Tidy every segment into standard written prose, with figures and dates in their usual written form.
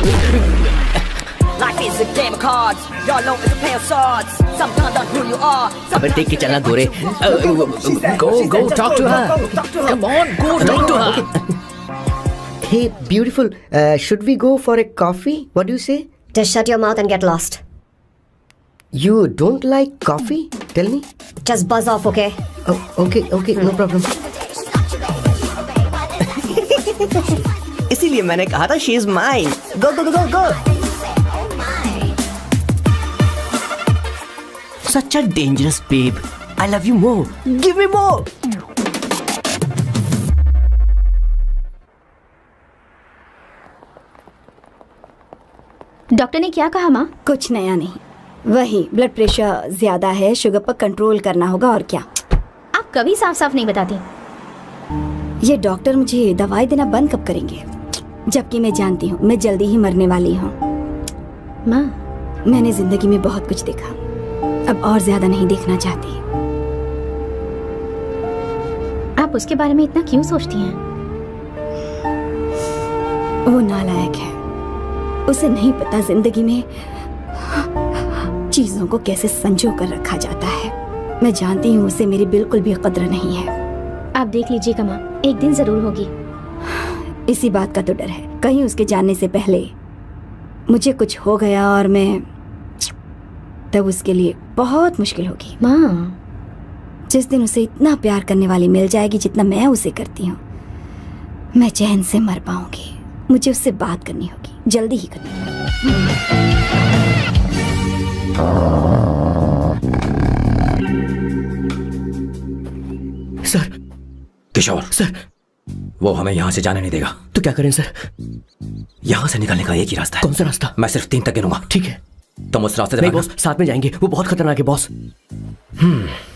Life is a game of cards. Your low is a pair of swords. Sometimes on who you are. अबे देख के चलना गोरे. Go talk to her. Come on, go talk to her. Hey, beautiful. Should we go for a coffee? What do you say? Just shut your mouth and get lost. You don't like coffee? Tell me. Just buzz off, okay? Oh, okay, no problem. इसीलिए मैंने कहा था she is mine. Go. Such a dangerous babe. I love you more. Give me more. Doctor ने क्या कहा माँ? कुछ नया नहीं, वही ब्लड प्रेशर ज्यादा है, शुगर पर कंट्रोल करना होगा और क्या। आप कभी साफ साफ नहीं बताती। ये डॉक्टर मुझे दवाई देना बंद कब करेंगे, जबकि मैं जानती हूँ मैं जल्दी ही मरने वाली हूँ। माँ, मैंने जिंदगी में बहुत कुछ देखा, अब और ज्यादा नहीं देखना चाहती। आप उसके बारे में इतना क्यों सोचती हैं? वो नालायक है, उसे नहीं पता जिंदगी में चीजों को कैसे संजो कर रखा जाता है। मैं जानती हूँ उसे मेरी बिल्कुल भी कद्र नहीं है। आप देख लीजिएगा माँ, एक दिन जरूर होगी। इसी बात का तो डर है, कहीं उसके जानने से पहले मुझे कुछ हो गया और मैं, तब उसके लिए बहुत मुश्किल होगी। माँ, जिस दिन उसे इतना प्यार करने वाली मिल जाएगी जितना मैं उसे करती हूँ, मैं चैन से मर पाऊंगी। मुझे उससे बात करनी होगी, जल्दी ही करनी होगी। सर, किशोर सर, वो हमें यहाँ से जाने नहीं देगा। तो क्या करें सर? यहाँ से निकलने का एक ही रास्ता है। कौन सा रास्ता? मैं सिर्फ 3 तक गिनूंगा। ठीक है। तुम उस रास्ते से नहीं भागना। बॉस, साथ में जाएंगे, वो बहुत खतरनाक है बॉस।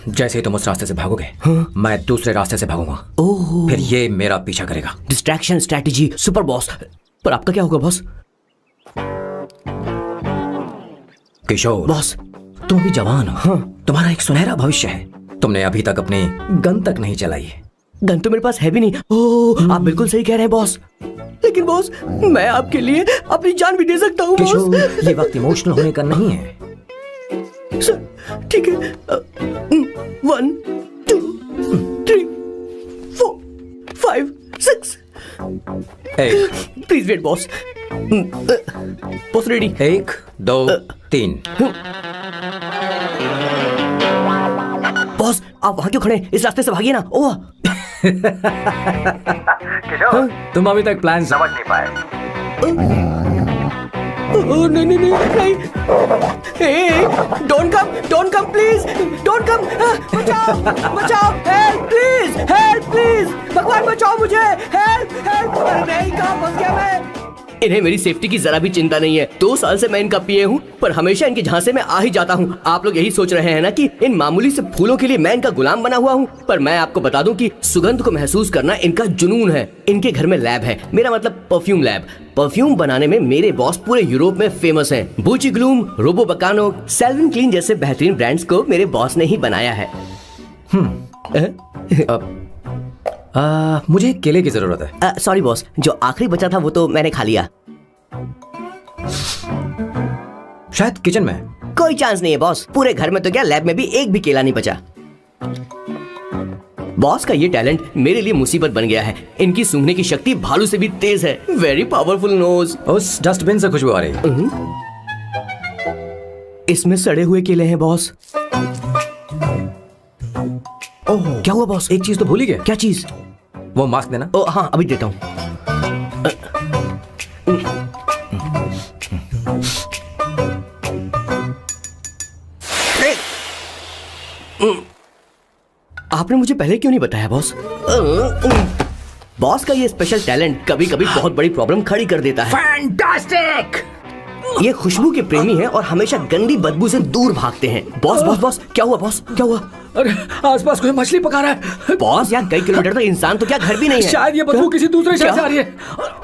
जैसे ही तुम उस रास्ते से भागोगे, मैं दूसरे रास्ते से भागूंगा। ओह, फिर ये मेरा पीछा करेगा। Distraction strategy, super boss. पर आपका क्या होगा बॉस? किशोर बॉस, तुम अभी जवान हो। तुम्हारा एक सुनहरा भविष्य है। तुमने अभी तक अपनी गन तक नहीं चलाई है। गन तो मेरे पास है भी नहीं। ओह, आप बिल्कुल सही कह रहे हैं बॉस। लेकिन बॉस, मैं आपके लिए अपनी जान भी दे सकता हूँ बॉस। किशोर, ये वक्त इमोशनल होने का नहीं है। सर, ठीक है। 1 2 3 4 5 6। Please wait boss. Boss ready? 1 2 3। Boss, आप वहां क्यों खड़े हैं? इस रास्ते से भागिए ना। ओह, किशोर, तुम अभी तक प्लान समझ नहीं पाए। नहीं। Don't come please, don't come. बचाओ, हेल्प प्लीज, भगवान बचाओ मुझे, हेल्प। नहीं, कहाँ फंस गया मैं? इन्हें मेरी सेफ्टी की जरा भी चिंता नहीं है। 2 साल से मैं इनका पिए हूँ, पर हमेशा इनके झांसे में आ ही जाता हूँ। आप लोग यही सोच रहे हैं ना कि इन मामूली से फूलों के लिए मैं इनका गुलाम बना हुआ हूँ, पर मैं आपको बता दूं कि सुगंध को महसूस करना इनका जुनून है। इनके घर में लैब है, मेरा मतलब परफ्यूम लैब। परफ्यूम बनाने में मेरे बॉस पूरे यूरोप में फेमस हैं। बूची ग्लूम, रोबो बकानो, सेल्विन क्लीन जैसे बेहतरीन ब्रांड्स को मेरे बॉस ने ही बनाया है। मुझे केले की जरूरत है। सॉरी बॉस, जो आखिरी बचा था वो तो मैंने खा लिया। शायद किचन में। कोई चांस नहीं है बॉस, पूरे घर में तो क्या, लैब में भी एक भी केला नहीं बचा। बॉस का ये टैलेंट मेरे लिए मुसीबत बन गया है। इनकी सूंघने की शक्ति भालू से भी तेज है। Very powerful nose. उस डस्टबिन से खुशबू आ रही है। इसमें सड़े हुए केले हैं बॉस। ओह, क्या हुआ बॉस? एक चीज तो भूल ही गए। क्या चीज? वो मास्क देना। ओ हाँ, अभी देता हूँ। आपने मुझे पहले क्यों नहीं बताया बॉस? बॉस का ये स्पेशल टैलेंट कभी कभी बहुत बड़ी प्रॉब्लम खड़ी कर देता है। फैंटास्टिक! ये खुशबू के प्रेमी हैं और हमेशा गंदी बदबू से दूर भागते हैं। बॉस, क्या हुआ बॉस? क्या हुआ? अरे आसपास कोई मछली पका रहा है। बॉस, यहाँ कई किलोमीटर तक इंसान तो क्या घर भी नहीं है। शायद ये बदबू किसी दूसरे शहर से आ रही है।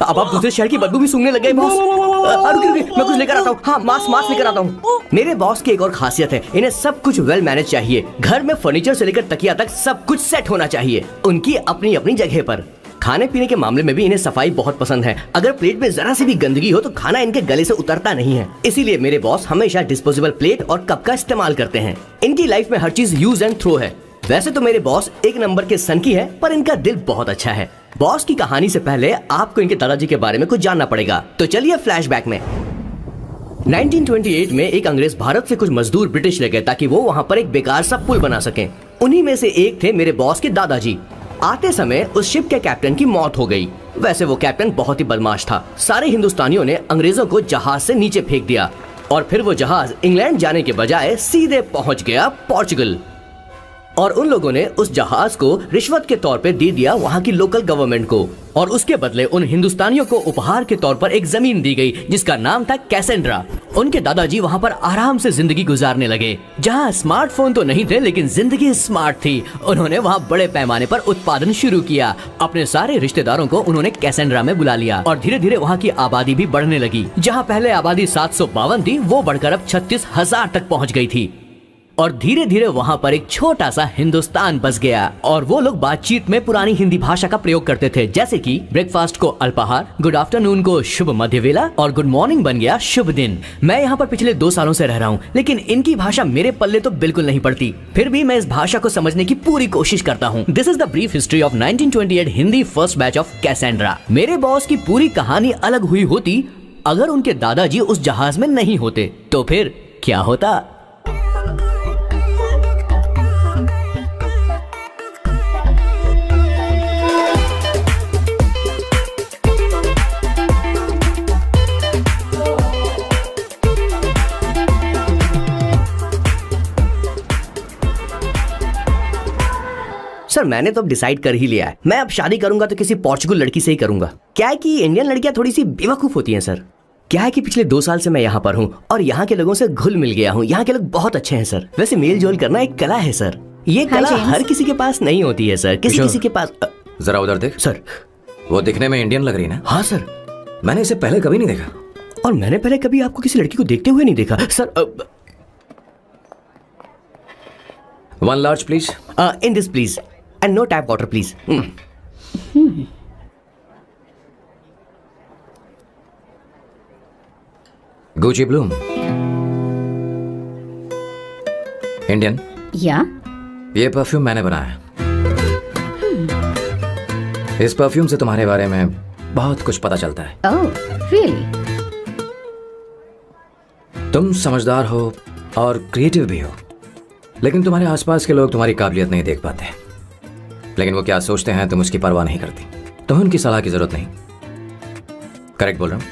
अब आप दूसरे शहर की बदबू भी सूंघने लग गए बॉस। रुकिए, मैं कुछ लेकर आता हूँ। हाँ, मास्क लेकर आता हूँ। मेरे बॉस की एक और खासियत है, इन्हें सब कुछ वेल मैनेज चाहिए। घर में फर्नीचर से लेकर तकिया तक सब कुछ सेट होना चाहिए, उनकी अपनी अपनी जगह पर। खाने पीने के मामले में भी इन्हें सफाई बहुत पसंद है। अगर प्लेट में जरा सी भी गंदगी हो तो खाना इनके गले से उतरता नहीं है। इसीलिए मेरे बॉस हमेशा डिस्पोजेबल प्लेट और कप का इस्तेमाल करते हैं। इनकी लाइफ में हर चीज यूज एंड थ्रो है। वैसे तो मेरे बॉस एक नंबर के सनकी है, पर इनका दिल बहुत अच्छा है। बॉस की कहानी से पहले आपको इनके दादाजी के बारे में कुछ जानना पड़ेगा। तो चलिए फ्लैशबैक में। 1928 में एक अंग्रेज भारत से कुछ मजदूर ब्रिटिश ले गए ताकि वो वहाँ पर एक बेकार सा पुल बना सकें। उन्हीं में से एक थे मेरे बॉस के दादाजी। आते समय उस शिप के कैप्टन की मौत हो गई। वैसे वो कैप्टन बहुत ही बदमाश था। सारे हिंदुस्तानियों ने अंग्रेजों को जहाज से नीचे फेंक दिया और फिर वो जहाज इंग्लैंड जाने के बजाय सीधे पहुंच गया पोर्चुगल। और उन लोगों ने उस जहाज को रिश्वत के तौर पे दे दिया वहाँ की लोकल गवर्नमेंट को, और उसके बदले उन हिंदुस्तानियों को उपहार के तौर पर एक जमीन दी गई जिसका नाम था कैसेंड्रा। उनके दादाजी वहाँ पर आराम से जिंदगी गुजारने लगे, जहाँ स्मार्टफोन तो नहीं थे लेकिन जिंदगी स्मार्ट थी। उन्होंने वहाँ बड़े पैमाने पर उत्पादन शुरू किया। अपने सारे रिश्तेदारों को उन्होंने कैसेंड्रा में बुला लिया और धीरे धीरे वहाँ की आबादी भी बढ़ने लगी। जहाँ पहले आबादी 752 थी, वो बढ़कर अब 36,000 तक पहुँच गई थी। और धीरे धीरे वहाँ पर एक छोटा सा हिंदुस्तान बस गया और वो लोग बातचीत में पुरानी हिंदी भाषा का प्रयोग करते थे, जैसे कि ब्रेकफास्ट को अल्पाहार, गुड आफ्टरनून को शुभ मध्य वेला और गुड मॉर्निंग बन गया शुभ दिन। मैं यहाँ पर पिछले 2 सालों से रह रहा हूँ, लेकिन इनकी भाषा मेरे पल्ले तो बिल्कुल नहीं पड़ती। फिर भी मैं इस भाषा को समझने की पूरी कोशिश करता हूँ। This is the brief history of 1928 Hindi first batch of Cassandra. मेरे बॉस की पूरी कहानी अलग हुई होती अगर उनके दादाजी उस जहाज में नहीं होते, तो फिर क्या होता। सर मैंने तो अब डिसाइड कर ही लिया है। मैं अब शादी करूंगा तो किसी पोर्चुगल लड़की से ही करूंगा। क्या है कि इंडियन लड़कियां थोड़ी सी बेवकूफ होती हैं सर। क्या है कि पिछले 2 साल से मैं यहाँ पर हूँ और यहाँ के लोगों से घुल मिल गया हूँ। यहाँ के लोग बहुत अच्छे हैं सर। वैसे मेल जोल करना एक कला है सर। ये कला हर किसी के पास नहीं होती है सर। किसी के पास। जरा उधर देख सर। वो दिखने में इंडियन लग रही ना? हाँ सर। मैंने इसे पहले कभी नहीं देखा। और मैंने पहले कभी आपको किसी लड़की को देखते हुए नहीं देखा sir. 1 large please. In this please and no tap water please. Gucci Bloom. Indian. या ये परफ्यूम मैंने बनाया। इस परफ्यूम से तुम्हारे बारे में बहुत कुछ पता चलता है। Oh really? तुम समझदार हो और क्रिएटिव भी हो, लेकिन तुम्हारे आसपास के लोग तुम्हारी काबिलियत नहीं देख पाते। लेकिन वो क्या सोचते हैं तुम उसकी परवाह नहीं करती। तुम्हें उनकी सलाह की जरूरत नहीं। करेक्ट बोल रहा हूं?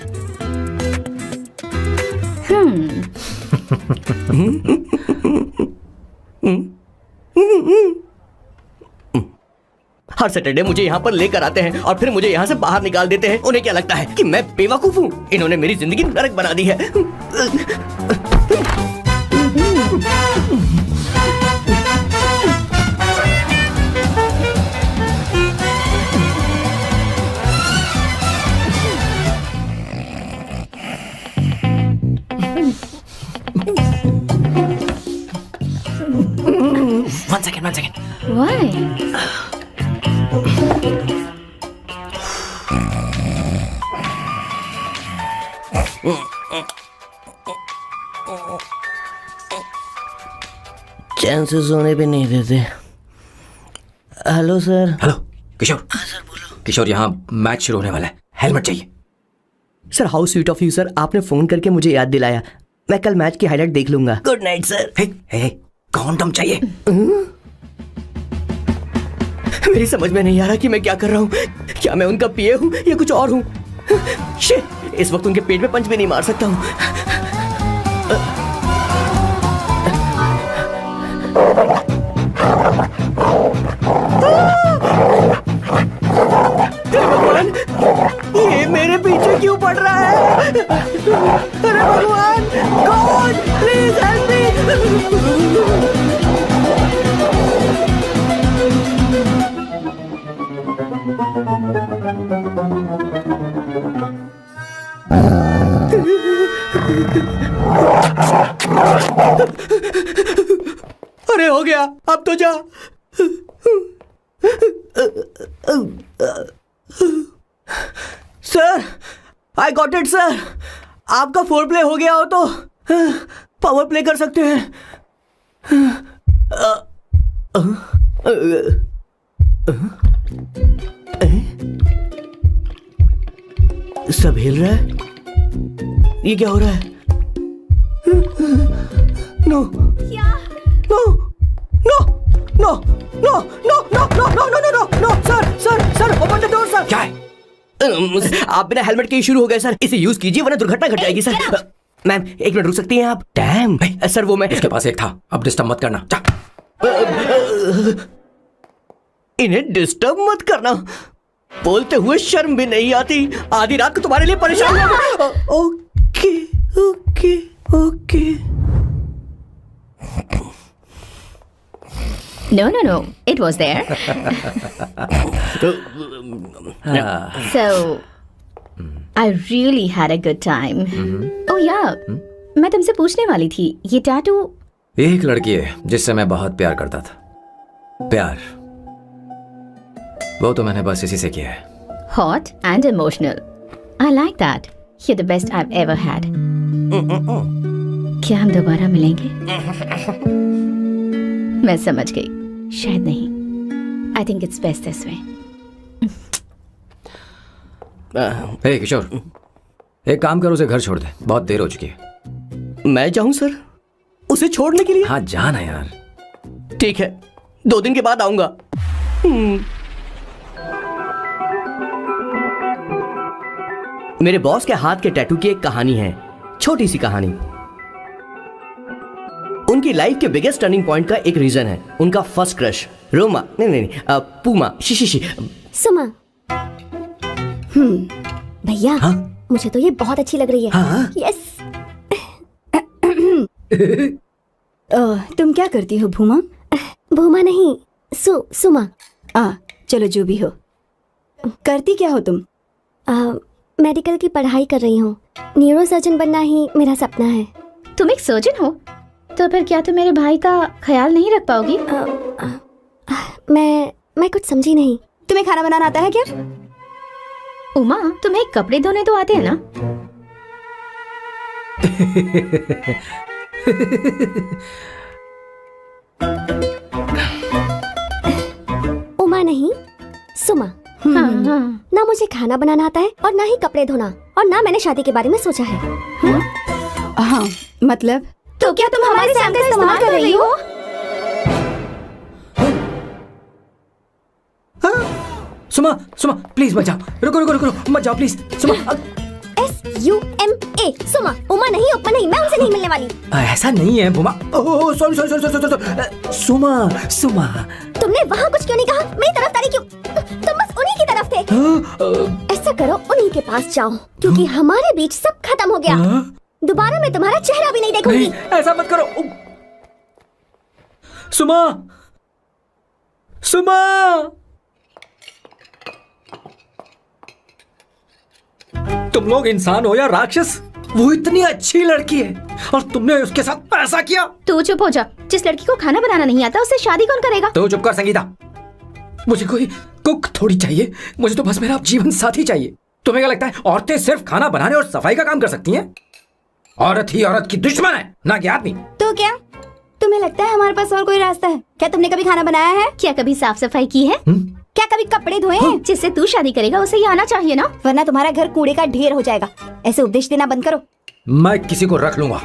हर सैटरडे मुझे यहाँ पर लेकर आते हैं और फिर मुझे यहाँ से बाहर निकाल देते हैं। उन्हें क्या लगता है कि मैं बेवकूफ हूँ? इन्होंने मेरी जिंदगी नरक बना दी है। One second. Why? चैन से सोने भी नहीं देते। Hello sir. हेलो किशोर। सर बोलो। किशोर, यहाँ मैच शुरू होने वाला है, हेलमेट चाहिए। Sir how sweet of you sir, आपने फोन करके मुझे याद दिलाया। मैं कल मैच की हाईलाइट देख लूंगा। Good night sir. Hey, condom चाहिए। मेरी समझ में नहीं आ रहा कि मैं क्या कर रहा हूँ। क्या मैं उनका पिए हूँ या कुछ और हूँ? शिट, इस वक्त उनके पेट में पंच भी नहीं मार सकता हूँ। भगवान, ये मेरे पीछे क्यों पड़ रहा है? अरे भगवान, गॉड प्लीज हेल्प मी। अरे हो गया, अब तो जा। Sir, I got it sir. आपका फोर प्ले हो गया हो तो पावर प्ले कर सकते हैं। सब हिल रहा है, ये क्या हो रहा है? No no no no no no no no no no no no sir sir sir open the door sir. क्या है? आप बिना हेलमेट के ही शुरू हो गए सर। इसे यूज कीजिए वरना दुर्घटना घट जाएगी सर। मैम एक मिनट रुक सकती हैं आप? डैम सर, वो मैं उसके पास एक था, अब डिस्टर्ब मत करना। जा। इन्हें डिस्टर्ब मत करना। बोलते हुए शर्म भी नहीं आती। आधी रात को तुम्हारे लिए परेशान हो। Okay okay okay. No, no, no. It was there. So, I really had a good time. Oh yeah. मैं तुमसे पूछने वाली थी, ये टैटू। एक लड़की है जिससे मैं बहुत प्यार करता था। प्यार, वो तो मैंने बस इसी से किया है। Hot and emotional. I like that. You're the best I've ever had. क्या हम दोबारा मिलेंगे? मैं समझ गई, शायद नहीं। I think it's best this way. हे किशोर, एक काम कर, उसे घर छोड़ दे, बहुत देर हो चुकी है। मैं जाऊं सर उसे छोड़ने के लिए? हाँ जाना यार। ठीक है, 2 दिन के बाद आऊंगा। मेरे बॉस के हाथ के टैटू की एक कहानी है, छोटी सी कहानी। उनकी लाइफ के बिगेस्ट टर्निंग पॉइंट का एक रीजन है उनका फर्स्ट क्रश रोमा, नहीं पूमा, शी। सुमा। भैया, मुझे तो ये बहुत अच्छी लग रही है। हाँ? यस। तुम क्या करती हो भूमा? भूमा नहीं, सुमा। चलो जो भी हो। करती क्या हो तुम? मेडिकल की पढ़ाई कर रही हूँ। न्यूरो सर्जन बनना ही मेरा सपना है। तुम एक सर्जन हो, तो फिर क्या तुम मेरे भाई का ख्याल नहीं रख पाओगी? मैं कुछ समझी नहीं। तुम्हें खाना बनाना आता है क्या? उमा, तुम्हें कपड़े धोने तो आते हैं ना? उमा नहीं, सुमा। हाँ। ना मुझे खाना बनाना आता है और ना ही कपड़े धोना, और ना मैंने शादी के बारे में सोचा है। हाँ, मतलब? तो क्या तुम हमारे सैम का इस्तेमाल कर रही हो? सुमा प्लीज मत जाओ, रुको मत जाओ प्लीज। सुमा, SUMA, सुमा। उमा नहीं, उपमा नहीं, मैं उनसे नहीं मिलने वाली। ऐसा नहीं है भूमा। सॉरी। सुमा। तुमने वहाँ कुछ क्यों नहीं कहा? मेरी तरफदारी क्यों? तुम बस उन्हीं की तरफ थे। ऐसा करो, उन्हीं के पास जाओ, क्योंकि हमारे बीच सब खत्म हो गया। दोबारा मैं तुम्हारा चेहरा भी नहीं देखूंगी। नहीं, ऐसा मत करो। सुमा। तुम लोग इंसान हो या राक्षस? वो इतनी अच्छी लड़की है और तुमने उसके साथ ऐसा किया। तू चुप हो जा। जिस लड़की को खाना बनाना नहीं आता उससे शादी कौन करेगा? तो चुप कर संगीता। मुझे कोई कुक थोड़ी चाहिए, मुझे तो बस मेरा जीवन साथी चाहिए। तुम्हें क्या लगता है औरतें सिर्फ खाना बनाने और सफाई का काम कर सकती हैं? औरत ही औरत की दुश्मन है, ना कि आदमी। तो क्या तुम्हें लगता है हमारे पास और कोई रास्ता है? क्या तुमने कभी खाना बनाया है? क्या कभी साफ सफाई की है? क्या कभी कपड़े धोए हैं? जिससे तू शादी करेगा उसे ये आना चाहिए ना, वरना तुम्हारा घर कूड़े का ढेर हो जाएगा। ऐसे उपदेश देना बंद करो। मैं किसी को रख लूंगा।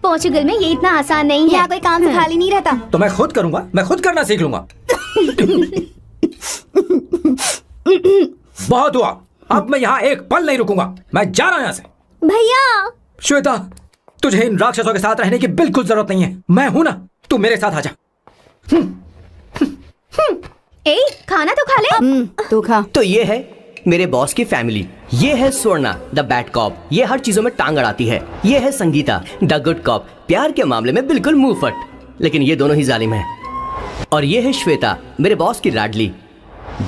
पोर्चुगल में ये इतना आसान नहीं है। यहाँ कोई काम से खाली नहीं रहता। तो मैं खुद करूंगा, मैं खुद करना सीख लूंगा। बहुत हुआ, अब मैं यहाँ एक पल नहीं रुकूंगा। मैं जा रहा हूँ यहाँ से। भैया। श्वेता, तुझे इन राक्षसों के साथ रहने की बिल्कुल जरूरत नहीं है। मैं हूं ना, तू मेरे साथ आ जा। ए, खाना तो खा ले। तू खा। तो ये है मेरे बॉस की फैमिली। ये है स्वर्णा द बैड कॉप, ये हर चीजों में टांग अड़ाती है। ये है संगीता द गुड कॉप, प्यार के मामले में बिल्कुल मुंह फट, लेकिन ये दोनों ही जालिम हैं। और ये है श्वेता, मेरे बॉस की लाडली।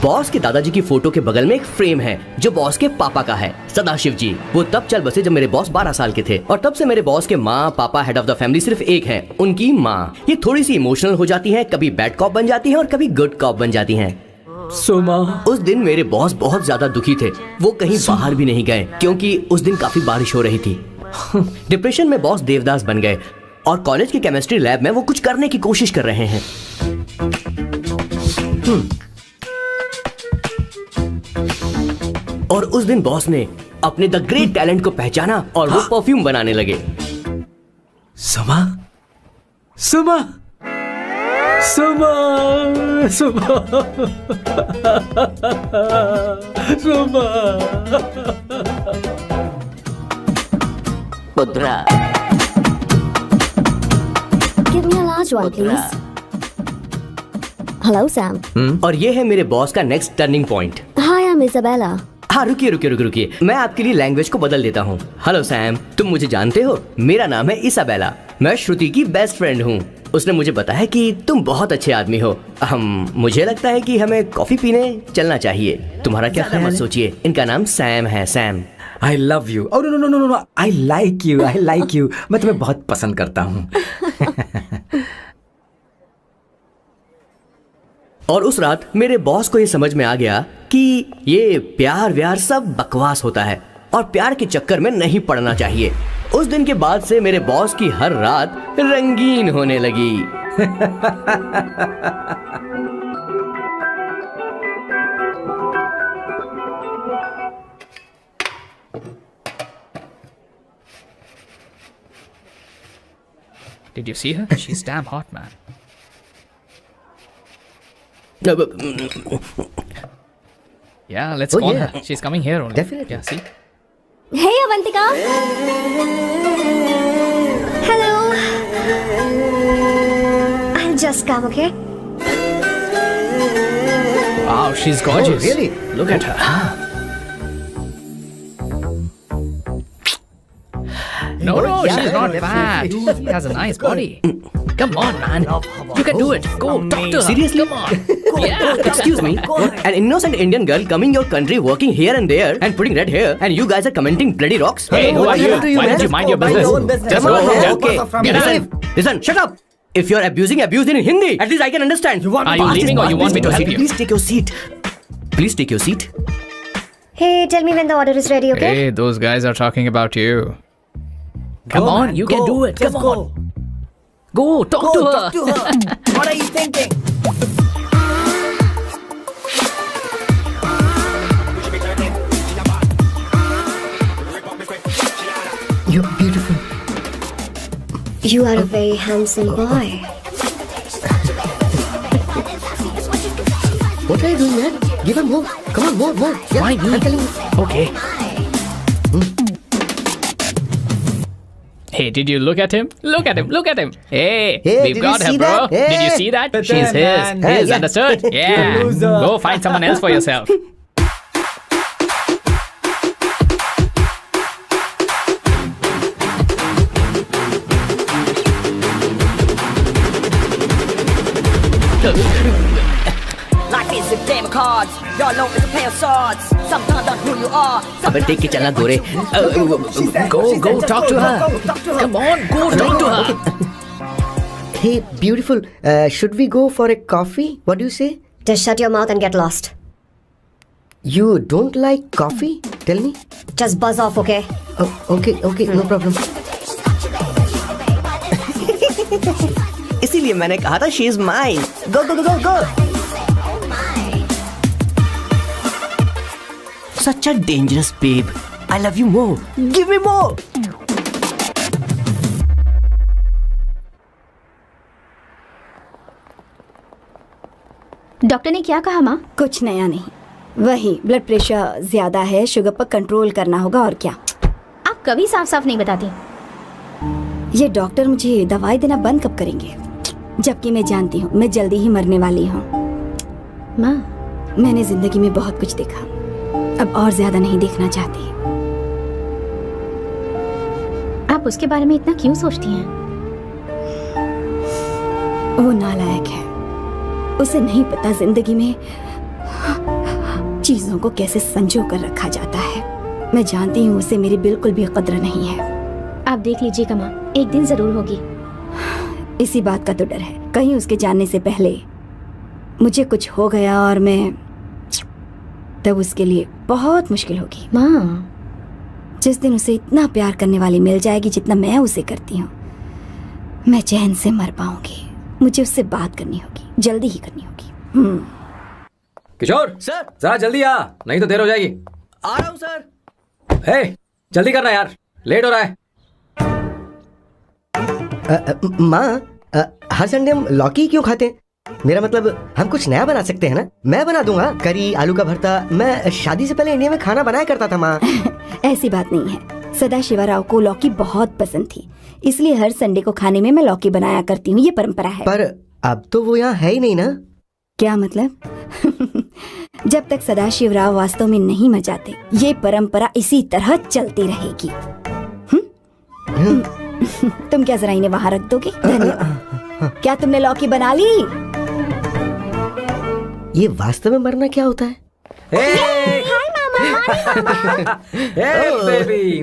बॉस के दादाजी की फोटो के बगल में एक फ्रेम है जो बॉस के पापा का है, सदाशिव जी। वो तब चल बसे जब मेरे बॉस 12 साल के थे, और तब से मेरे बॉस के माँ पापा हेड ऑफ द फैमिली सिर्फ एक है, उनकी माँ। ये थोड़ी सी इमोशनल हो जाती हैं, कभी बैड कॉप बन जाती हैं और कभी गुड कॉप बन जाती हैं। सुमा। उस दिन मेरे बॉस बहुत ज्यादा दुखी थे। वो कहीं बाहर भी नहीं गए क्योंकि उस दिन काफी बारिश हो रही थी। डिप्रेशन में बॉस देवदास बन गए और कॉलेज की केमिस्ट्री लैब में वो कुछ करने की कोशिश कर रहे हैं। और उस दिन बॉस ने अपने द ग्रेट टैलेंट को पहचाना और वो परफ्यूम बनाने लगे। सुमा, सुमा, सुमा, सुमा, सुमा। पुत्रा, Give me a large one, please. Hello, Sam. और ये है मेरे बॉस का next turning point. Hi, I'm Isabella. हाँ, रुकिए, मैं आपके लिए लैंग्वेज को बदल देता हूँ। हेलो सैम, तुम मुझे जानते हो? मेरा नाम है इसाबेला। मैं श्रुति की बेस्ट फ्रेंड हूँ। उसने मुझे बताया कि तुम बहुत अच्छे आदमी हो। मुझे लगता है कि हमें कॉफी पीने चलना चाहिए। तुम्हारा क्या ख्याल? मत सोचिए, इनका नाम सैम है। Sam. I love you. Oh, no, no, no, no, no. I like you. I like you. मैं तुम्हें बहुत पसंद करता हूँ। और उस रात मेरे बॉस को ये समझ में आ गया कि ये प्यार व्यार सब बकवास होता है और प्यार के चक्कर में नहीं पड़ना चाहिए। उस दिन के बाद से मेरे बॉस की हर रात रंगीन होने लगी। Did you see her? She's damn hot, man. Yeah, let's call her. She's coming here only. Definitely. Yeah, see? Hey, Avantika. Hello. I'll just come, okay? Wow, she's gorgeous. Oh, really? Look at her. No, yeah, she's not definitely. fat. She has a nice body. Come on, man. You can do it. Go, talk to her. Seriously? Come on. Yeah. Excuse me, an innocent Indian girl coming your country, working here and there, and putting red hair, and you guys are commenting bloody rocks? Hey, who are you? Why don't you mind your business? Just go from here. Okay, Get out. listen, shut up. If you're abuse it in Hindi. At least I can understand. Are you leaving or you want me to help you? Please take your seat. Please take your seat. Hey, tell me when the order is ready, okay? Hey, those guys are talking about you. Come on, you can do it. Come on. Go, talk to her. What are you thinking? You're beautiful. You are a very handsome boy. What are you doing, man? Give her more. Come on, more. Yeah, Why me? I'm telling you. Okay. Hey, did you look at him? Look at him. Look at him. Hey, Hey, we've did got you her, see bro. that? Did you Hey. see that? But She's then, his. man. His, Yeah. understood? Yeah. loser. Go find someone else for yourself. Life is a game of cards. Y'all know it's a pair of swords. Sometimes on who you are. अबे देख के चलना गोरे। Go, talk to her. Come on, go, talk to her. Hey, beautiful. Should we go for a coffee? What do you say? Just shut your mouth and get lost. You don't like coffee? Tell me. Just buzz off, okay? Oh, okay, no problem. इसीलिए मैंने कहा था she is mine. Go. Such a dangerous babe. I love you more. Give me more. Doctor ने क्या कहा माँ? कुछ नया नहीं, वही ब्लड प्रेशर ज्यादा है, शुगर पर कंट्रोल करना होगा और क्या। आप कभी साफ साफ नहीं बताती। ये डॉक्टर मुझे दवाई देना बंद कब करेंगे, जबकि मैं जानती हूँ मैं जल्दी ही मरने वाली हूँ। माँ, मैंने जिंदगी में बहुत कुछ देखा, अब और ज्यादा नहीं देखना चाहती। आप उसके बारे में इतना क्यों सोचती हैं? वो नालायक है, उसे नहीं पता जिंदगी में चीजों को कैसे संजो कर रखा जाता है। मैं जानती हूँ उसे मेरी बिल्कुल भी कद्र नहीं है। आप देख लीजिएगा माँ, एक दिन जरूर होगी। इसी बात का तो डर है, कहीं उसके जानने से पहले मुझे कुछ हो गया और मैं तब उसके लिए बहुत मुश्किल होगी। माँ, जिस दिन उसे इतना प्यार करने वाली मिल जाएगी जितना मैं उसे करती हूँ, मैं चैन से मर पाऊंगी। मुझे उससे बात करनी होगी, जल्दी ही करनी होगी। किशोर सर। जरा जल्दी आ, नहीं तो देर हो जाएगी। आ रहा हूँ सर। हे, जल्दी करना यार, लेट हो रहा है। माँ, हर संडे हम लौकी क्यों खाते हैं? मेरा मतलब हम कुछ नया बना सकते हैं ना? मैं बना दूंगा करी, आलू का भरता। मैं शादी से पहले इंडिया में खाना बनाया करता था माँ। ऐसी बात नहीं है, सदाशिवराव को लौकी बहुत पसंद थी, इसलिए हर संडे को खाने में मैं लौकी बनाया करती हूँ। ये परंपरा है। पर अब तो वो यहाँ है ही नहीं ना। क्या मतलब? जब तक सदाशिवराव वास्तव में नहीं मर जाते, ये परंपरा इसी तरह चलती रहेगी। तुम क्या जरा इन्हें वहां रख दोगे? धन्यवाद। क्या तुमने लौकी बना ली? ये वास्तव में मरना क्या होता है? बेबी।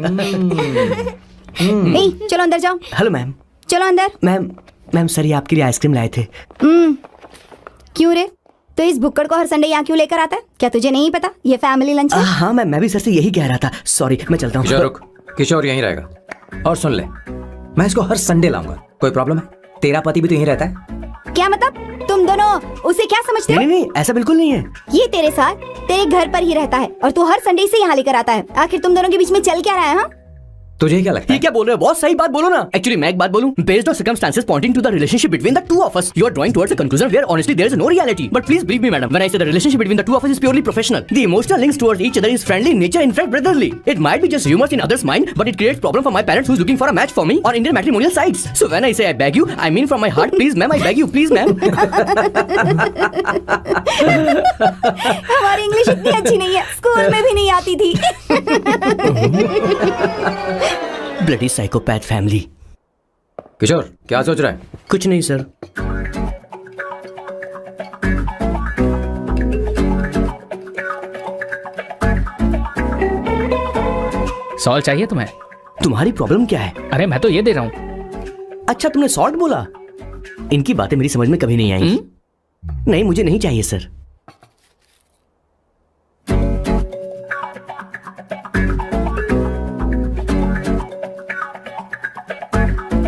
नहीं, चलो अंदर जाओ। Hello ma'am. चलो अंदर। मैम सर ये आपके लिए आइसक्रीम लाए थे। क्यों रे? तो इस भुक्कड़ को हर संडे यहाँ क्यों लेकर आता है? क्या तुझे नहीं पता ये फैमिली लंच है? हाँ मैम, मैं भी सर से यही कह रहा था। सॉरी, मैं चलता हूँ। किशोर रुक, किशोर यहीं रहेगा। और सुन ले, मैं इसको हर संडे लाऊंगा। कोई प्रॉब्लम है? तेरा पति भी तो यहीं रहता है। क्या मतलब? तुम दोनों उसे क्या समझते हो? नहीं, ऐसा बिल्कुल नहीं है। ये तेरे साथ तेरे घर पर ही रहता है और तू हर संडे से यहाँ लेकर आता है। आखिर तुम दोनों के बीच में चल क्या रहा है? हाँ, तुझे क्या लगता ये है? क्या बोल रहे हो? बहुत सही बात बोलो ना। एक्चुअली मैं एक बात बोलूं, based on circumstances pointing to the relationship between the two of us, you are drawing towards a conclusion where honestly there is no reality. But please believe me, madam, when I say the relationship between the two of us is purely professional. The emotional links towards each other is friendly in nature, in fact brotherly. It might be just rumors in others' mind, but it creates problem for my parents who's looking for a match for me on Indian matrimonial sites. So when I say I beg you, I mean from my heart, please ma'am, I beg you, please ma'am. हमारी English इतनी अच्छी नहीं है, school में भी नहीं आती थी। Bloody psychopath family. किशोर क्या सोच रहा है? कुछ नहीं सर। सॉल्ट चाहिए तुम्हें? तुम्हारी प्रॉब्लम क्या है? अरे मैं तो ये दे रहा हूँ। अच्छा तुमने सॉल्ट बोला? इनकी बातें मेरी समझ में कभी नहीं आई। नहीं, मुझे नहीं चाहिए सर।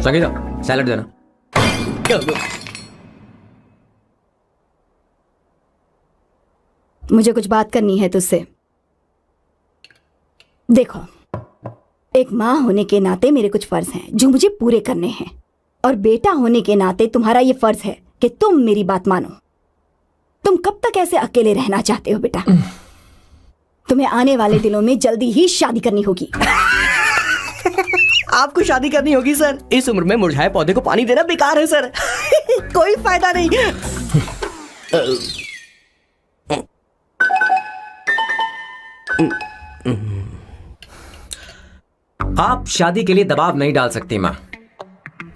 संगीता, सैलड देना। मुझे कुछ बात करनी है तुझसे। देखो, एक माँ होने के नाते मेरे कुछ फर्ज हैं जो मुझे पूरे करने हैं, और बेटा होने के नाते तुम्हारा ये फर्ज है कि तुम मेरी बात मानो। तुम कब तक ऐसे अकेले रहना चाहते हो बेटा? तुम्हें आने वाले दिनों में जल्दी ही शादी करनी होगी। आपको शादी करनी होगी सर? इस उम्र में मुरझाए पौधे को पानी देना बेकार है सर। कोई फायदा नहीं। आप शादी के लिए दबाव नहीं डाल सकती माँ,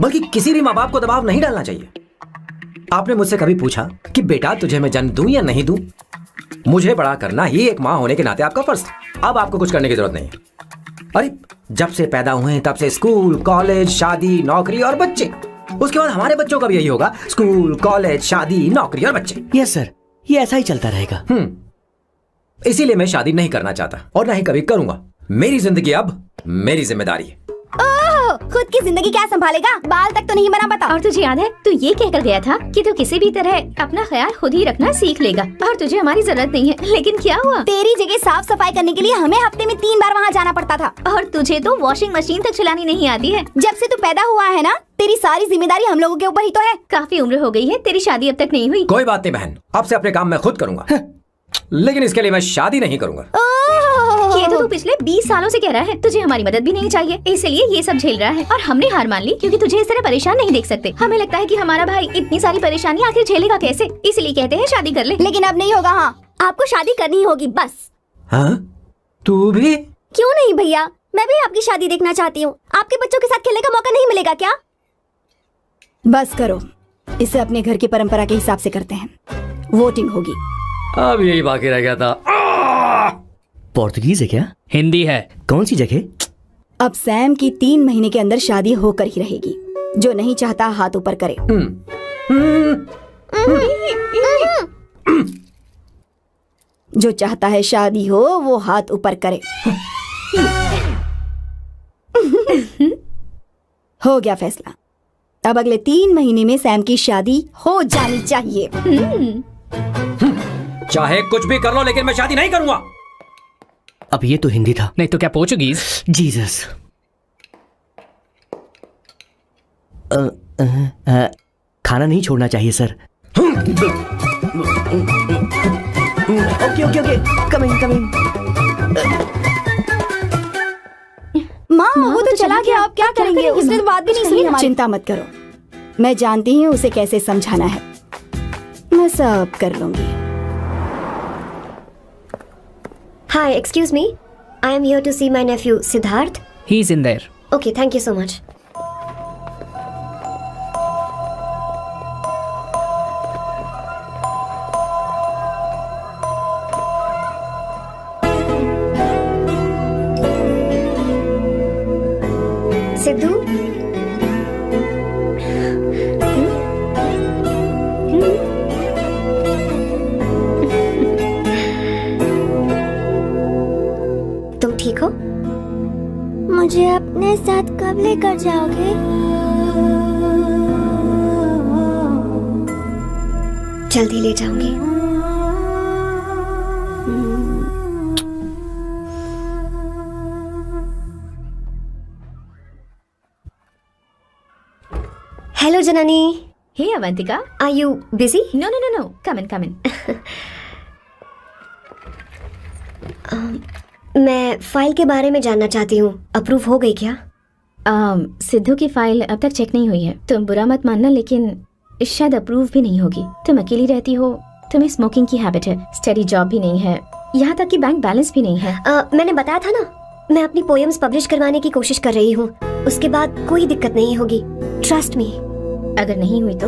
बल्कि किसी भी माँ बाप को दबाव नहीं डालना चाहिए। आपने मुझसे कभी पूछा कि बेटा तुझे मैं जन्म दूं या नहीं दूं? मुझे बड़ा करना ही एक माँ होने के नाते आपका फर्ज था। अब आपको कुछ करने की जरूरत नहीं है। अरे जब से पैदा हुए हैं तब से स्कूल, कॉलेज, शादी, नौकरी और बच्चे। उसके बाद हमारे बच्चों का भी यही होगा, स्कूल, कॉलेज, शादी, नौकरी और बच्चे। यस सर, ये ऐसा ही चलता रहेगा। इसीलिए मैं शादी नहीं करना चाहता और ना ही कभी करूंगा। मेरी जिंदगी अब मेरी जिम्मेदारी है। खुद की जिंदगी क्या संभालेगा? बाल तक तो नहीं बना पता। और तुझे याद है तू ये कहकर गया था कि तू किसी भी तरह अपना ख्याल खुद ही रखना सीख लेगा और तुझे हमारी जरूरत नहीं है, लेकिन क्या हुआ? तेरी जगह साफ सफाई करने के लिए हमें हफ्ते में 3 बार वहाँ जाना पड़ता था। और तुझे तो वॉशिंग मशीन तक चलानी नहीं आती है। जब से तू पैदा हुआ है ना, तेरी सारी जिम्मेदारी हम लोगों के ऊपर ही तो है। काफी उम्र हो गई है, तेरी शादी अब तक नहीं हुई। कोई बात नहीं बहन, अब से अपने काम मैं खुद करूंगा। लेकिन इसके लिए मैं शादी नहीं करूंगा। ये तो तू पिछले 20 सालों से कह रहा है। तुझे हमारी मदद भी नहीं चाहिए, इसलिए ये सब झेल रहा है। और हमने हार मान ली क्योंकि तुझे इस तरह परेशान नहीं देख सकते। हमें लगता है कि हमारा भाई इतनी सारी परेशानी आखिर झेलेगा कैसे, इसलिए कहते हैं शादी कर ले। लेकिन अब नहीं होगा। हाँ, आपको शादी करनी ही होगी बस। हाँ? तू भी? क्यों नहीं भैया, मैं भी आपकी शादी देखना चाहती हूँ। आपके बच्चों के साथ खेलने का मौका नहीं मिलेगा क्या? बस करो, इसे अपने घर की परंपरा के हिसाब से करते हैं। वोटिंग होगी। अब यही बाकी रह गया था। पोर्तुगीज है क्या? हिंदी है। कौन सी जगह? अब सैम की 3 महीने के अंदर शादी होकर ही रहेगी। जो नहीं चाहता हाथ ऊपर करे। जो चाहता है शादी हो वो हाथ ऊपर करे। हो गया फैसला। अब अगले 3 महीने में सैम की शादी हो जानी चाहिए। चाहे कुछ भी कर लो, लेकिन मैं शादी नहीं करूंगा। अब ये तो हिंदी था। नहीं तो क्या पोर्चुगीज? जीसस। खाना नहीं छोड़ना चाहिए sir. Okay okay okay, coming. माँ वो तो चला गया, आप क्या करेंगे? उसने तो बात भी नहीं सुनी हमारी। चिंता मत करो, मैं जानती हूँ उसे कैसे समझाना है। मैं सब कर लूंगी। Hi, excuse me. I am here to see my nephew Siddharth. He's in there. Okay, thank you so much. Sidhu, तुम ठीक हो? मुझे अपने साथ कब लेकर जाओगे? जल्दी ले जाऊंगी। Hello Janani. Hey Avantika. Are you busy? No. Come in. मैं फाइल के बारे में जानना चाहती हूँ, अप्रूव हो गई क्या? सिद्धू की फाइल अब तक चेक नहीं हुई है। तुम बुरा मत मानना, लेकिन शायद अप्रूव भी नहीं होगी। तुम अकेली रहती हो, तुम्हें स्मोकिंग की हैबिट है, स्टडी जॉब भी नहीं है, यहाँ तक कि बैंक बैलेंस भी नहीं है। मैंने बताया था ना, मैं अपनी पोएम्स पब्लिश करवाने की कोशिश कर रही हूँ। उसके बाद कोई दिक्कत नहीं होगी, ट्रस्ट मी। अगर नहीं हुई तो?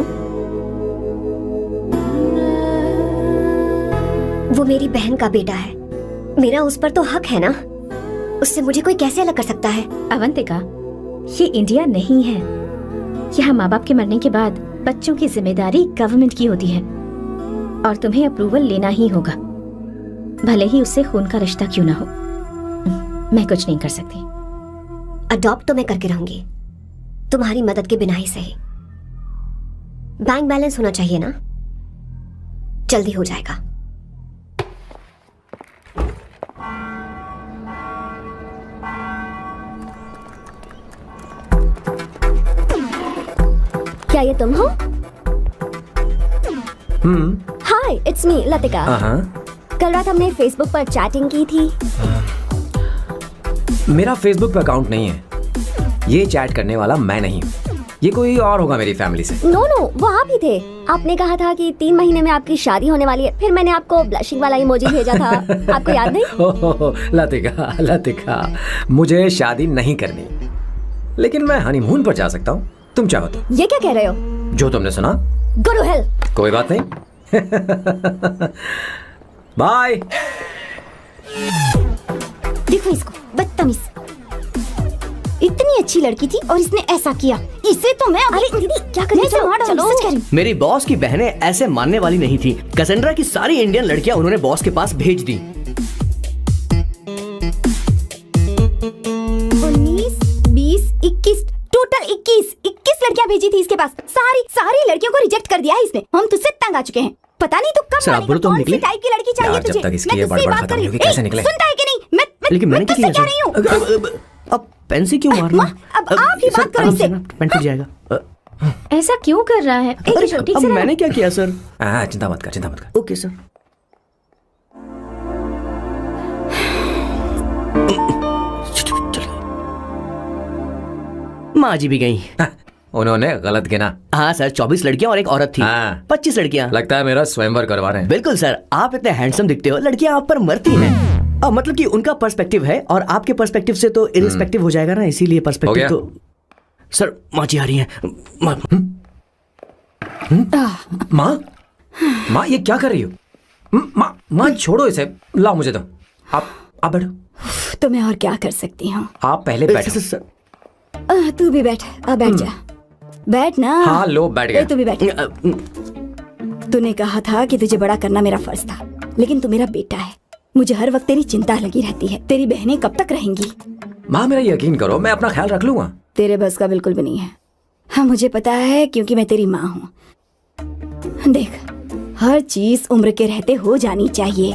वो मेरी बहन का बेटा है, मेरा उस पर तो हक है ना। उससे मुझे कोई कैसे अलग कर सकता है? अवंतिका, ये इंडिया नहीं है। यहाँ माँ बाप के मरने के बाद बच्चों की जिम्मेदारी गवर्नमेंट की होती है और तुम्हें अप्रूवल लेना ही होगा, भले ही उससे खून का रिश्ता क्यों ना हो। मैं कुछ नहीं कर सकती। अडॉप्ट तो मैं करके रहूंगी, तुम्हारी मदद के बिना ही सही। बैंक बैलेंस होना चाहिए ना, जल्दी हो जाएगा। क्या ये तुम हो? हाय, इट्स मी लतिका। कल रात हमने फेसबुक पर चैटिंग की थी। मेरा फेसबुक पे अकाउंट नहीं है, ये चैट करने वाला मैं नहीं हूँ, ये कोई और होगा मेरी फैमिली से। नो, वो आप ही थे। आपने कहा था कि 3 महीने में आपकी शादी होने वाली है, फिर मैंने आपको ब्लशिंग वाला इमोजी भेजा था। आपको याद नहीं? ओह लतिका, मुझे शादी नहीं करनी, लेकिन मैं हनीमून पर जा सकता हूँ, तुम चाहो तो। ये क्या कह रहे हो? जो तुमने सुना। Go to hell. कोई बात नहीं। बाय। देखो इसको, बदतमीज। इतनी अच्छी लड़की थी और इसने ऐसा किया। इसे तो मैं अरे दीदी क्या कर रही हो? मेरी बॉस की बहनें ऐसे मानने वाली नहीं थी। कैसेंड्रा की सारी इंडियन लड़कियां उन्होंने बॉस के पास भेज दी। 19, 20, 21 टोटल 21 लड़कियां भेजी थी इसके पास। सारी लड़कियों को रिजेक्ट कर दिया है इसने। हम तुझसे तंग आ चुके हैं। पता नहीं तू कब सर, आप बोलो तो हम निकले। टाइप की लड़की चाहिए यार, तुझे? जब तक इसकी मैं ये तुझसे बड़बड़ बात खत्म कर नहीं रही होगी, हूँ। कैसे निकले? सुनता है कि नहीं? लेकिन मैंने क्या तुझसे किया कह रही हूँ। अब पेन से क्यों मारना? अब आप ही बात करो इससे। पेन टूट जाएगा। ऐसा क्यों कर रहा है? एक मिनट, ठीक अब से रहो। मैंने क्या किया सर? चिंता मत कर। Okay sir. माँ जी भी गई। उन्होंने गलत गिना। हाँ सर, 24 लड़कियां और एक औरत थी। हाँ। 25 लड़कियां। लगता है मेरा स्वयंवर करवा रहे हैं। बिल्कुल सर, आप इतने हैंडसम दिखते हो, लड़कियां आप पर मरती हैं। अब मतलब कि उनका पर्सपेक्टिव है और आपके पर्सपेक्टिव से तो इरिस्पेक्टिव हो जाएगा ना, इसीलिए पर्सपेक्टिव तो। सर माँ जी आ रही हैं। माँ ये क्या कर रही हो? माँ छोड़ो इसे, लाओ मुझे दो। आप बैठो। तो मैं और क्या कर सकती हूँ? आप पहले बैठो। तू भी बैठ। अब बैठ जा। बैठ ना। हाँ लो, बैठ गया। तू भी बैठ। तूने कहा था कि तुझे बड़ा करना मेरा फर्ज था, लेकिन तू मेरा बेटा है मुझे हर वक्त तेरी चिंता लगी रहती है। तेरी बहनें कब तक रहेंगी? माँ मेरा यकीन करो, मैं अपना ख्याल रख लूंगा। तेरे बस का बिल्कुल भी नहीं है। हाँ मुझे पता है, क्योंकि मैं तेरी माँ हूँ। देख, हर चीज उम्र के रहते हो जानी चाहिए,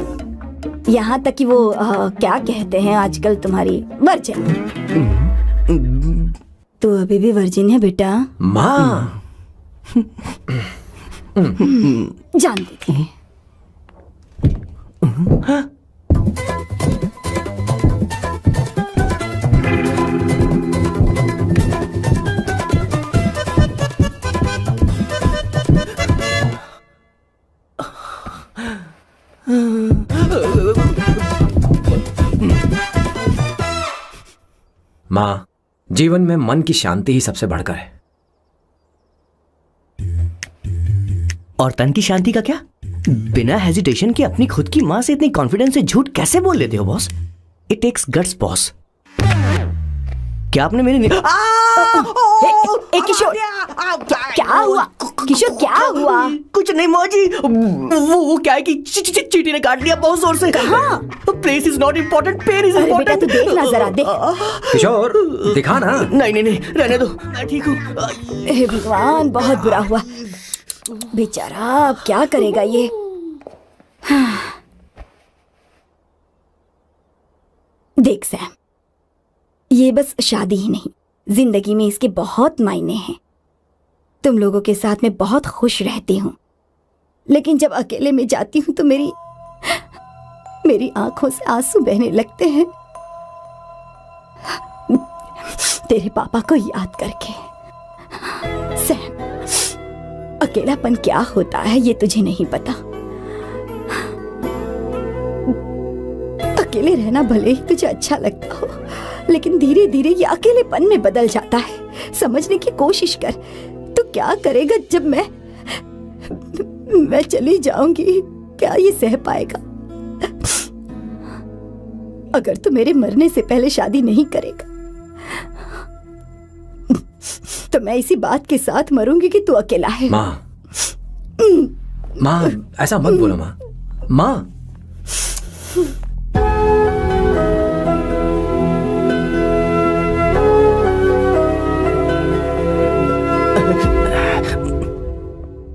यहाँ तक कि वो क्या कहते हैं आजकल तुम्हारी वर्जिन। तू अभी भी वर्जिन है बेटा? माँ जानती थी। माँ, जीवन में मन की शांति ही सबसे बढ़कर है। और तन की शांति का क्या? बिना हेजिटेशन के अपनी खुद की माँ से इतनी कॉन्फिडेंस से झूठ कैसे बोल लेते हो boss? It takes guts boss. क्या आपने मेरे किशोर, क्या हुआ? किशोर क्या हुआ? कुछ नहीं मौजी, वो क्या है कि चींटी ने काट लिया बहुत जोर से। कहाँ? Place is not important, pain is अरे बेटा इम्पोर्टेंट। तू देखना जरा, देख। किशोर दिखा ना। नहीं रहने दो, मैं ठीक हूँ। हे भगवान, बहुत बुरा हुआ बेचारा। अब क्या करेगा ये? देख सैम, ये बस शादी ही नहीं, जिंदगी में इसके बहुत मायने हैं। तुम लोगों के साथ मैं बहुत खुश रहती हूँ, लेकिन जब अकेले में जाती हूँ तो मेरी आंखों से आंसू बहने लगते हैं, तेरे पापा को याद करके। सैम, अकेलापन क्या होता है ये तुझे नहीं पता। अकेले रहना भले ही तुझे अच्छा लगता हो, लेकिन धीरे धीरे ये अकेलेपन में बदल जाता है। समझने की कोशिश कर। तू क्या करेगा जब मैं चली जाऊंगी? क्या ये सह पाएगा? अगर तू मेरे मरने से पहले शादी नहीं करेगा तो मैं इसी बात के साथ मरूंगी कि तू अकेला है। माँ ऐसा मत बोलो माँ। माँ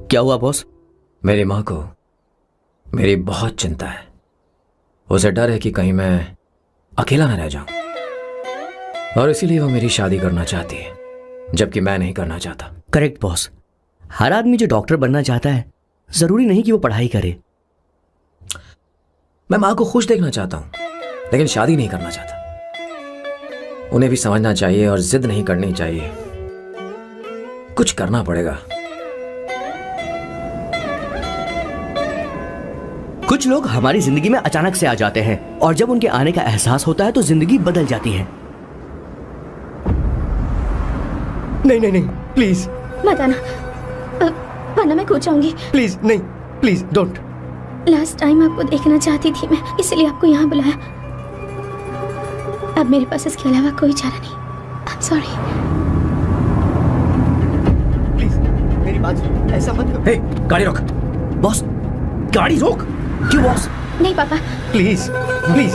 क्या हुआ बॉस? मेरी माँ को मेरी बहुत चिंता है। उसे डर है कि कहीं मैं अकेला न रह जाऊं, और इसीलिए वो मेरी शादी करना चाहती है, जबकि मैं नहीं करना चाहता। Correct boss. हर आदमी जो डॉक्टर बनना चाहता है, जरूरी नहीं कि वो पढ़ाई करे। मैं माँ को खुश देखना चाहता हूं, लेकिन शादी नहीं करना चाहता। उन्हें भी समझना चाहिए और जिद नहीं करनी चाहिए। कुछ करना पड़ेगा। कुछ लोग हमारी जिंदगी में अचानक से आ जाते हैं, और जब उनके आने का एहसास होता है तो जिंदगी बदल जाती है। नहीं प्लीज मत आना, वरना मैं कूद जाऊंगी। प्लीज नहीं, प्लीज डोंट। लास्ट टाइम आपको देखना चाहती थी मैं, इसलिए आपको यहाँ बुलाया। अब मेरे पास इसके अलावा कोई चारा नहीं। आई एम सॉरी। प्लीज मेरी बात सुनो, ऐसा मत करो। हे, गाड़ी रोक। बॉस गाड़ी रोक। क्यों बॉस? नहीं पापा, प्लीज प्लीज।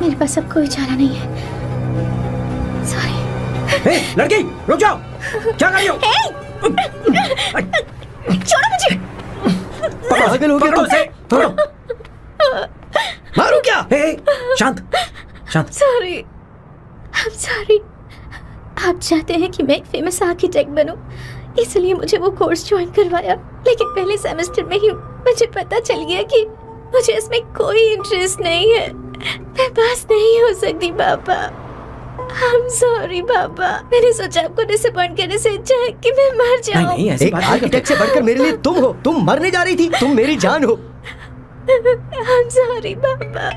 मेरे पास अब कोई चारा नहीं है। सॉरी। हे, लड़की रुक जाओ। क्या कर रही हो? छोड़ो मुझे। पागल हो गया पकड़ो उसे, पकड़ो। मारू क्या? हे, शांत शांत। Sorry, I am sorry. आप चाहते हैं कि मैं एक फेमस आर्किटेक्ट बनूं, इसलिए मुझे वो कोर्स ज्वाइन करवाया, लेकिन पहले सेमेस्टर में ही मुझे पता चल गया कि मुझे इसमें कोई इंटरेस्ट नहीं है। मैं पास नहीं हो सकती पापा। आई एम सॉरी पापा। मैंने सोचा आपको डिसअपॉइंट करने से अच्छा है कि मैं मर जाऊं। नहीं ऐसी एक बात नहीं आर्किटेक्ट से बढ़कर मेरे लिए तुम हो। तुम मरने जा रही थी, तुम मेरी जान हो। आई एम सॉरी पापा।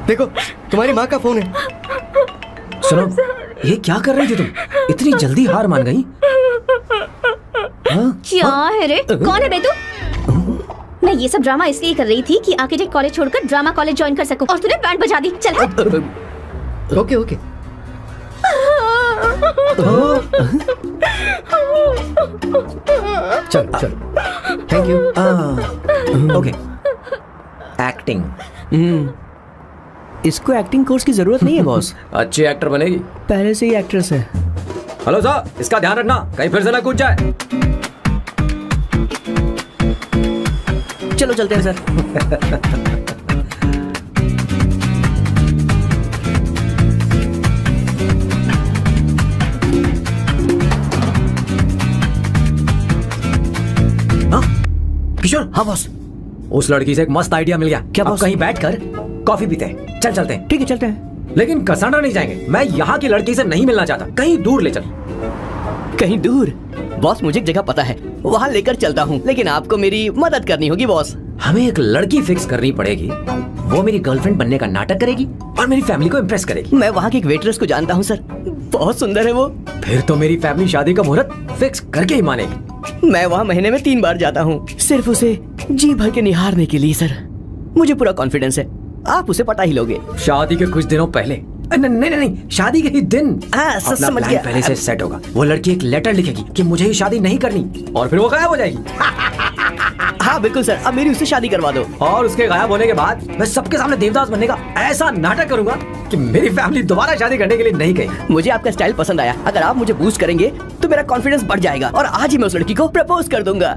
देखो तुम्हारी माँ का फोन है। सुनो, ये क्या कर रही थी तुम? इतनी जल्दी हार मान गई? हाँ? क्या है रे? कौन है बे तू? मैं ये सब ड्रामा इसलिए कर रही थी कि आर्किटेक्ट कॉलेज छोड़कर ड्रामा कॉलेज ज्वाइन कर सकूं, और तूने बैंड बजा दी। चल हट। Okay okay. चल चल, थैंक यू। ओके। एक्टिंग। इसको एक्टिंग कोर्स की जरूरत नहीं है बॉस। अच्छी एक्टर बनेगी। पहले से ही एक्ट्रेस है। हेलो सर, इसका ध्यान रखना कहीं फिर से ना कूद जाए। चलो चलते हैं सर। किशोर। हाँ बॉस। उस लड़की से एक मस्त आइडिया मिल गया। क्या अब बॉस? कहीं बैठकर कॉफी पीते हैं। चल चलते हैं। ठीक है चलते हैं। लेकिन कसाना नहीं जाएंगे। मैं यहाँ की लड़की से नहीं मिलना चाहता। कहीं दूर ले चल। कहीं दूर? बॉस मुझे एक जगह पता है, वहाँ लेकर चलता हूँ, लेकिन आपको मेरी मदद करनी होगी बॉस। हमें एक लड़की फिक्स करनी पड़ेगी। वो मेरी गर्लफ्रेंड बनने का नाटक करेगी और मेरी फैमिली को इम्प्रेस करेगी। मैं वहाँ की एक वेट्रेस को जानता हूँ सर, बहुत सुंदर है वो। फिर तो मेरी फैमिली शादी का मुहूर्त फिक्स करके ही मानेगी। मैं वहाँ महीने में 3 बार जाता हूँ, सिर्फ उसे जी भर के निहारने के लिए सर। मुझे पूरा कॉन्फिडेंस है आप उसे पटा ही लोगे। शादी के कुछ दिनों पहले। नहीं, शादी के ही दिन हाँ, समझ प्लान गया। पहले से सेट होगा। वो लड़की एक लेटर लिखेगी कि मुझे ये शादी नहीं करनी, और फिर वो गायब हो जाएगी। हाँ बिल्कुल सर, अब मेरी उससे शादी करवा दो। और उसके गायब होने के बाद मैं सबके सामने देवदास बनने का ऐसा नाटक करूंगा कि मेरी फैमिली दोबारा शादी करने के लिए नहीं कहेगी। मुझे आपका स्टाइल पसंद आया। अगर आप मुझे बूस्ट करेंगे तो मेरा कॉन्फिडेंस बढ़ जाएगा और आज ही मैं उस लड़की को प्रपोज कर दूंगा।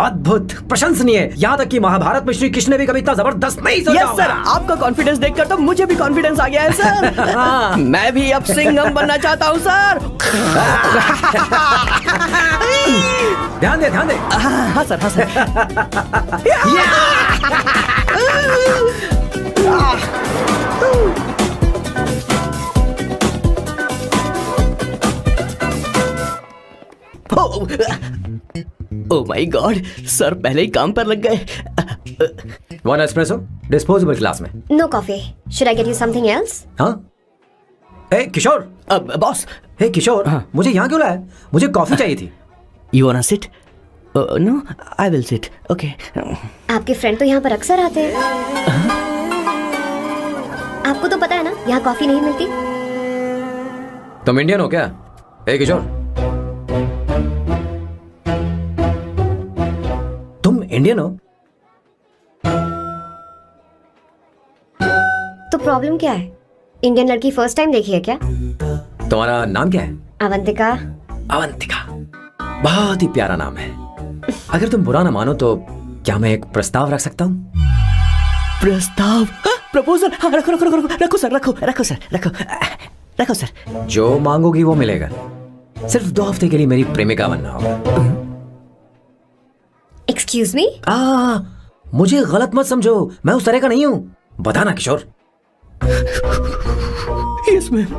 अद्भुत, प्रशंसनीय। यहाँ तक कि महाभारत में श्री कृष्ण ने भी कभी इतना जबरदस्त नहीं सोचा यस होगा। सर, आपका कॉन्फिडेंस देखकर तो मुझे भी कॉन्फिडेंस आ गया है सर। मैं भी अब सिंघम बनना चाहता हूँ सर। ध्यान दे, ध्यान दे। हाँ सर, हाँ sir. Oh my God, sir पहले ही काम पर लग गए। 1 एस्प्रेसो डिस्पोजेबल ग्लास में। No coffee. Should I get you something else? हाँ। ए किशोर। अब बॉस। हे किशोर, हाँ। मुझे यहाँ क्यों लाया? मुझे कॉफी चाहिए थी। You wanna sit? No, I will sit. Okay. आपके फ्रेंड तो यहाँ पर अक्सर आते हैं। आपको तो पता है ना यहाँ कॉफी नहीं मिलती। तुम इंडियन हो क्या? हे किशोर, तुम इंडियन हो? तो प्रॉब्लम क्या है? इंडियन लड़की फर्स्ट टाइम देखी है क्या? तुम्हारा नाम क्या है? अवंतिका। अवंतिका, बहुत ही प्यारा नाम है। अगर तुम बुरा ना मानो तो क्या मैं एक प्रस्ताव रख सकता हूँ? प्रस्ताव? प्रपोजल? हाँ, रखो रखो रखो रखो सर, रखो रखो सर, रखो रखो सर। जो मांगोगी वो मिलेगा। सिर्फ 2 हफ्ते के लिए मेरी प्रेमिका बनना होगा। Excuse me? मुझे गलत मत समझो, मैं उस तरह का नहीं हूँ। बताना किशोर। Yes ma'am.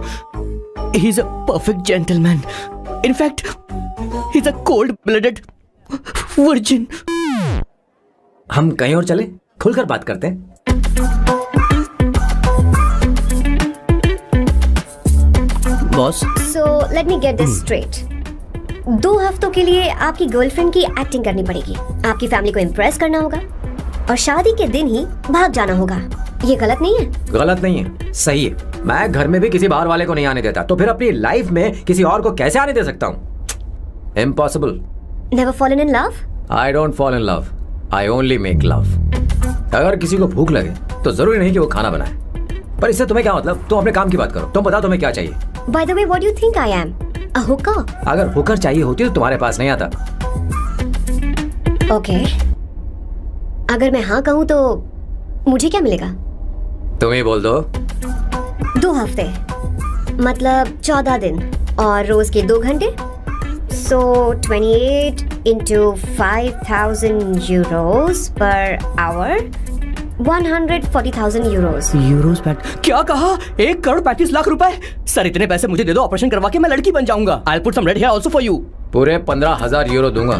He's a perfect gentleman. In fact, he's a cold-blooded virgin. हम कहीं और चले, खुलकर बात करते हैं। Boss, So let me get this straight. 2 हफ्तों के लिए आपकी गर्लफ्रेंड की एक्टिंग करनी पड़ेगी, आपकी फैमिली को इम्प्रेस करना होगा और शादी के दिन ही भाग जाना होगा। ये गलत नहीं है? गलत नहीं है, सही है। मैं घर में भी किसी बाहर वाले को नहीं आने देता, तो फिर अपनी लाइफ में किसी और को कैसे आने दे सकता हूँ? Impossible. Never fallen in love? I don't fall in love, I only make love. अगर किसी को भूख लगे तो जरूरी नहीं कि वो खाना बनाए, पर इससे तुम्हें क्या मतलब? तुम अपने काम की बात करो। तुम बताओ तुम्हें क्या चाहिए? By the way, what do you think I am? A hooker? अगर होकर चाहिए होती तो तुम्हारे पास नहीं आता। Okay. अगर मैं हाँ कहूँ तो मुझे क्या मिलेगा? तुम ही बोल दो। 2 हफ्ते मतलब 14 दिन और रोज के 2 घंटे। So 28 into 5,000 euros per hour, 140,000 euros. Euros PAT? क्या कहा? 1,35,00,000 रुपए? सर इतने पैसे मुझे दे दो, ऑपरेशन करवा के मैं लड़की बन जाऊंगा। I'll put some red hair also for you. पूरे 15,000 यूरो दूंगा।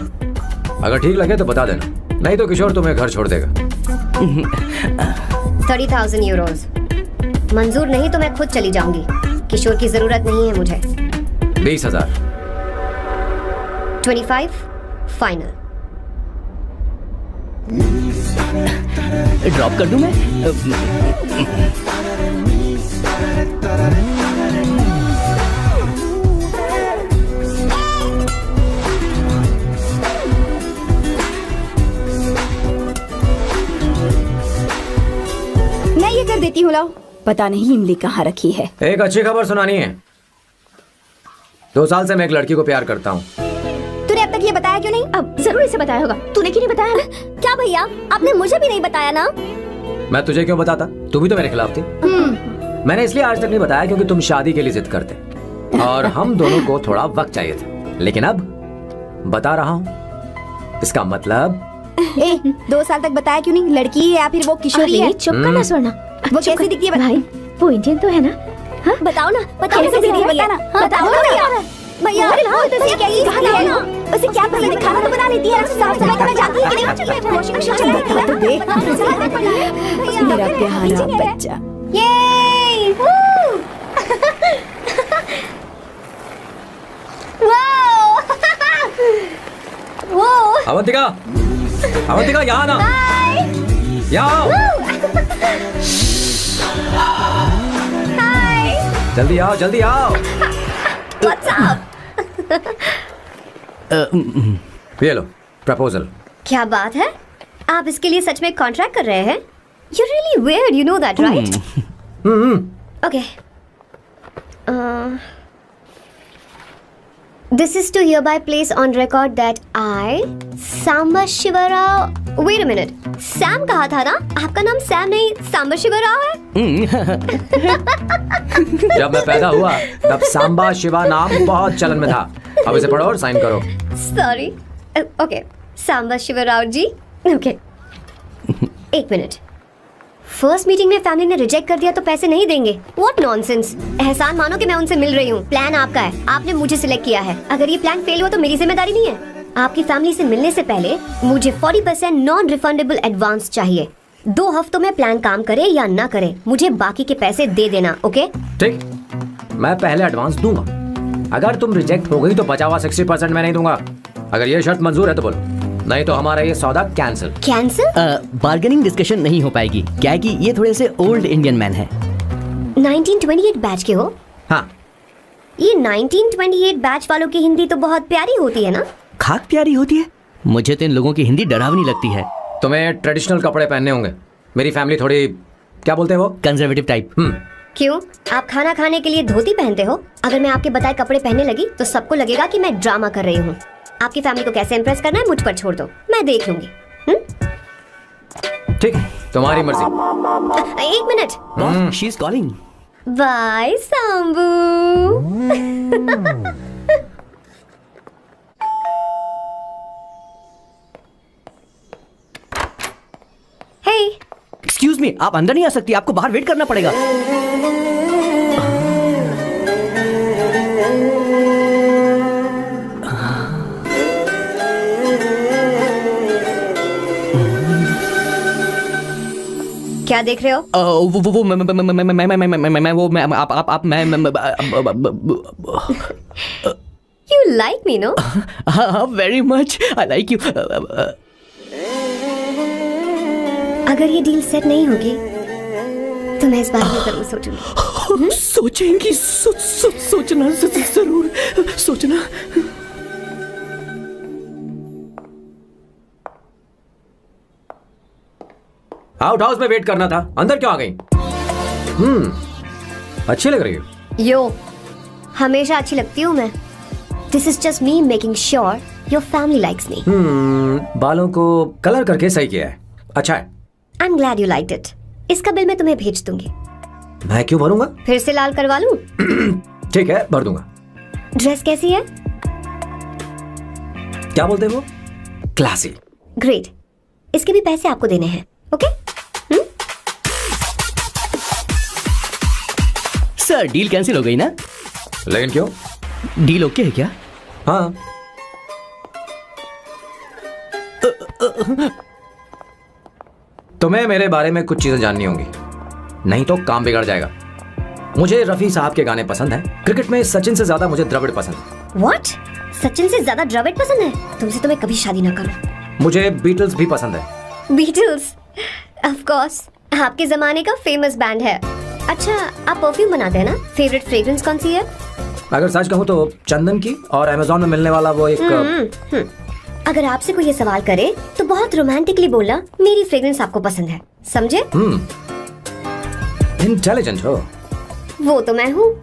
अगर ठीक लगे तो बता देना, नहीं तो किशोर तुम्हें घर छोड़ देगा। 30,000 euros. मंजूर नहीं तो मैं खुद चली जाऊंगी। किशोर की जरूरत नहीं है मुझे। 20,000। 25 फाइनल। ड्रॉप कर दूं मैं? लेती हूँ, लाओ। पता नहीं इमली कहाँ रखी है। एक अच्छी खबर सुनानी है। 2 साल से मैं एक लड़की को प्यार करता हूँ। तूने अब तक ये बताया क्यों नहीं? अब जरूर इसे बताया होगा। तूने क्यों नहीं बताया हमें? क्या भैया, आपने मुझे भी नहीं बताया ना? मैं तुझे क्यों बताता? तू भी तो मेरे खिलाफ थी। मैंने इसलिए आज तक नहीं बताया क्योंकि तुम शादी के लिए जिद करते और हम दोनों को थोड़ा वक्त चाहिए था। लेकिन अब बता रहा हूँ। इसका मतलब 2 साल तक बताया क्यों नहीं? लड़की है या फिर वो किशोरी है? चुप करना स्वर्ण। वो कैसी दिखती है? भाई वो इंडियन तो है ना? हाँ? बताओ ना, बताओ कैसे कैसे दिखती है? भैया? बताओ ना भैया। भैया उसे क्या ये कहा है? उसे क्या पसंद है? खाना तो बना लेती है, साफ सफाई करना जानती है कि नहीं? वॉशिंग मशीन चला तो दे। मेरा प्यारा बच्चा। ये वो अवंतिका, अवंतिका यहाँ ना, यहाँ आओ। जल्दी आओ, जल्दी आओ। What's up? ये लो प्रपोजल। क्या बात है, आप इसके लिए सच में कॉन्ट्रैक्ट कर रहे हैं? You're really weird, you know that, right? Okay. This is to hereby place on record that I, Samba Shiva Rao. Wait a minute. Sam कहा था ना? आपका नाम सैम नहीं सांबा शिवा राव है? जब मैं पैदा हुआ तब सांबा शिवा नाम बहुत चलन में था। अब इसे पढ़ो और साइन करो। Sorry. Okay. Samba Shiva Rao ji. Okay. 1 minute. First meeting में फैमिली ने रिजेक्ट कर दिया तो पैसे नहीं देंगे? What nonsense. एहसान मानो कि मैं उनसे मिल रही हूँ। प्लान आपका है, आपने मुझे सिलेक्ट किया है। अगर ये प्लान फेल हुआ तो मेरी जिम्मेदारी नहीं है। आपकी फैमिली से मिलने से पहले मुझे 40% नॉन रिफंडेबल एडवांस चाहिए। 2 हफ्तों में प्लान काम करे या ना करे, मुझे बाकी के पैसे दे देना। ओके? ठीक, मैं पहले एडवांस दूंगा। अगर तुम रिजेक्ट हो गई तो बचा हुआ 60% मैं नहीं दूंगा। अगर ये शर्त मंजूर है तो बोलो, नहीं तो हमारा ये सौदा कैंसिल। कैंसिल? बार्गेनिंग डिस्कशन नहीं हो पाएगी। क्या है कि ये थोड़े से ओल्ड इंडियन मैन है। 1928 बैच के हो? हाँ। ये 1928 बैच वालों की हिंदी तो बहुत प्यारी होती है ना? खाक प्यारी होती है? मुझे तो इन लोगों की हिंदी डरावनी लगती है। तुम्हें ट्रेडिशनल कपड़े पहनने होंगे। मेरी फैमिली थोड़ी, क्या बोलते हैं वो, कंजर्वेटिव टाइप। क्यों, आप खाना खाने के लिए धोती पहनते हो? अगर मैं आपके बताए कपड़े पहनने लगी तो सबको लगेगा कि मैं ड्रामा कर रही हूँ। आपकी फैमिली को कैसे इम्प्रेस करना है मुझ पर छोड़ दो, मैं देख लूंगी। ठीक, तुम्हारी मर्जी। 1 minute. She is calling. Bye Sambu. Hey, excuse me, आप अंदर नहीं आ सकती, आपको बाहर वेट करना पड़ेगा। क्या देख रहे हो? वो मैं वो मैं आप मैं You like me, no? हाँ, very much. I like you. अगर ये डील सेट नहीं होगी तो मैं इस बारे में जरूर सोचूंगी। सोचेंगी, सोचना जरूर सोचना। आउट हाउस में वेट करना था, अंदर क्यों आ गई? अच्छी लग रही हो। यो, हमेशा अच्छी लगती हूँ मैं। This is just me making sure your family likes me. बालों को कलर करके सही किया है, अच्छा है। I'm glad you liked it. इसका बिल मैं तुम्हें भेज दूंगी। मैं क्यों भरूंगा? फिर से लाल करवा लूं? ठीक है, भर दूंगा। ड्रेस कैसी है? क्या बोलते हो? क्लासी। ग्रेट, इसके भी पैसे आपको देने हैं। ओके? सर, डील कैंसिल हो गई ना? लेकिन क्यों? डील ओके है क्या? हाँ। तुम्हें मेरे बारे में कुछ चीजें जाननी होंगी, नहीं तो काम बिगड़ जाएगा। मुझे रफी साहब के गाने पसंद हैं। क्रिकेट में सचिन से ज्यादा मुझे द्रविड़ पसंद है। What? सचिन से ज्यादा द्रविड़ पसंद है? तुमसे तो मैं कभी शादी ना करूं। मुझे बीटल्स भी पसंद है। बीटल्स? ऑफ कोर्स, आपके जमाने का फेमस बैंड है। अच्छा, आप परफ्यूम बनाते हैं ना? फेवरेट फ्रेग्रेंस कौन सी है? अगर सच कहूँ तो चंदन की, और अमेज़न में मिलने वाला वो एक अगर आपसे कोई ये सवाल करे तो बहुत रोमांटिकली बोलना, मेरी फ्रेग्रेंस आपको पसंद है, समझे? इंटेलिजेंट हो। वो तो मैं हूँ।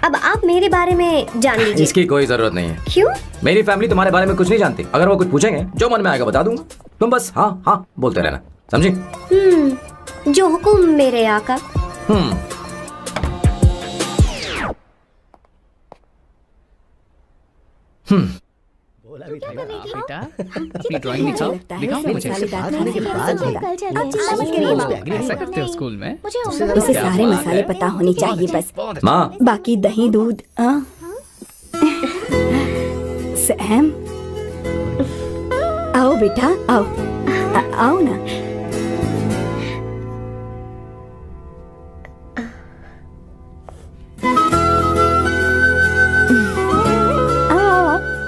अब आप मेरे बारे में जान लीजिए। इसकी कोई जरूरत नहीं है। क्यों? मेरी फैमिली तुम्हारे बारे में कुछ नहीं जानती। अगर वो कुछ पूछेंगे जो मन में आएगा बता दूंगा, तुम बस हाँ हाँ बोलते रहना, समझी? जो हुकुम मेरे आका। बेटा अपनी ड्राइंग दिखाओ, लगता है दिखाओ इसमें मुझे। मसालेदार होने के बाद भी कल चलें। आप चिंता मत करिए माँ। ऐसा करते हो स्कूल में? उसे सारे मसाले पता होने चाहिए बस। माँ, बाकी दही दूध सैम, आओ बेटा आओ। आओ ना।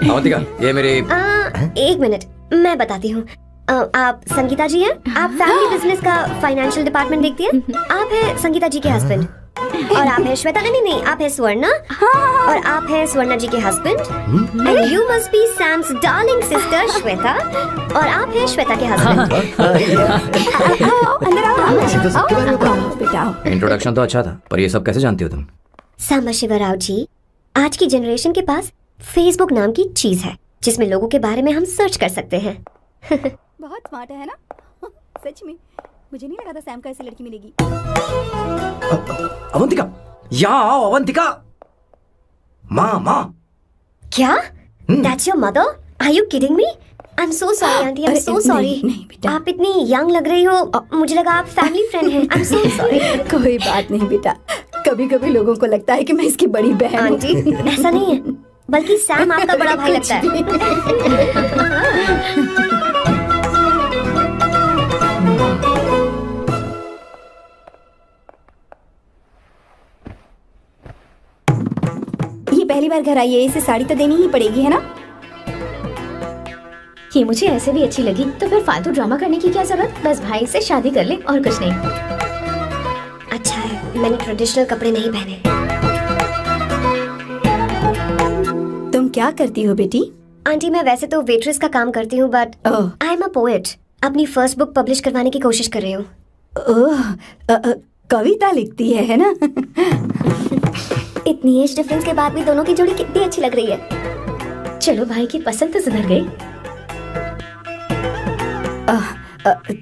अवंतिका, ये मेरी एक मिनट, मैं बताती हूँ। आप संगीता जी हैं? आप फैमिली बिजनेस का फाइनेंशियल डिपार्टमेंट देखती हैं? आप हैं संगीता जी के हस्बैंड। और आप हैं श्वेता। नहीं, आप हैं स्वर्णा। और आप हैं स्वर्णा जी के husband. And you must be Sam's darling sister Shweta. और आप हैं श्वेता के हस्बैंड। अंदर आओ बेटा आओ। इंट्रोडक्शन तो अच्छा था, पर ये सब कैसे जानती हो तुम? सांबा शिवराव जी, आज की जनरेशन के पास फेसबुक नाम की चीज है जिसमें लोगों के बारे में हम सर्च कर सकते हैं। बहुत स्मार्ट है ना? सच में मुझे नहीं लगा था सैम को ऐसी लड़की मिलेगी। अवंतिका, यहाँ आओ अवंतिका। माँ क्या? That's your mother? Are you kidding me? I'm so sorry, auntie. I'm so sorry. नहीं बेटा, आप इतनी यंग लग रही हो। मुझे लगा आप फैमिली फ्रेंड हैं। I'm so sorry. कोई बात नहीं बेटा। कभी कभी लोगों को लगता है कि मैं इसकी बड़ी बहन हूँ। आंटी, ऐसा नहीं है, बल्कि सैम आपका बड़ा भाई लगता है। ये पहली बार घर आई है, इसे साड़ी तो देनी ही पड़ेगी, है ना? ये मुझे ऐसे भी अच्छी लगी, तो फिर फालतू ड्रामा करने की क्या जरूरत? बस भाई से शादी कर ले और कुछ नहीं। अच्छा है, मैंने ट्रेडिशनल कपड़े नहीं पहने। तुम क्या करती हो बेटी? आंटी, मैं वैसे तो वेट्रेस का काम करती हूँ, but oh. I am a poet. अपनी फर्स्ट बुक पब्लिश करवाने की कोशिश कर रही हूँ। ओह, कविता लिखती है ना? इतनी एज डिफरेंस के बाद भी दोनों की जोड़ी कितनी अच्छी लग रही है। चलो, भाई की पसंद तो सुधर गई।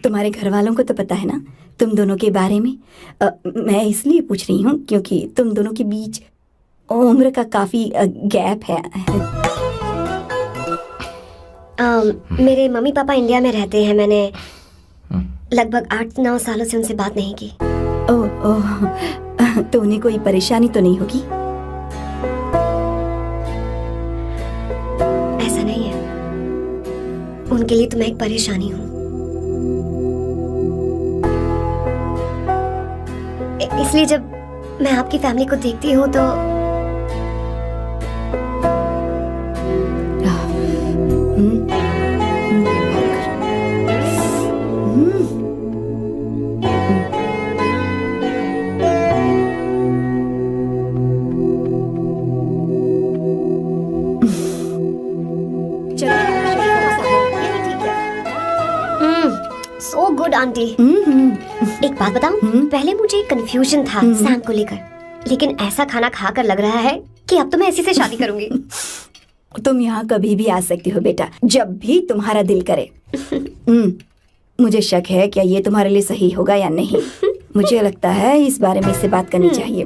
तुम्हारे घर वालों को तो पता है ना तुम दोनों के बारे में? मैं इसलिए पूछ रही हूँ क्योंकि तुम दोनों के बीच उम्र का काफी गैप है। मेरे मम्मी पापा इंडिया में रहते हैं। मैंने लगभग 8-9 सालों से उनसे बात नहीं की। ओह, तो उन्हें कोई परेशानी तो नहीं होगी? ऐसा नहीं है, उनके लिए तो मैं एक परेशानी हूँ। इसलिए जब मैं आपकी फैमिली को देखती हूँ तो सो गुड आंटी। एक बात बताऊं, पहले मुझे कंफ्यूजन था सैम को लेकर, लेकिन ऐसा खाना खाकर लग रहा है कि अब तो मैं इसी से शादी करूंगी। तुम यहाँ कभी भी आ सकती हो बेटा, जब भी तुम्हारा दिल करे। मुझे शक है क्या ये तुम्हारे लिए सही होगा या नहीं। मुझे लगता है इस बारे में इससे बात करनी चाहिए।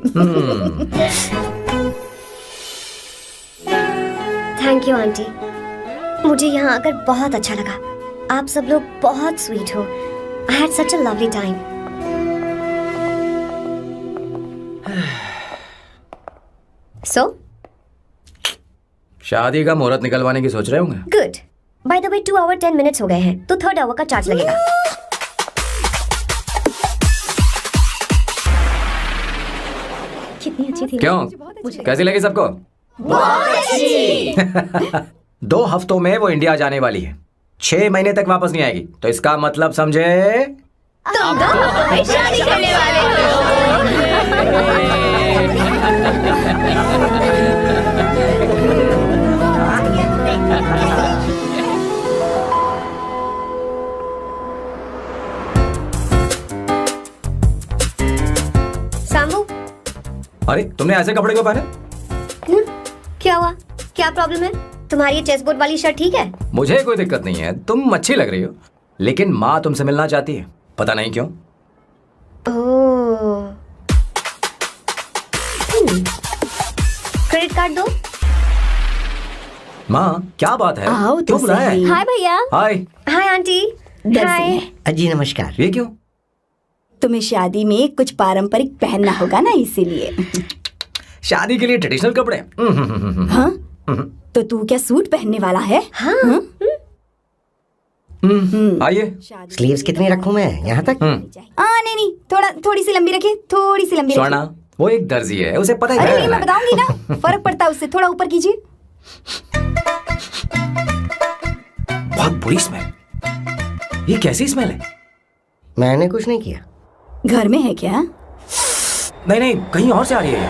थैंक यू आंटी, मुझे यहाँ आकर बहुत अच्छा लगा। आप सब लोग बहुत स्वीट हो। I had such a lovely time. So? शादी का मुहूर्त निकलवाने की सोच रहे होंगे। Good. By the way, 2 hour 10 minutes हो गए हैं, तो 3rd hour का चार्ज लगेगा। कितनी अच्छी थी। क्यों, कैसी लगी सबको? बहुत अच्छी। 2 हफ्तों में वो इंडिया जाने वाली है, 6 महीने तक वापस नहीं आएगी, तो इसका मतलब समझे तुम 2 हफ्तों में शादी करने वाले हो। अरे तुमने ऐसे कपड़े क्यों पहने? क्या हुआ? क्या प्रॉब्लम है? तुम्हारी ये चेस्टबोर्ड वाली शर्ट ठीक है? मुझे कोई दिक्कत नहीं है, तुम अच्छी लग रही हो, लेकिन माँ तुमसे मिलना चाहती है, पता नहीं क्यों। ओह। क्रेडिट कार्ड दो। माँ क्या बात है? आओ तो क्यों बुलाया है? सही। हाय भैया। हाय। Hi aunty. डर हाय। से। जी नमस्कार। ये क्यों? तुम्हें शादी में कुछ पारंपरिक पहनना होगा ना, इसीलिए। शादी के लिए ट्रेडिशनल कपड़े? हाँ? तो तू क्या सूट पहनने वाला है? हाँ। आइए। स्लीव्स कितनी रखूं मैं? यहाँ तक? नहीं, थोड़ी सी लंबी रखिए, थोड़ी सी लंबी रखिए। स्वर्णा, वो एक दर्जी है, उसे पता ही अरे है। नहीं, मैं बताऊंगी ना, फर्क पड़ता है उससे। थोड़ा ऊपर कीजिए। बहुत बुरी स्मेल। ये कैसी स्मेल है? मैंने कुछ नहीं किया। घर में है क्या? नहीं नहीं, कहीं और से आ रही है ये।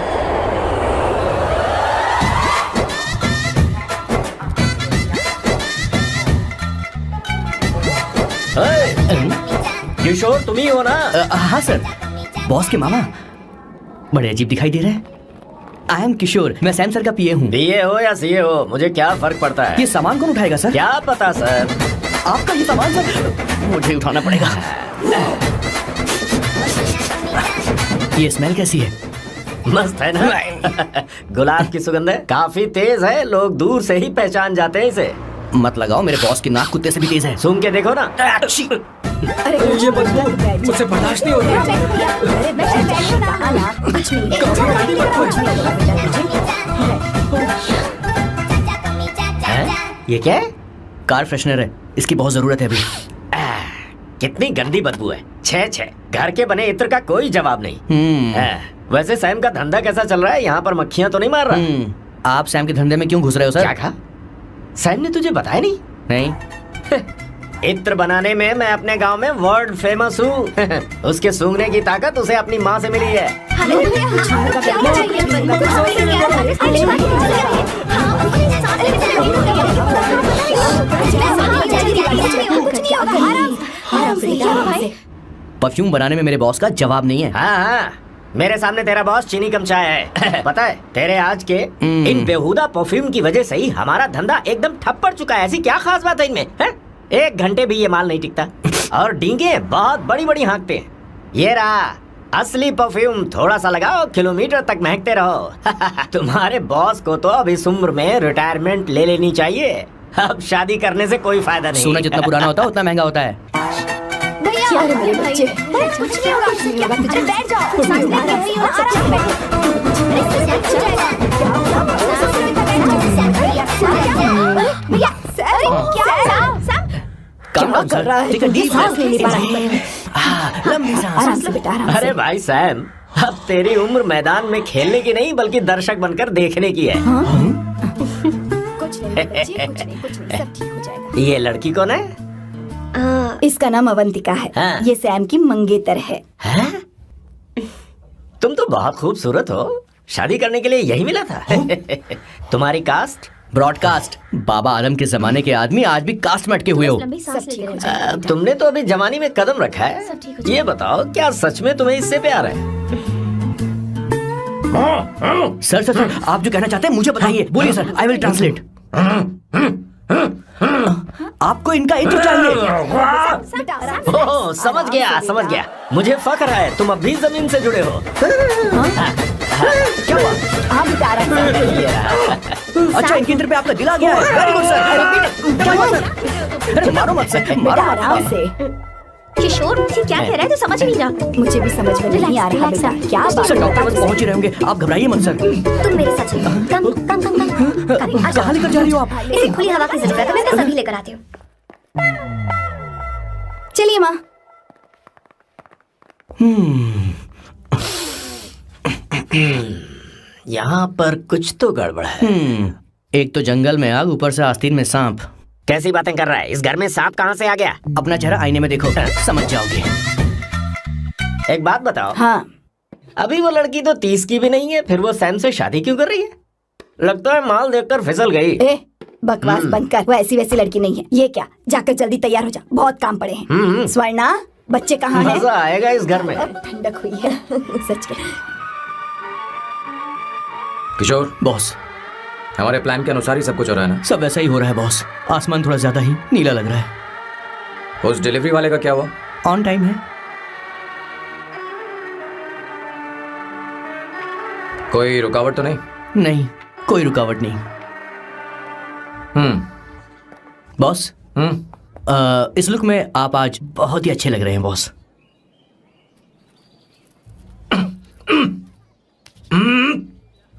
किशोर तुम ही हो ना? हाँ सर, बॉस के मामा। बड़े अजीब दिखाई दे रहे हैं। आई एम किशोर, मैं सैम सर का पीए हूँ। पीए हो या सीए हो, मुझे क्या फर्क पड़ता है? ये सामान कौन उठाएगा सर? क्या पता सर। आपका ही सामान सर, मुझे उठाना पड़ेगा। ये स्मेल कैसी है? मस्त है ना? गुलाब की सुगंध है, काफी तेज है, लोग दूर से ही पहचान जाते हैं इसे। मत लगाओ, मेरे बॉस की नाक कुत्ते से भी तेज है। सूंघ के देखो ना। अरे ये बदबू मुझसे बर्दाश्त नहीं हो रही। अरे बैठो ना, कुछ नहीं। ये क्या है? कार फ्रेशनर है, इसकी बहुत जरूरत है अभी। कितनी गंदी बदबू है। छे घर के बने इत्र का कोई जवाब नहीं। वैसे सैम का धंधा कैसा चल रहा है? यहाँ पर मक्खियाँ तो नहीं मार रहा? आप सैम के धंधे में क्यों घुस रहे हो सर? क्या कहा? सैम ने तुझे बताया नहीं? नहीं। इत्र बनाने में मैं अपने गांव में वर्ल्ड फेमस हूँ। उसके सूंघने की ताकत उसे अपनी माँ से मिली है। परफ्यूम बनाने में मेरे बॉस का जवाब नहीं है। हाँ, मेरे सामने तेरा बॉस चीनी कम चाय है। पता है तेरे आज के इन बेहुदा परफ्यूम की वजह से ही हमारा धंधा एकदम ठप पड़ चुका है। ऐसी क्या खास बात है इनमें? है? 1 घंटे भी ये माल नहीं टिकता और डींगे बहुत बड़ी बड़ी हाँकते हैं। ये रहा असली परफ्यूम, थोड़ा सा लगाओ, किलोमीटर तक महकते रहो। तुम्हारे बॉस को तो अब इस उम्र में रिटायरमेंट ले लेनी चाहिए। अब शादी करने से कोई फायदा नहीं। सोना जितना पुराना होता है उतना महंगा होता है। क्या रे मेरे बच्चे? कुछ नहीं होगा तुझे। बैठ जाओ। सांस लेके रही हो, आराम से। भैया, क्या काम कर रहा है? ठीक है, डीप सांस ले पा रहा है। लंबी सांस। आराम से बेटा, आराम से। अरे भाई सैम, अब तेरी उम्र मैदान में खेलने की नहीं बल्कि दर्शक बनकर देखने की है। कुछ नहीं बच्चे, कुछ नहीं, सब ठीक हो जाएगा। ये लड़की कौन है? इसका नाम अवंतिका है। हाँ। ये सैम की मंगेतर है। हैं? तुम तो बहुत खूबसूरत हो, शादी करने के लिए यही मिला था। तुम्हारी कास्ट? ब्रॉडकास्ट। बाबा आलम के जमाने के आदमी आज भी कास्ट में अटके हुए हो। लंबी सांस सब ठीक लेते हो रहो। जाएगा। तुमने तो अभी जवानी में कदम रखा है। ये बताओ, क्या सच में तुम्हें इससे प्यार है? सर सर सर, आप जो कहना चाहते हैं मुझे बताइए। बोलिए सर, आई विल ट्रांसलेट। आपको इनका इत्र चाहिए? ओह, समझ गया। मुझे फख्र है तुम अब भी जमीन से जुड़े हो। क्या हुआ? हाँ बेटा, आराम से। अच्छा, इनके इत्र पे आपका दिल आ गया है। Very good sir. क्या हुआ सर? अरे मारो मत सर, मारो बेटा मत। आराम से। किशोर, ये क्या कह रहा है? तो समझ नहीं रहा। मुझे भी समझ में नहीं आ रहा बेटा, क्या बात सर डॉक्टर बस है? पहुंच ही रहे होंगे, आप घबराइए मत सर। तुम मेरे साथ चलो। कम। कहाँ लेकर जा रही हो आप? इसे खुली हवा की जरूरत है, मैं इसे सभी लेकर आती हूँ। चलिए माँ। यहाँ पर कुछ तो गड़बड़ है। एक तो जंगल में आग, ऊपर से आस्तीन में सांप। कैसी बातें कर रहा है? इस घर में सांप कहाँ से आ गया? अपना चेहरा आईने में देखो, समझ जाओगे। एक बात बताओ, हाँ, अभी वो लड़की तो 30 की भी नहीं है, फिर वो सैम से शादी क्यों कर रही है? लगता है माल देखकर फिसल गई। ए बकवास बंद कर। वो ऐसी वैसी लड़की नहीं है। ये क्या, जाकर जल्दी तैयार हो जा, बहुत काम पड़े हैं। स्वर्णा, बच्चे कहाँ हैं? मजा आएगा इस घर में। अब ठंडक हुई है। सच कह। किशोर, बॉस हमारे प्लान के अनुसार ही सब कुछ हो रहा है ना? सब वैसा ही हो रहा है बॉस। आसमान थोड़ा ज्यादा ही नीला लग रहा है। उस डिलीवरी वाले का क्या हुआ? ऑन टाइम है। कोई रुकावट तो नहीं? नहीं, कोई रुकावट नहीं। बॉस, इस लुक में आप आज बहुत ही अच्छे लग रहे हैं बॉस।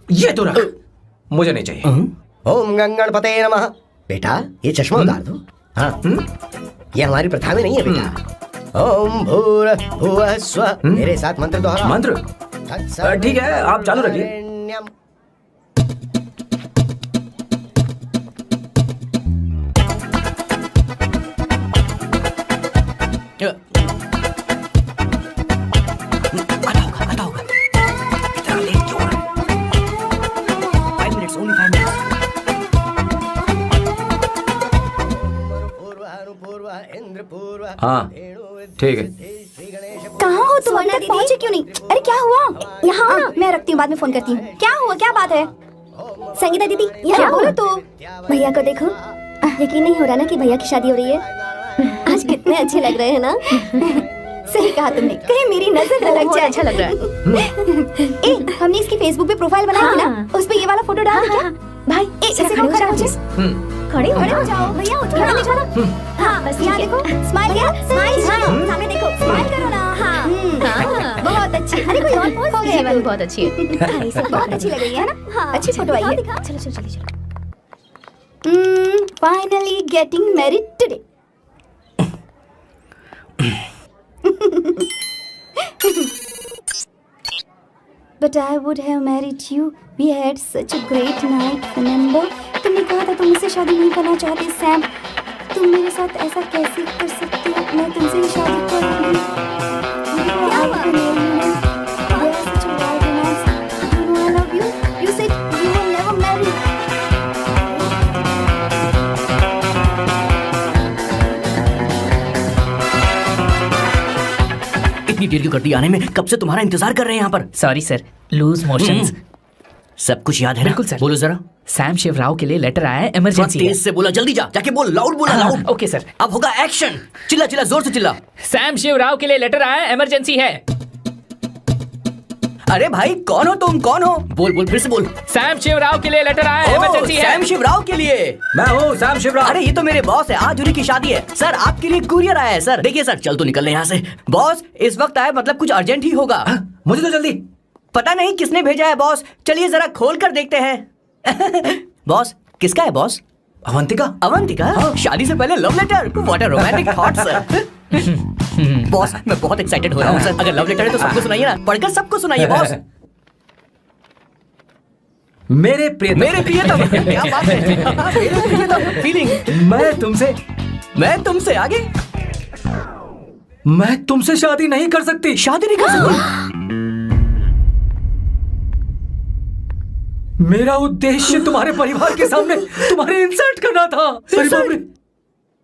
ये तो रख, मुझे नहीं चाहिए। ओम गंगणपते नमः। बेटा ये चश्मा उतार दो। हाँ, ये हमारी प्रथा में नहीं है बेटा। ओम भूर्भुवः स्वः। मेरे साथ मंत्र दोहराओ। मंत्र? ठीक है, आप चालू रखिए। आता होगा। इतना लेट क्यों हो रहा है? 5 minutes, only 5 minutes। हाँ, ठीक है। कहाँ हो तुम? अभी तक पहुँचे क्यों नहीं? अरे क्या हुआ? यहाँ आओ ना, मैं रखती हूँ, बाद में फोन करती हूँ। क्या हुआ? क्या बात है? संगीता दीदी, यहाँ बोलो तो। भैया को देखो, यकीन नहीं हो रहा ना कि भैया की शादी हो रही है। आज कितने अच्छे लग रहे हैं ना। सही कहा तुमने, कहीं मेरी नजर न लग जाए। अच्छा लग रहा है। हमने इसकी फेसबुक पे प्रोफाइल बनाई थी ना, उस पे ये वाला फोटो डाल क्या? भाई ऐसे खड़े हो जाओ। खड़े हो जाओ भैया, उठो ना, चलो। हाँ बस यहाँ देखो, स्माइल किया, स्माइल। सामने देखो, स्माइल करो ना। हाँ बहुत अच्छी। अरे कोई और पोज हो गया। बहुत अच्छी है। बहुत अच्छी लग रही है ना। अच्छी फोटो आई है। चलो चलो चलो चलो। Finally getting married today. But I would have married you. We had such a great night, remember? तुमने कहा था तुम मुझसे शादी नहीं करना चाहते, सैम। तुम मेरे साथ ऐसा कैसे कर सकती हो? मैं तुमसे ही शादी करूंगी। क्या बात है? We had such a wild romance. You know I love you. You said you will never marry. इतनी देर क्यों कर दी आने में? कब से तुम्हारा इंतजार कर रहे हैं यहाँ पर। Sorry sir, loose motions. सब कुछ याद है ना? बिल्कुल सर। बोलो जरा। सैम शिवराव के लिए लेटर आया है, थोड़ा इमरजेंसी तेज से बोला, जल्दी जा, जाके बोल, लाउड बोला, लाउड। Okay sir. अब होगा एक्शन। चिल्ला चिल्ला, जोर से चिल्ला। सैम शिवराव के लिए लेटर आया है, इमरजेंसी है। अरे भाई कौन हो तुम? कौन हो? बोल बोल, फिर से बोल। सैम शिवराव के लिए लेटर आया है, इमरजेंसी है। सैम शिवराव के लिए? मैं हूँ सैम शिवराव। अरे ये तो मेरे बॉस है, आज उन्हीं की शादी है। सर आपके लिए कुरियर आया है सर। देखिए सर, चल तो निकल ले यहाँ से। बॉस इस वक्त आए, मतलब कुछ अर्जेंट ही होगा। मुझे तो जल्दी। पता नहीं किसने भेजा है बॉस, चलिए जरा खोल कर देखते हैं। बॉस किसका है बॉस? अवंतिका। अवंतिका? शादी से पहले love letter? What a romantic thought sir. Boss मैं बहुत एक्साइटेड हो रहा हूँ सर। अगर लव लेटर है तो सबको सुनाइए ना, पढ़कर सबको सुनाइए बॉस। मेरे प्रियतम। मेरे प्रियतम, क्या बात है। मेरे प्रियतम फीलिंग। मैं तुमसे आगे। मैं तुमसे शादी नहीं कर सकती। शादी नहीं कर सकती? मेरा उद्देश्य तुम्हारे परिवार के सामने तुम्हारे इंसल्ट करना था। अरे बाप रे।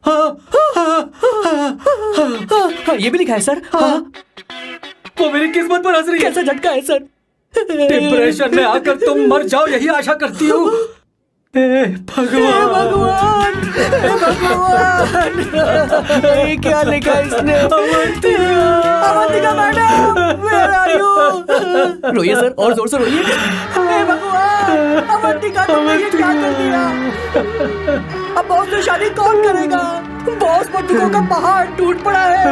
हाँ, ये भी लिखा है सर। हाँ। वो मेरी किस्मत पर हंस रही है। कैसा झटका है सर। डिप्रेशन में आकर तुम मर जाओ, यही आशा करती हूँ। भगवान भगवान, ये क्या लिखा इसने? Avantika madam, where are you? रोइए सर, और जोर से रोइए। हे भगवान, अवंतिका तुमने ये क्या कर दिया? अब बॉस से शादी कौन करेगा? बॉस बंदूकों का पहाड़ टूट पड़ा है।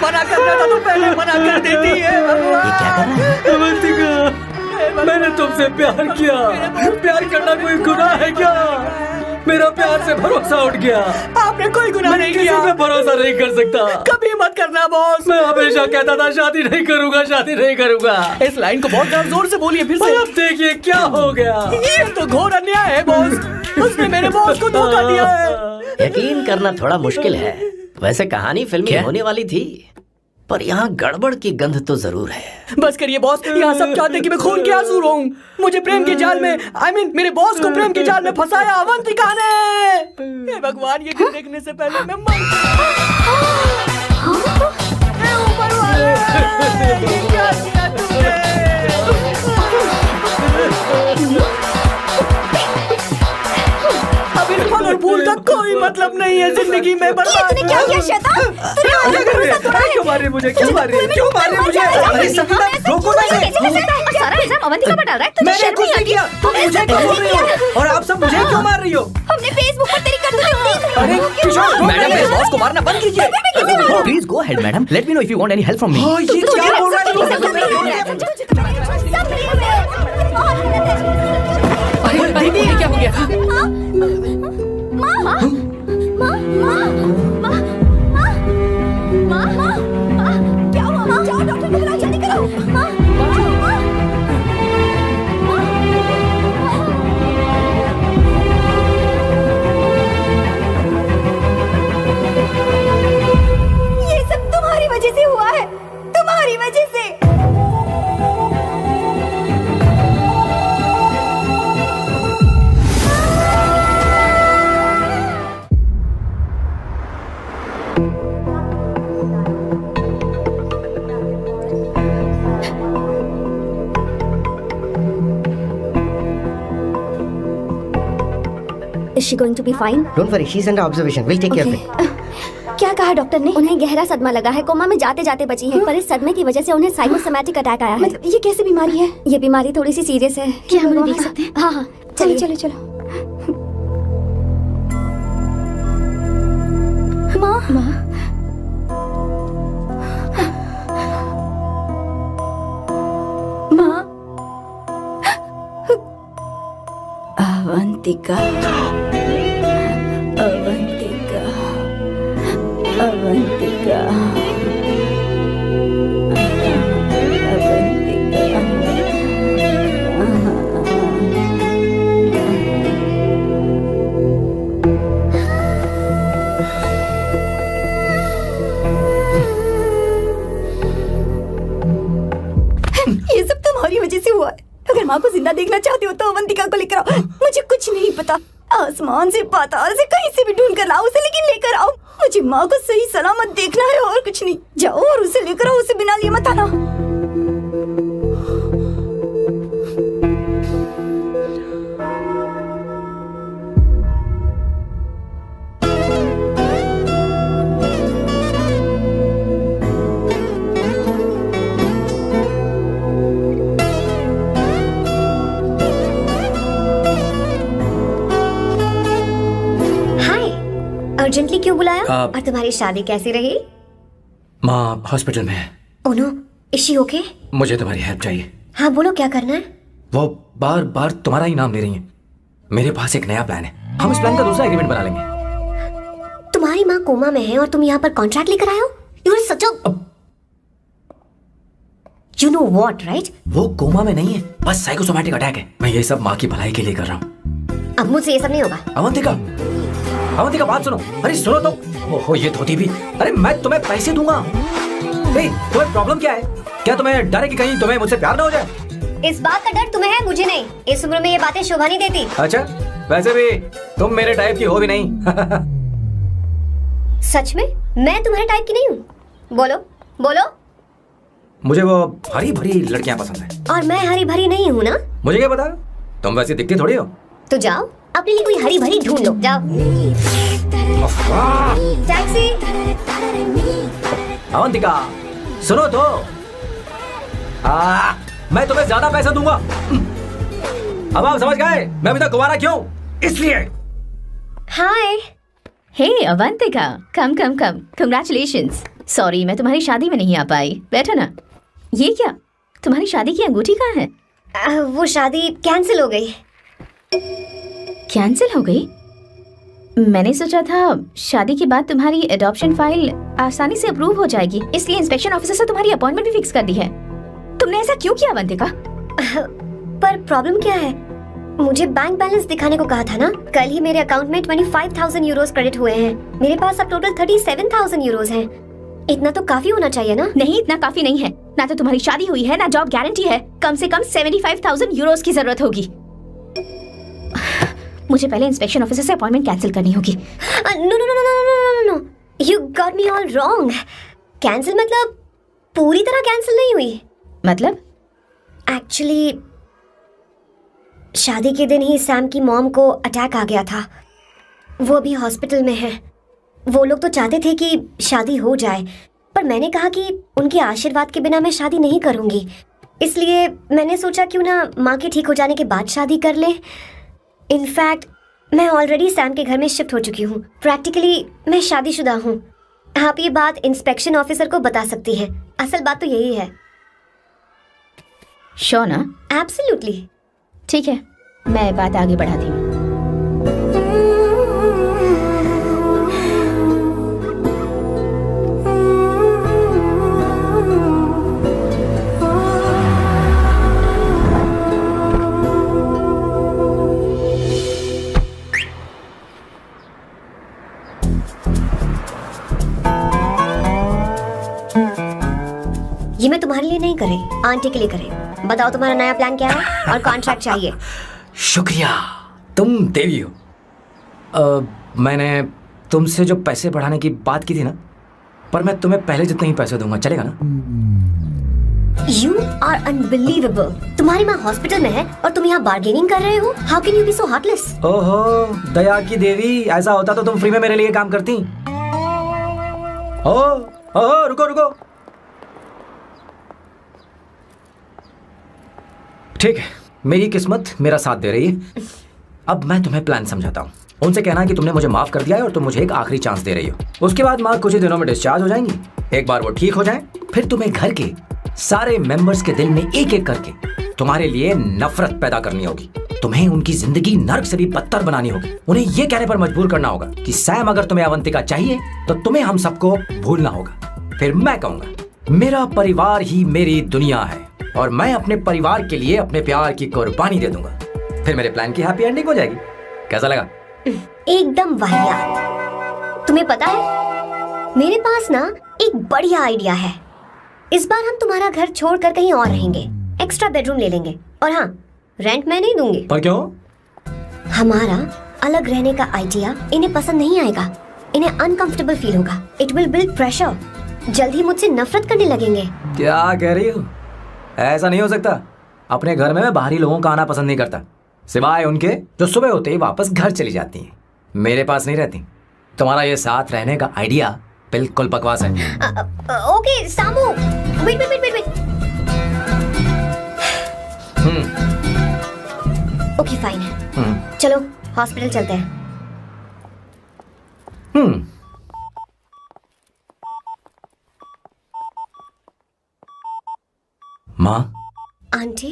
मना करना था तो पहले मना कर देती है। भगवान ये क्या कर रहा है? अवंतिका, मैंने तुमसे प्यार किया। प्यार करना कोई गुनाह है क्या? मेरा प्यार से भरोसा उठ गया। आपने कोई गुनाह नहीं किया। किसी पे भरोसा नहीं कर सकता। कभी मत करना बॉस। मैं हमेशा कहता था शादी नहीं करूंगा, शादी नहीं करूंगा। इस लाइन को बहुत जोर से बोलिए फिर से। अब देखिए क्या हो गया। ये तो घोर अन्याय है बॉस। उसने मेरे बॉस को धोखा दिया है। यकीन करना थोड़ा मुश्किल है। वैसे कहानी फिल्मी होने वाली थी, पर यहाँ गड़बड़ की गंध तो जरूर है। बस करिए बॉस, यहाँ सब चाहते हैं कि मैं खून के आंसू रोऊं। मुझे प्रेम के जाल में, मेरे बॉस को प्रेम के जाल में फंसाया अवंतिका ने। हे भगवान, ये दिन देखने से पहले मैं मर। हे ऊपर वाले, ये क्या किया तुमने? मतलब नहीं है जिंदगी में बर्बाद। तूने क्या किया शैतान? तूने मुझे भरोसा तोड़ा है। क्यों मार रही है मुझे? क्यों मार रही है? क्यों मार रही है मुझे? अरे संगीता, रोको ना इसे। सारा इल्जाम अवंतिका पर डाल रहा है। तुझे मैंने शर्म कुछ नहीं नहीं आती? किया। तुम मुझे क्यों बोल रही हो? और आप सब मुझे क्यों मार रही हो? हमने फेसबुक पर तेरी करतूतें देख ली। अरे किशोर, मैडम, मेरे बॉस को मारना बंद कीजिए। Please go ahead madam, let me know if you want any help from me. हाँ, ये क्या बोल रहा है? अरे दीदी, ये क्या हो गया? क्या हुआ माँ? जाओ डॉक्टर को बुलाओ, जल्दी करो। माँ, ये सब तुम्हारी वजह से हुआ है, तुम्हारी वजह से। Is she going to be fine? Don't worry, she's under observation. We'll take care of it. क्या कहा डॉक्टर ने? उन्हें गहरा सदमा लगा है, कोमा में जाते जाते बची है, पर इस सदमे की वजह से उन्हें साइकोसोमैटिक अटैक आया है। मतलब ये कैसी बीमारी है? ये बीमारी थोड़ी सी सीरियस है। क्या हम उन्हें देख सकते हैं? हाँ हाँ, चलो चलिए। चलो चलो। माँ, माँ, अवंतिका, अवंतिका, अवंतिका, ये सब तुम्हारी वजह से हुआ है। अगर माँ को जिंदा देखना चाहते हो तो अवंतिका को लेकर आओ। मुझे कुछ नहीं पता, आसमान से पाताल से कहीं से भी ढूंढ कर लाओ उसे, लेकिन लेकर आओ। मुझे माँ को सही सलामत देखना है और कुछ नहीं। जाओ और उसे लेकर आओ, उसे बिना लिए मत आना। अर्जेंटली क्यों बुलाया? आप- और तुम्हारी शादी कैसी रही? माँ हॉस्पिटल में है। Oh no, is she okay? मुझे तुम्हारी हेल्प चाहिए। हाँ बोलो, क्या करना है? वो बार बार तुम्हारा ही नाम ले रही हैं। मेरे पास एक नया प्लान है, हम इस प्लान का दूसरा एग्रीमेंट बना लेंगे। तुम्हारी माँ कोमा में है और तुम यहाँ पर कॉन्ट्रैक्ट लेकर आए हो? You are such a you know what, right? वो कोमा में नहीं है, बस साइकोसोमैटिक अटैक है। मैं ये सब माँ की भलाई के लिए कर रहा हूँ। अब मुझसे ये सब नहीं होगा। अवंतिका, अवंतिका बात सुनो। अरे सुनो तो। ओहो ये धोती भी। अरे मैं तुम्हें पैसे दूंगा। तुम्हें प्रॉब्लम क्या है? क्या तुम्हें डर है कि कहीं तुम्हें मुझसे प्यार ना हो जाए? इस बात का डर तुम्हें है, मुझे नहीं। इस उम्र में ये बातें शोभा नहीं देती। अच्छा, वैसे भी तुम मेरे टाइप की हो भी नहीं। सच में मैं तुम्हारे टाइप की नहीं हूँ। बोलो बोलो। मुझे वो हरी भरी लड़कियां पसंद है। और मैं हरी भरी नहीं हूँ ना? मुझे क्या पता, तुम वैसे दिखती थोड़ी हो। तो जाओ अपने लिए कोई हरी भरी ढूंढ लो, जाओ। टैक्सी। अवंतिका सुनो तो। मैं तुम्हें ज्यादा पैसा दूंगा। अब आप समझ गए मैं अभी तक कुंवारा क्यों? इसलिए। हाय। हे अवंतिका, कम कम कम, कंग्रेचुलेशंस। सॉरी मैं तुम्हारी शादी में नहीं आ पाई। बैठो ना। ये क्या, तुम्हारी शादी की अंगूठी कहाँ है? वो शादी कैंसिल हो गई। कैंसिल हो गई? मैंने सोचा था शादी के बाद तुम्हारी एडॉप्शन फाइल आसानी से अप्रूव हो जाएगी, इसलिए इंस्पेक्शन ऑफिसर से तुम्हारी अपॉइंटमेंट भी फिक्स कर दी है। तुमने ऐसा क्यों किया अवंतिका? पर प्रॉब्लम क्या है? मुझे बैंक बैलेंस दिखाने को कहा था ना। कल ही मेरे अकाउंट में 25,000 यूरोस क्रेडिट हुए हैं। मेरे पास अब टोटल 37,000 यूरोस हैं। इतना तो काफी होना चाहिए ना? नहीं, इतना काफी नहीं है। ना तो तुम्हारी शादी हुई है, ना जॉब गारंटी है। कम से कम 75,000 यूरोस की जरूरत होगी। मुझे पहले इंस्पेक्शन ऑफिसर से अपॉइंटमेंट कैंसिल करनी होगी। No no no no no no no, you got me all wrong. Cancel मतलब पूरी तरह कैंसिल नहीं हुई। मतलब? एक्चुअली शादी के दिन ही सैम की मॉम को अटैक आ गया था। वो अभी हॉस्पिटल में है। वो लोग तो चाहते थे कि शादी हो जाए, पर मैंने कहा कि उनके आशीर्वाद के बिना मैं शादी नहीं करूंगी। इसलिए मैंने सोचा क्यों ना माँ के ठीक हो जाने के बाद शादी कर ले। इनफैक्ट मैं ऑलरेडी सैम के घर में शिफ्ट हो चुकी हूँ। प्रैक्टिकली मैं शादीशुदा हूँ। आप ये बात इंस्पेक्शन ऑफिसर को बता सकती हैं। असल बात तो यही है। श्योर ना? एब्सोल्युटली। ठीक है, मैं बात आगे बढ़ाती हूँ। ये मैं तुम्हारे लिए नहीं करे, आंटी के लिए करे। बताओ तुम्हारा नया प्लान क्या है और कॉन्ट्रैक्ट चाहिए। शुक्रिया, तुम देवी हो। मैंने तुमसे जो पैसे बढ़ाने की बात की थी ना, पर मैं तुम्हें पहले जितने ही पैसे दूंगा, चलेगा ना? You are unbelievable। तुम्हारी माँ हॉस्पिटल में है और तुम यहाँ बार्गेनिंग कर रहे हो। How can you be so heartless? ओहो दया की देवी, ऐसा होता तो तुम फ्री में मेरे लिए काम करती। ओहो रुको रुको। ठीक है, मेरी किस्मत मेरा साथ दे रही है। अब मैं तुम्हें प्लान समझाता हूँ। उनसे कहना कि तुमने मुझे माफ कर दिया है और तुम मुझे एक आखिरी चांस दे रही हो। उसके बाद माँ कुछ ही दिनों में डिस्चार्ज हो जाएंगी। एक बार वो ठीक हो जाए, फिर तुम्हें घर के सारे मेंबर्स के दिल में एक एक करके तुम्हारे लिए नफरत पैदा करनी होगी। तुम्हें उनकी जिंदगी नर्क से भी बदतर बनानी होगी। उन्हें ये कहने पर मजबूर करना होगा कि सैम, अगर तुम्हें अवंतिका चाहिए तो तुम्हें हम सबको भूलना होगा। फिर मैं कहूंगा मेरा परिवार ही मेरी दुनिया है और मैं अपने परिवार के लिए अपने प्यार की कुर्बानी दे दूंगा। फिर मेरे प्लान की हैप्पी एंडिंग हो जाएगी। कैसा लगा? एकदम वाहियात। तुम्हें पता है, मेरे पास ना एक बढ़िया आइडिया है। इस बार हम तुम्हारा घर छोड़कर कहीं और रहेंगे, एक्स्ट्रा बेडरूम ले लेंगे। और हाँ, रेंट मैं नहीं दूंगी। पर क्यों? हमारा अलग रहने का आइडिया इन्हें पसंद नहीं आएगा। इन्हें अनकंफर्टेबल फील होगा। It will build pressure. जल्द ही मुझसे नफरत करने लगेंगे। क्या कह रही हो? ऐसा नहीं हो सकता। अपने घर में मैं बाहरी लोगों का आना पसंद नहीं करता, सिवाय उनके जो सुबह होते ही वापस घर चली जाती हैं, मेरे पास नहीं रहती। तुम्हारा ये साथ रहने का आइडिया बिल्कुल बकवास है। Okay Samu, wait wait wait wait. Okay fine है। चलो हॉस्पिटल चलते हैं। माँ, आंटी,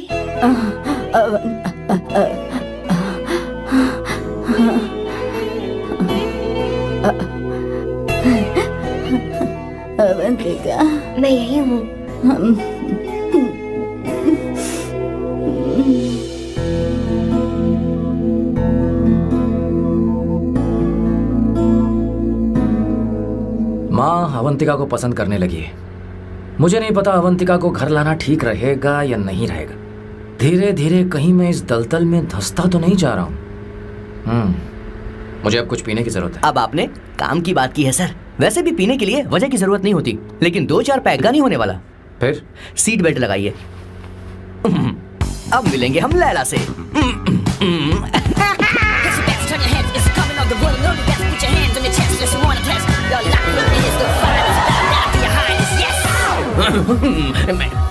अवंतिका, मैं यही हूँ। माँ अवंतिका को पसंद करने लगी है। मुझे नहीं पता अवंतिका को घर लाना ठीक रहेगा या नहीं रहेगा। धीरे धीरे कहीं मैं इस दलदल में धंसता तो नहीं जा रहा हूँ। मुझे अब कुछ पीने की जरूरत है। अब आपने काम की बात की है सर। वैसे भी पीने के लिए वजह की जरूरत नहीं होती, लेकिन 2-4 पैक का नहीं होने वाला। फिर सीट बेल्ट लगाइए। अब मिलेंगे हम लैला से। Turn your head, it's coming on the road. Know the best, put your hands on your chest, unless you wanna test. Your life is the finest, bow down to your highness, yes.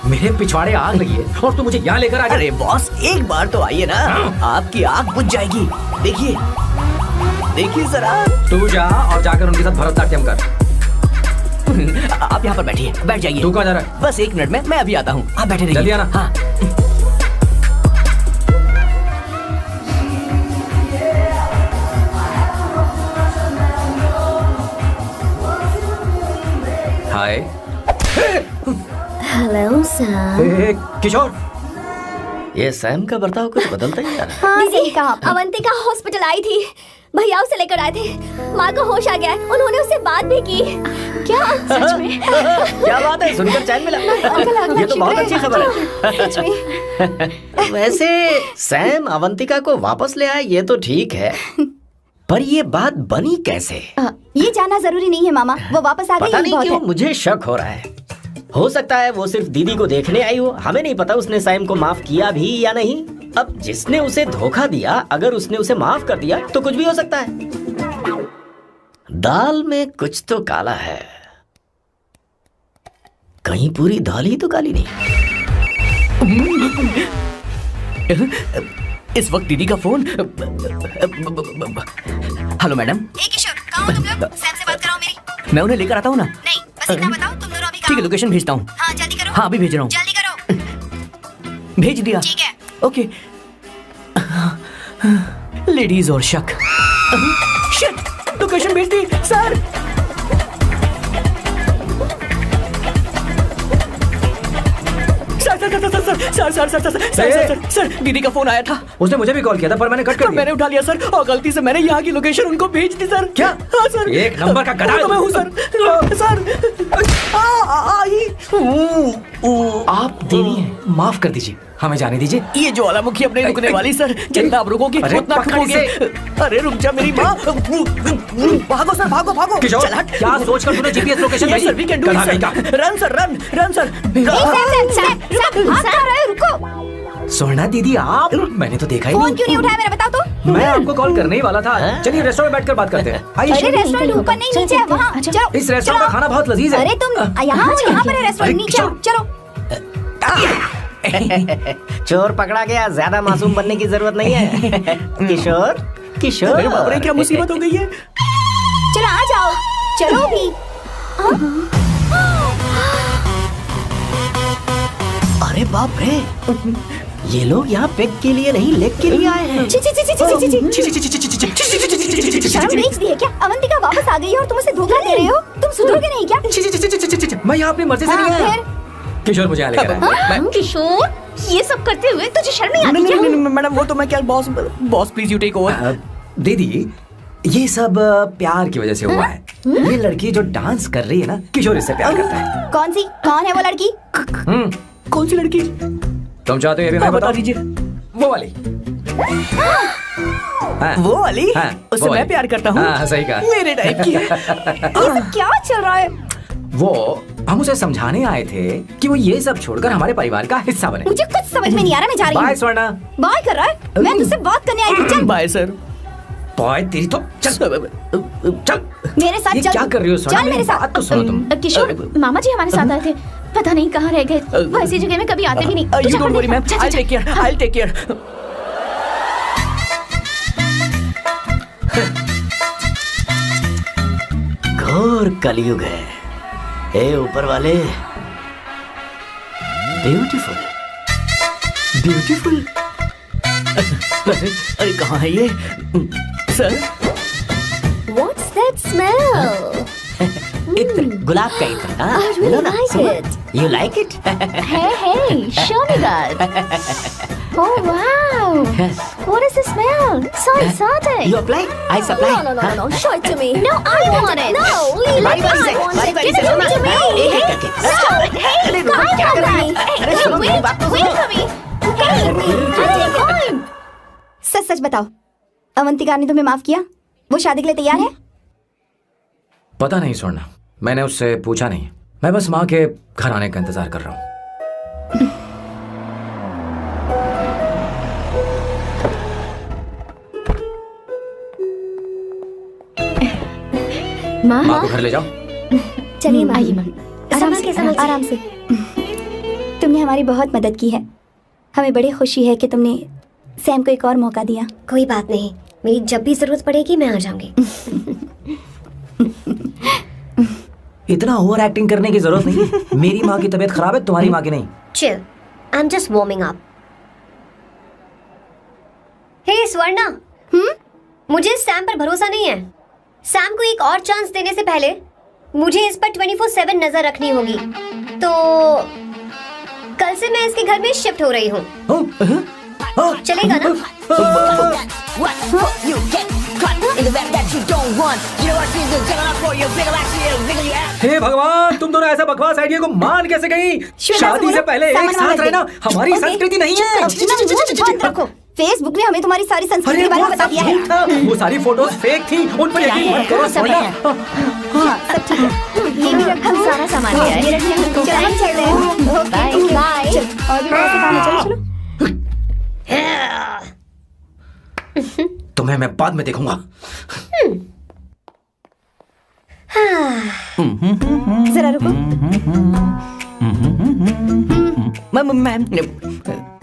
मेरे पिछवाड़े आग लगी है और तू मुझे यहाँ लेकर आ गया। अरे बॉस, एक बार तो आइए ना, आपकी आग बुझ जाएगी। देखिए देखिए जरा। तू जा और जाकर उनके साथ भरतनाट्यम कर। आप यहाँ पर बैठिए, बैठ जाइए। तू कहाँ जा रहा है? बस 1 मिनट में मैं अभी आता हूँ। आप बैठे रहिए। जल्दी आना। हाँ। हाय। Hello sir. किशोर, ये सैम का बर्ताव कुछ बदलता ही जा रहा है। सही कहा। अवंतिका हॉस्पिटल आई थी, भैया उसे लेकर आए थे। माँ को होश आ गया है, उन्होंने उससे बात भी की। क्या सच में? क्या बात है, सुनकर चैन मिला। ये तो बहुत अच्छी खबर है। सच में। वैसे सैम अवंतिका को वापस ले आए ये तो ठीक है, पर ये बात बनी कैसे? ये जानना जरूरी नहीं है मामा, वो वापस आ गई। पता यही नहीं बहुत क्यों है। मुझे शक हो रहा है। हो सकता है वो सिर्फ दीदी को देखने आई हो। हमें नहीं पता उसने सैम को माफ किया भी या नहीं। अब जिसने उसे धोखा दिया, अगर उसने उसे माफ कर दिया तो कुछ भी हो सकता है। दाल में कुछ तो काला है, कहीं पूरी दाल ही तो काली नहीं। इस वक्त दीदी का फोन। Hello madam. किशोर, कहाँ हो तुम लोग? सैम से बात कराओ मेरी। मैं उन्हें लेकर आता हूँ ना। नहीं, बस इतना बताओ तुम दोनों अभी ठीक है, लोकेशन भेजता हूँ। हाँ जल्दी करो। हाँ अभी भेज रहा हूँ। जल्दी करो। भेज दिया। ठीक है। ओके। लेडीज और शक। शिट, लोकेशन भेज दी सर। सर दीदी का फोन आया था। उसने मुझे भी कॉल किया था पर मैंने कट कर दिया। मैंने उठा लिया सर, और गलती से मैंने यहाँ की लोकेशन उनको भेज दी सर। क्या? हाँ सर। एक नंबर का गधा है तो मैं हूँ सर। सर आप देवी हैं, माफ कर दीजिए, हमें जाने दीजिए। ये ज्वालामुखी अपने रुकने वाली सर, जितना आप रुकोगे अरे उतना पकड़ ठुकोगे। अरे रुक जा मेरी माँ। भागो सर, भागो भागो। किशोर, चल हट। क्या सोचकर तूने GPS location Yes, sir, we can do it, sir. Run, sir, run, run, sir. रुको। सोना दीदी आप, मैंने तो देखा ही फोन नहीं। क्यों नहीं उठाया मेरा बताओ तो? मैं आपको कॉल करने ही वाला था। चलिए रेस्टोरेंट में बैठकर बात करते हैं। अरे आइए। रेस्टोरेंट ऊपर नहीं नीचे है, वहाँ चलो। इस रेस्टोरेंट का खाना बहुत लजीज है। अरे तुम यहाँ पर है रेस्टोरेंट, नीचे आओ, चलो। चोर पकड़ा गया, ज्यादा मासूम बनने की जरूरत नहीं है। किशोर, किशोर। अरे बाप रे, क्या मुसीबत हो गई है। चलो आ जाओ, चलो भी। अरे बाप रे, ये लोग यहाँ पेग के लिए नहीं लेग के लिए आए हैं। ची ची ची ची ची ची ची। शर्म बेच दी है क्या? अवंतिका वापस आ गई है और तुम उसे धोखा दे रहे हो? तुम सुधरोगे नहीं क्या? मैं यहाँ अपनी मर्जी से नहीं आया। फिर किशोर मुझे यहाँ लेकर आया। किशोर, ये सब करते हुए तुझे शर्म नहीं आती क्या? नहीं मैडम, वो तो मैं क्या boss please you take over. दीदी, ये सब प्यार की वजह से हुआ है। ये लड़की जो डांस कर रही है ना, किशोर इससे प्यार करता है। कौन सी? कौन है वो लड़की? कौन सी लड़की? तुम चाहते हो ये भी मैं बता बताऊं? दीजिए। वो वाली। हाँ, वो वाली? हाँ, उससे वो मैं वाली। प्यार करता हूँ। हाँ, सही कहा। मेरे टाइप की है। ये सब क्या चल रहा है? वो हम उसे समझाने आए थे कि वो ये सब छोड़कर हमारे परिवार का हिस्सा बने। मुझे कुछ समझ में नहीं आ रहा, मैं जा रही बाय हूँ। स्वर्णा। बाय कर रहा है? मैं तुझसे बात करने आई थी, चल। Bye sir. बाय तेरी तो चल चल। मेरे साथ ये चल। क्या कर रही हो स्वर्णा? चल मेरे साथ। बात तो सुनो तुम। किशोर, मामा जी हमारे साथ आए थे, पता नहीं कहाँ रह गए। वो ऐसी जगह में कभी आते भी नहीं। You don't worry ma'am, I take care, I take care. घोर कलयुग है। हे ऊपर वाले, ब्यूटीफुल, ब्यूटीफुल। अरे कहाँ है ये सर? What's that smell? इत्र, गुलाब का इत्र। हाँ, I really लो ना, like सुनो। it. You like it? Hey, show me that. Oh wow. Yes. What is the smell? So exotic. You apply, I supply। No. Show it to me. No, I want it. No, leave बारी it. बारी से, I want बारी it. बारी Give से it सुना। to me. हाँ, एक एक करके। No, hey, अरे रुको, I क्या want कर रही that. है? Hey, अरे सुनो, मेरी बात तो wait सुनो। for me. Hey, I take on. सच सच बताओ, अवंतिका ने तुम्हें माफ किया? वो शादी के लिए तैयार है? पता नहीं स्वर्णा, मैंने उससे पूछा नहीं। मैं बस माँ के घर आने का इंतजार कर रहा हूँ। माँ, माँ को घर ले जाओ। चलिए माँ, आइए माँ। आराम से। तुमने हमारी बहुत मदद की है। हमें बड़ी खुशी है कि तुमने सैम को एक और मौका दिया। कोई बात नहीं, मेरी जब भी जरूरत पड़ेगी मैं आ जाऊंगी। इतना ओवर एक्टिंग करने की जरूरत नहीं है। मेरी माँ की तबीयत खराब है, तुम्हारी माँ की नहीं। Chill. I'm just warming up. Hey Swarna, मुझे सैम पर भरोसा नहीं है। सैम को एक और चांस देने से पहले मुझे इस पर 24/7 नजर रखनी होगी। तो कल से मैं इसके घर में शिफ्ट हो रही हूँ। चलेगा ना? What? You get caught in the web that you don't want. You know what she's doing? Get on for your big actually wiggle your ass. हे भगवान, तुम दोनों ऐसा बकवास आइडिया को मान कैसे गई? शादी से पहले एक साथ रहना हमारी संस्कृति नहीं है। बंद रखो। फेसबुक ने हमें तुम्हारी सारी संस्कृति के बारे में बता दिया है। वो सारी फोटोज फेक थी, उन पर यकीन मत करो स्वर्णा। हाँ, सब ठीक है। ये भी रखा, सारा सामान लिया है। ये रखिए, चलो हम चलते हैं। Okay, bye. चलो, और भी बहुत से काम है, चलो। तुम्हें मैं बाद में देखूंगा। जरा रुको। मैम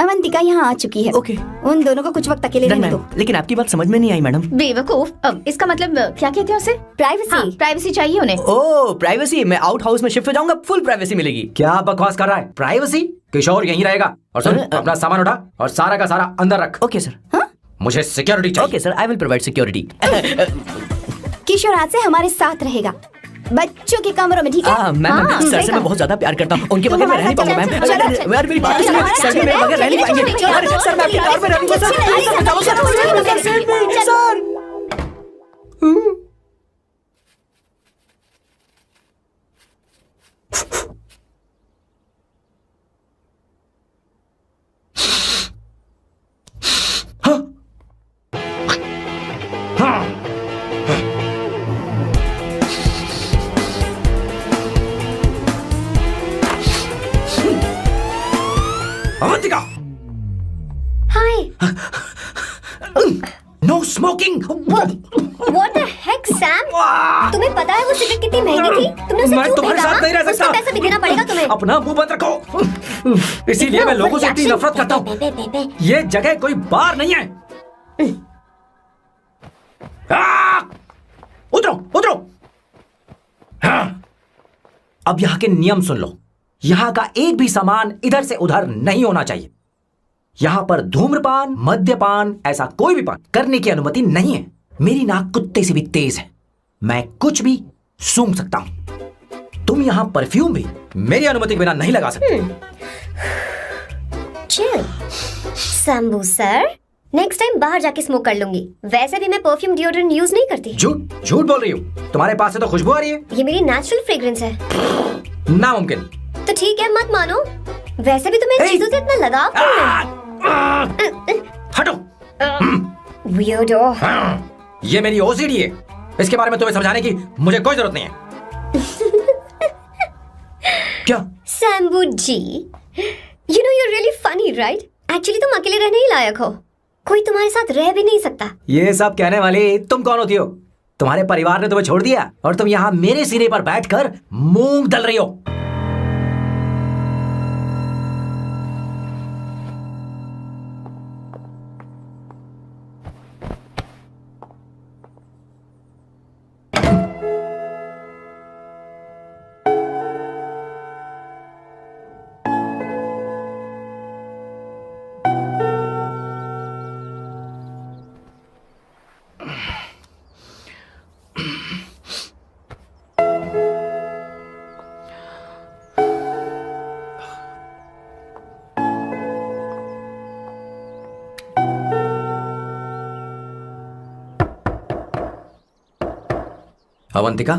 अवंतिका यहाँ आ चुकी है। ओके। उन दोनों को कुछ वक्त अकेले रहने दो। लेकिन आपकी बात समझ में नहीं आई मैडम। बेवकूफ, अब इसका मतलब क्या कहते हैं उसे? प्राइवेसी। हाँ, प्राइवेसी चाहिए उन्हें। ओह प्राइवेसी, मैं आउट हाउस में शिफ्ट हो जाऊंगा, फुल प्राइवेसी मिलेगी। क्या बकवास कर रहा है? प्राइवेसी? किशोर यहीं रहेगा। और सुन, अपना सामान उठा और सारा का सारा अंदर रख। Okay sir. मुझे सिक्योरिटी चाहिए। Okay sir, I will provide security. Kishore आज से हमारे साथ रहेगा, बच्चों के कमरों में, ठीक है? मैम हाँ, सर सही से कहा। मैं बहुत ज्यादा प्यार करता हूँ, उनके तुम बगैर मैं हमारे रह नहीं साथ पाऊंगा मैम। चलो, चलो, यार मेरी बात सुनिए, सर मेरे बगैर रह नहीं पाएंगे। सर मैं आपकी कार में रहूंगा sir. Sir Avantika, hi. No smoking. What the heck, Sam? तुम्हें पता है वो सिगरेट कितनी महंगी थी? तुमने उसे मैं क्यों तुम्हारे फेंका? साथ नहीं रह उसका सकता। पैसा भी देना पड़ेगा तुम्हें। अपना मुंह बंद रखो। इसीलिए मैं लोगों से इतनी नफरत करता हूँ। ये जगह कोई बार नहीं है। उतरो उतरो। हाँ। अब यहाँ के नियम सुन लो। यहाँ का एक भी सामान इधर से उधर नहीं होना चाहिए। यहाँ पर धूम्रपान, मद्यपान, ऐसा कोई भी पान करने की अनुमति नहीं है। मेरी नाक कुत्ते से भी तेज है, मैं कुछ भी सूंघ सकता हूं। तुम यहाँ परफ्यूम भी मेरी अनुमति के बिना नहीं लगा सकते। Chill Shambhu sir, next time बाहर जाके स्मोक कर लूंगी। वैसे भी मैं परफ्यूम डिओड्रेंट यूज नहीं करती। झूठ झूठ बोल रही हो। तुम्हारे पास से तो खुशबू आ रही है। ये मेरी नेचुरल फ्रेग्रेंस है। नामुमकिन। तो ठीक है, मत मानो। वैसे भी तुम्हें इन चीजों से इतना लगाव क्यों है? हटो। Weirdo। ये मेरी ओसीडी है, इसके बारे में तुम्हें समझाने की मुझे कोई जरूरत नहीं है। क्या? शंभू जी, you know you're really funny, right? Actually तुम अकेले रहने ही लायक हो। कोई तुम्हारे साथ रह भी नहीं सकता। ये सब कहने वाली तुम कौन होती हो? तुम्हारे परिवार ने तुम्हें छोड़ दिया और तुम यहाँ मेरे सिरे पर बैठकर मूंग दल रही हो। Avantika,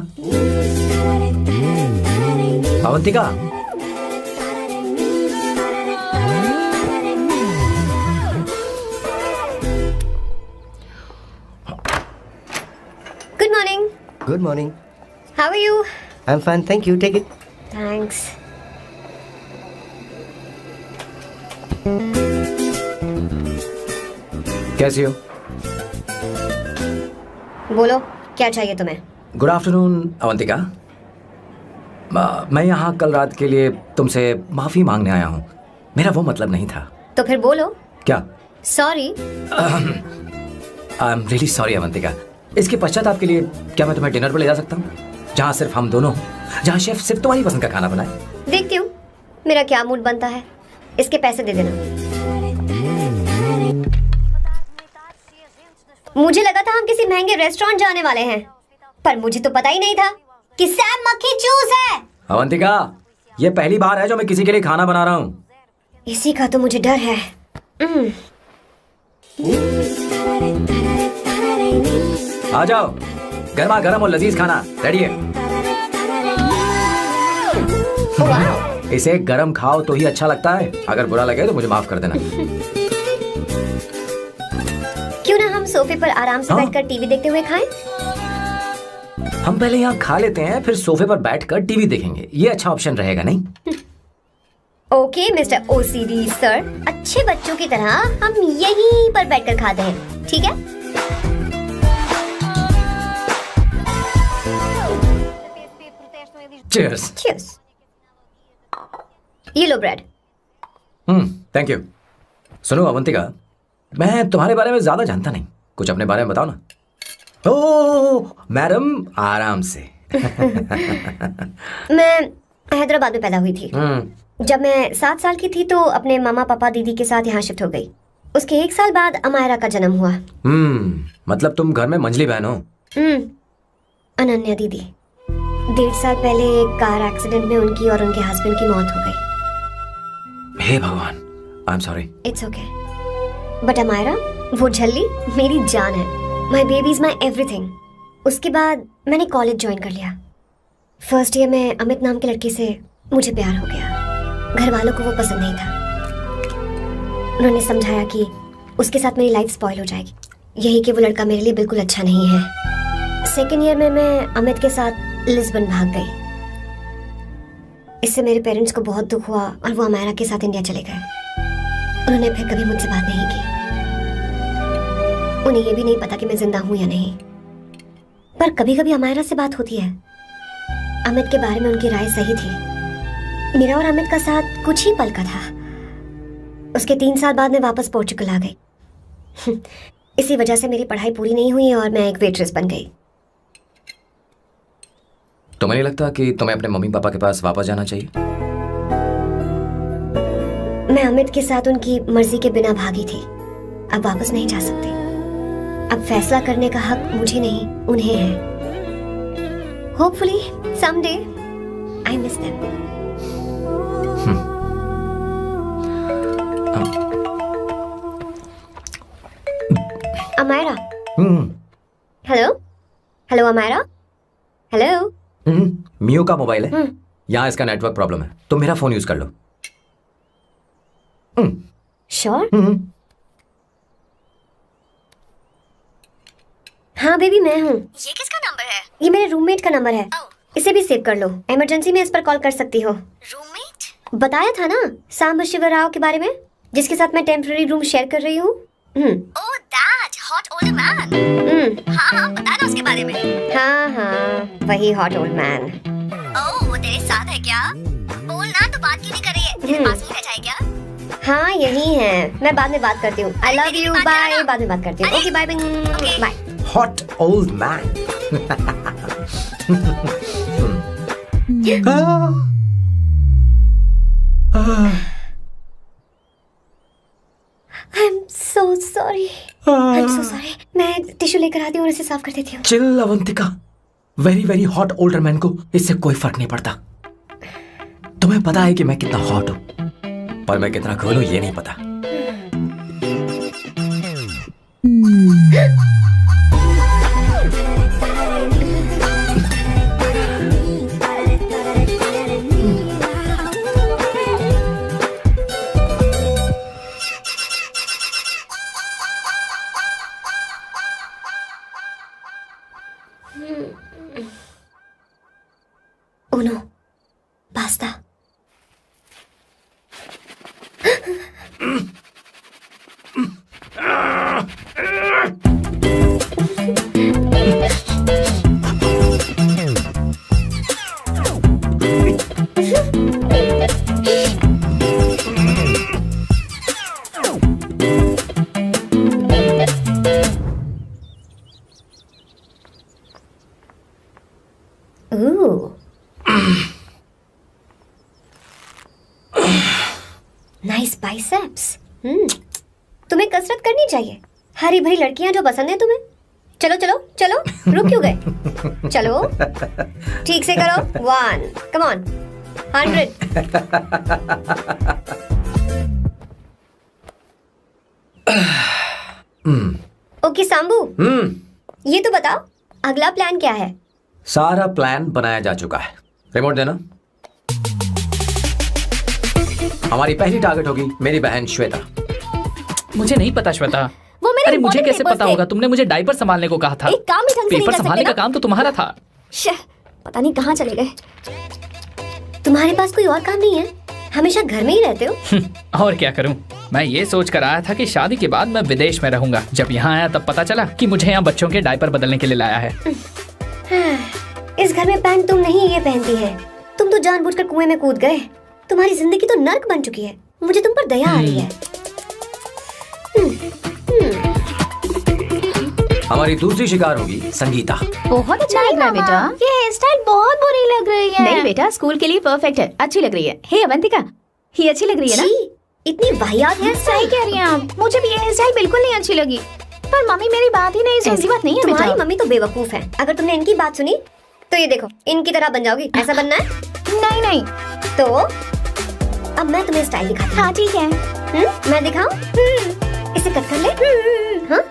Avantika, Good morning. Good morning. How are you? I am fine, thank you, take it. Thanks. कैसी हो? बोलो, क्या चाहिए तुम्हें? Good afternoon Avantika. मैं यहाँ कल रात के लिए तुमसे माफी मांगने आया हूँ। मेरा वो मतलब नहीं था। तो फिर बोलो। क्या? Sorry. I am really sorry Avantika. इसके पश्चाताप के लिए क्या मैं तुम्हें डिनर पर ले जा सकता हूँ, जहाँ सिर्फ हम दोनों, जहाँ शेफ सिर्फ तुम्हारी पसंद का खाना बनाए? देखती हूँ मेरा क्या मूड बनता है। इसके पैसे दे देना। मुझे लगा था हम किसी महंगे रेस्टोरेंट जाने वाले हैं, पर मुझे तो पता ही नहीं था कि सैम मक्खी चूस है। अवंतिका, ये पहली बार है जो मैं किसी के लिए खाना बना रहा हूँ। इसी का तो मुझे डर है। आ जाओ, गर्मा गर्म और लजीज खाना रेडी है। इसे गरम खाओ तो ही अच्छा लगता है। अगर बुरा लगे तो मुझे माफ कर देना। क्यों ना हम सोफे पर आराम से हाँ। बैठकर टीवी देखते हुए खाएं? हम पहले यहाँ खा लेते हैं, फिर सोफे पर बैठकर टीवी देखेंगे। ये अच्छा ऑप्शन रहेगा नहीं? ओके मिस्टर ओसीडी सर, अच्छे बच्चों की तरह हम यहीं पर बैठकर खाते हैं, ठीक है? चीयर्स। Cheers. ये लो ब्रेड। Thank you. सुनो अवंतिका, मैं तुम्हारे बारे में ज्यादा जानता नहीं, कुछ अपने बारे में बताओ ना। ओह मैडम, आराम से। मैं हैदराबाद में पैदा हुई थी। जब मैं 7 साल की थी तो अपने मामा पापा दीदी के साथ यहाँ शिफ्ट हो गई। उसके 1 साल बाद अमायरा का जन्म हुआ। मतलब तुम घर में मंझली बहन हो? अनन्या दीदी। 1.5 साल पहले एक कार एक्सीडेंट में उनकी और उनके हस्बैंड की मौत हो गई। हे भगवान, I am sorry. It's okay. But Amaira, वो झल्ली मेरी जान है। My baby is my everything. उसके बाद मैंने कॉलेज ज्वाइन कर लिया। फर्स्ट ईयर में अमित नाम के लड़के से मुझे प्यार हो गया। घर वालों को वो पसंद नहीं था। उन्होंने समझाया कि उसके साथ मेरी लाइफ स्पॉइल हो जाएगी, यही कि वो लड़का मेरे लिए बिल्कुल अच्छा नहीं है। सेकेंड ईयर में मैं अमित के साथ लिस्बन भाग गई। इससे मेरे पेरेंट्स को बहुत दुख हुआ और वो अमायरा के साथ इंडिया चले गए। उन्होंने फिर कभी मुझसे बात नहीं की। उन्हें ये भी नहीं पता कि मैं जिंदा हूं या नहीं। पर कभी कभी अमायरा से बात होती है। अमित के बारे में उनकी राय सही थी। मेरा और अमित का साथ कुछ ही पल का था। उसके 3 साल बाद मैं वापस पोर्चुगल आ गई। इसी वजह से मेरी पढ़ाई पूरी नहीं हुई और मैं एक वेट्रेस बन गई। तुम्हें नहीं लगता कि तुम्हें अपने मम्मी पापा के पास वापस जाना चाहिए? मैं अमित के साथ उनकी मर्जी के बिना भागी थी। अब वापस नहीं जा सकती। अब फैसला करने का हक मुझे नहीं, उन्हें है। Hopefully someday I miss them. Amaira. Hello hello Amaira. Hello. मियो का मोबाइल है। यहाँ इसका नेटवर्क प्रॉब्लम है, तुम मेरा फोन यूज कर लो। श्योर? हाँ बेबी, मैं हूँ। ये किसका नंबर है? ये मेरे रूममेट का नंबर है। इसे भी सेव कर लो। इमरजेंसी में इस पर कॉल कर सकती हो। रूममेट? बताया था ना सांब शिवराव के बारे में, जिसके साथ मैं टेम्पररी रूम शेयर कर रही हूँ। Oh that hot old man. हाँ बता ना उसके बारे में। हाँ वही हॉट ओल्ड मैन। ओह वो तेरे साथ है क्या? बोल ना, तो बात क्यों नहीं कर रही है? तेरे पास ही बैठा है क्या? हाँ यही है। मैं बाद में बात करती हूँ। I love you, bye. बाद में बात करती हूँ। Okay bye bye bye. Hot old man. I'm so sorry. I'm so sorry. मैं टिश्यू लेकर आती हूँ और इसे साफ कर देती हूँ। Chill Avantika, very very hot older man को इससे कोई फर्क नहीं पड़ता। तुम्हें पता है कि मैं कितना हॉट हूँ, पर मैं कितना कूल हूँ ये नहीं पता। Uno, pasta. Ooh. Nice biceps. तुम्हें कसरत करनी चाहिए। हरी भरी लड़कियां जो पसंद है तुम्हें। चलो चलो चलो, रुक क्यों गए? चलो ठीक से करो। 1, कम ऑन, 100। ओके सांबू, ये तो बताओ अगला प्लान क्या है? सारा प्लान बनाया जा चुका है। रिमोट देना। हमारी पहली टारगेट होगी मेरी बहन श्वेता। मुझे नहीं पता श्वेता। वो मेरे अरे मुझे important कैसे papers पता थे। होगा? तुमने मुझे डायपर संभालने को कहा था। एक काम ही ढंग से नहीं पेपर कर संभालने सकते का ना? काम तो तुम्हारा था। पता नहीं कहाँ चले गए। तुम्हारे पास कोई और काम नहीं है? हमेशा घर में ही रहते हो? और क्या करूं? मैं ये सोच कर आया था कि शादी के बाद मैं विदेश में रहूंगा। जब यहाँ आया तब पता चला कि मुझे यहाँ बच्चों के डायपर बदलने के लिए लाया है। इस घर में पैंट तुम नहीं ये पहनती है। तुम तो जानबूझकर कुएं में कूद गए। तुम्हारी जिंदगी तो नर्क बन चुकी है। मुझे तुम पर दया आ रही है। हमारी दूसरी शिकार होगी संगीता। बहुत अच्छा लग रहा है बेटा। ये हेयर स्टाइल बहुत बुरी लग रही है। नहीं बेटा, स्कूल के लिए परफेक्ट है, अच्छी लग रही है। हे अवंतिका, ये अच्छी लग रही है ना? छी, इतनी वाहियात हेयर सही स्टाइल। कह रही हैं आप। मुझे भी ये हेयर स्टाइल बिल्कुल नहीं अच्छी लगी। पर मम्मी मेरी बात ही नहीं सुनती। ऐसी बात नहीं है तुम्हारी बेटा। मम्मी तो बेवकूफ है। अगर तुमने इनकी बात सुनी तो ये देखो, इनकी तरह बन जाओगी। ऐसा बनना है? नहीं नहीं। तो अब मैं तुम्हें स्टाइल दिखाती हाँ ठीक है। हूँ। मैं दिखाऊं? इसे कट कर ले। हाँ?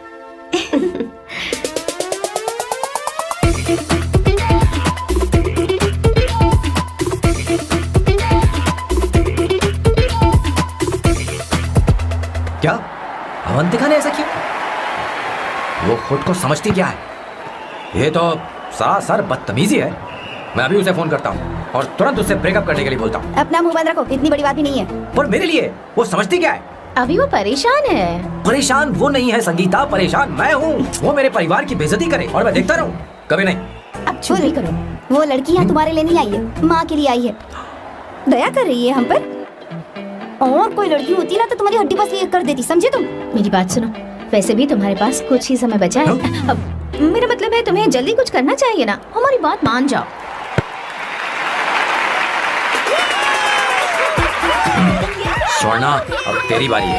क्या अवंतिका ने ऐसा किया? वो खुद को समझती क्या है? ये तो सरासर बदतमीजी है। मैं अभी उसे फोन करता हूँ और तुरंत उससे ब्रेकअप करने के लिए बोलता हूँ। अपना मुंह बंद रखो, इतनी बड़ी बात भी नहीं है। पर मेरे लिए वो समझती क्या है? अभी वो परेशान है। परेशान वो नहीं है संगीता, परेशान मैं हूँ। वो मेरे परिवार की बेइज्जती करे और मैं देखता रहूँ? कभी नहीं। अब चुप ही करो। वो लड़की यहाँ तुम्हारे लिए नहीं आई है, माँ के लिए आई है। दया कर रही है हम पर। और कोई लड़की होती ना तो तुम्हारी हड्डी बस ये कर देती, समझे तुम? मेरी बात सुनो, वैसे भी तुम्हारे पास कुछ ही समय बचा है। अब मेरा मतलब है तुम्हें जल्दी कुछ करना चाहिए ना। हमारी बात मान जाओ। स्वर्णा, अब तेरी बारी है।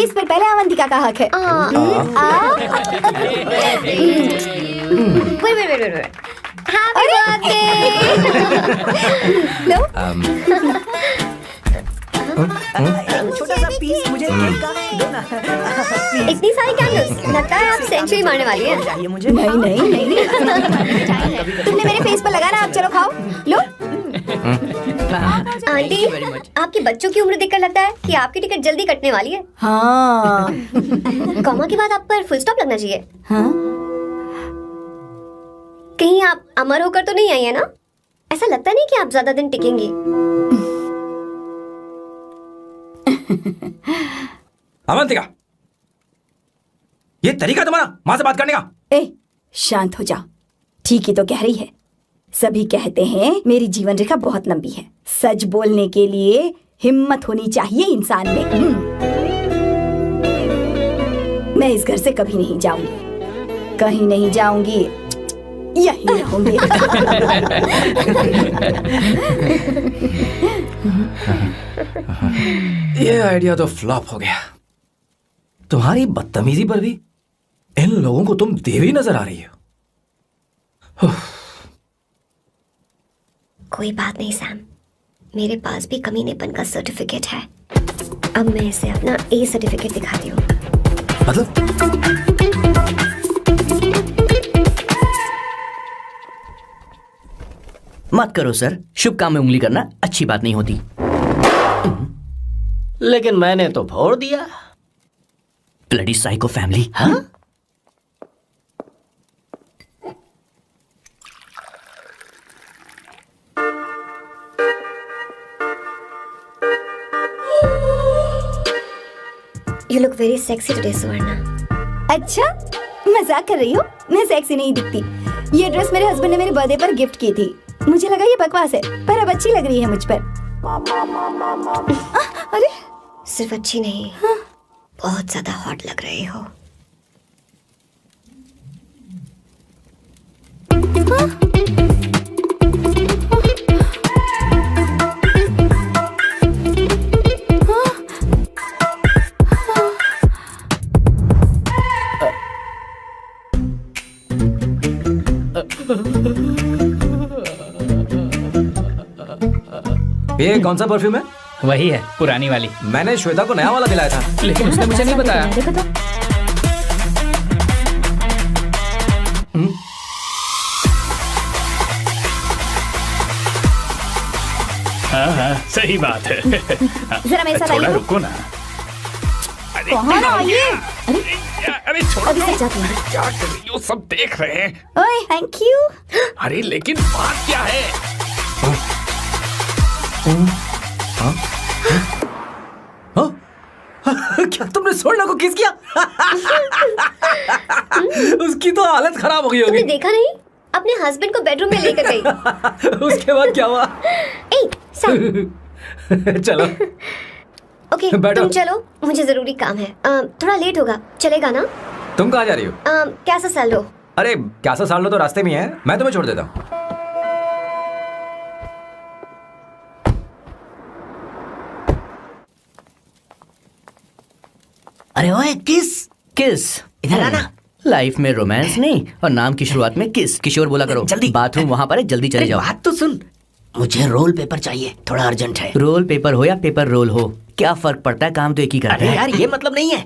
इस पर पहले अवंतिका का हक है। Wait. Happy birthday! लो, छोटा सा पीस मुझे केक का दो ना। इतनी सारी कैंडल्स, लगता है आप सेंचुरी मारने वाली है। चाहिए मुझे। नहीं। तुमने मेरे फेस पर लगाना, आप चलो खाओ। लो। आंटी, आपके बच्चों की उम्र देखकर लगता है कि आपकी टिकट जल्दी कटने वाली है। हाँ। कॉमा के बाद आप पर फुल स्टॉप लगना चाहिए। हाँ? कहीं आप अमर होकर तो नहीं आई है ना? ऐसा लगता नहीं कि आप ज्यादा दिन टिकेंगी। अवंतिका, ये तरीका तुम्हारा माँ से बात करने का? ए, शांत हो जा। ठीक ही तो कह रही है। सभी कहते हैं मेरी जीवन रेखा बहुत लंबी है। सच बोलने के लिए हिम्मत होनी चाहिए इंसान में। मैं इस घर से कभी नहीं जाऊंगी, कहीं नहीं जाऊंगी, यहीं रहूंगी। ये आइडिया तो फ्लॉप हो गया। तुम्हारी बदतमीजी पर भी इन लोगों को तुम देवी नजर आ रही हो। कोई बात नहीं सैम, मेरे पास भी कमीनेपन का सर्टिफिकेट है। अब मैं इसे अपना ए सर्टिफिकेट दिखाती हूँ। मतलब मत करो सर, शुभ काम में उंगली करना अच्छी बात नहीं होती। लेकिन मैंने तो भोर दिया। Bloody psycho family. हाँ? You look very sexy today, सुवर्णा। अच्छा, मजाक कर रही हो? मैं सेक्सी नहीं दिखती। ये ड्रेस मेरे हस्बैंड ने मेरे बर्थडे पर गिफ्ट की थी। मुझे लगा ये बकवास है, पर अब अच्छी लग रही है मुझ पर। अरे, सिर्फ अच्छी नहीं, बहुत ज्यादा हॉट लग रही हो। ये कौन सा परफ्यूम है? वही है, पुरानी वाली। मैंने श्वेता को नया वाला दिलाया था। लेकिन उसने मुझे नहीं बताया। देखो तो। हाँ, सही बात है। जरा मेरे साथ थोड़ा आइए। रुको ना। अरे कहाँ ना आइए? अरे छोड़ो। अभी तक जाती हूँ। क्या कर रही हो? सब देख रहे हैं। ओए, थैंक यू। अरे लेकिन बात क्या है? हाँ? क्या तुमने सोना को किस किया? उसकी तो हालत खराब हो गई तुमने होगी। देखा नहीं? अपने हस्बैंड को बेडरूम में लेकर गई। उसके बाद क्या हुआ? ए, सर। चलो ओके, बैठो। तुम चलो, मुझे जरूरी काम है। थोड़ा लेट होगा, चलेगा ना? तुम कहाँ जा रही हो? कैसा साल लो? अरे कैसा साल लो तो रास्ते में है, मैं तुम्हें छोड़ देता हूँ। अरे ओए किस किस इधर आना। लाइफ में रोमांस नहीं और नाम की शुरुआत में किस। किशोर बोला करो। जल्दी। बाथरूम वहाँ पर है, जल्दी चले अरे जाओ। बात तो सुन, मुझे रोल पेपर चाहिए, थोड़ा अर्जेंट है। रोल पेपर हो या पेपर रोल हो, क्या फर्क पड़ता है, काम तो एक ही करता अरे है। यार ये मतलब नहीं है,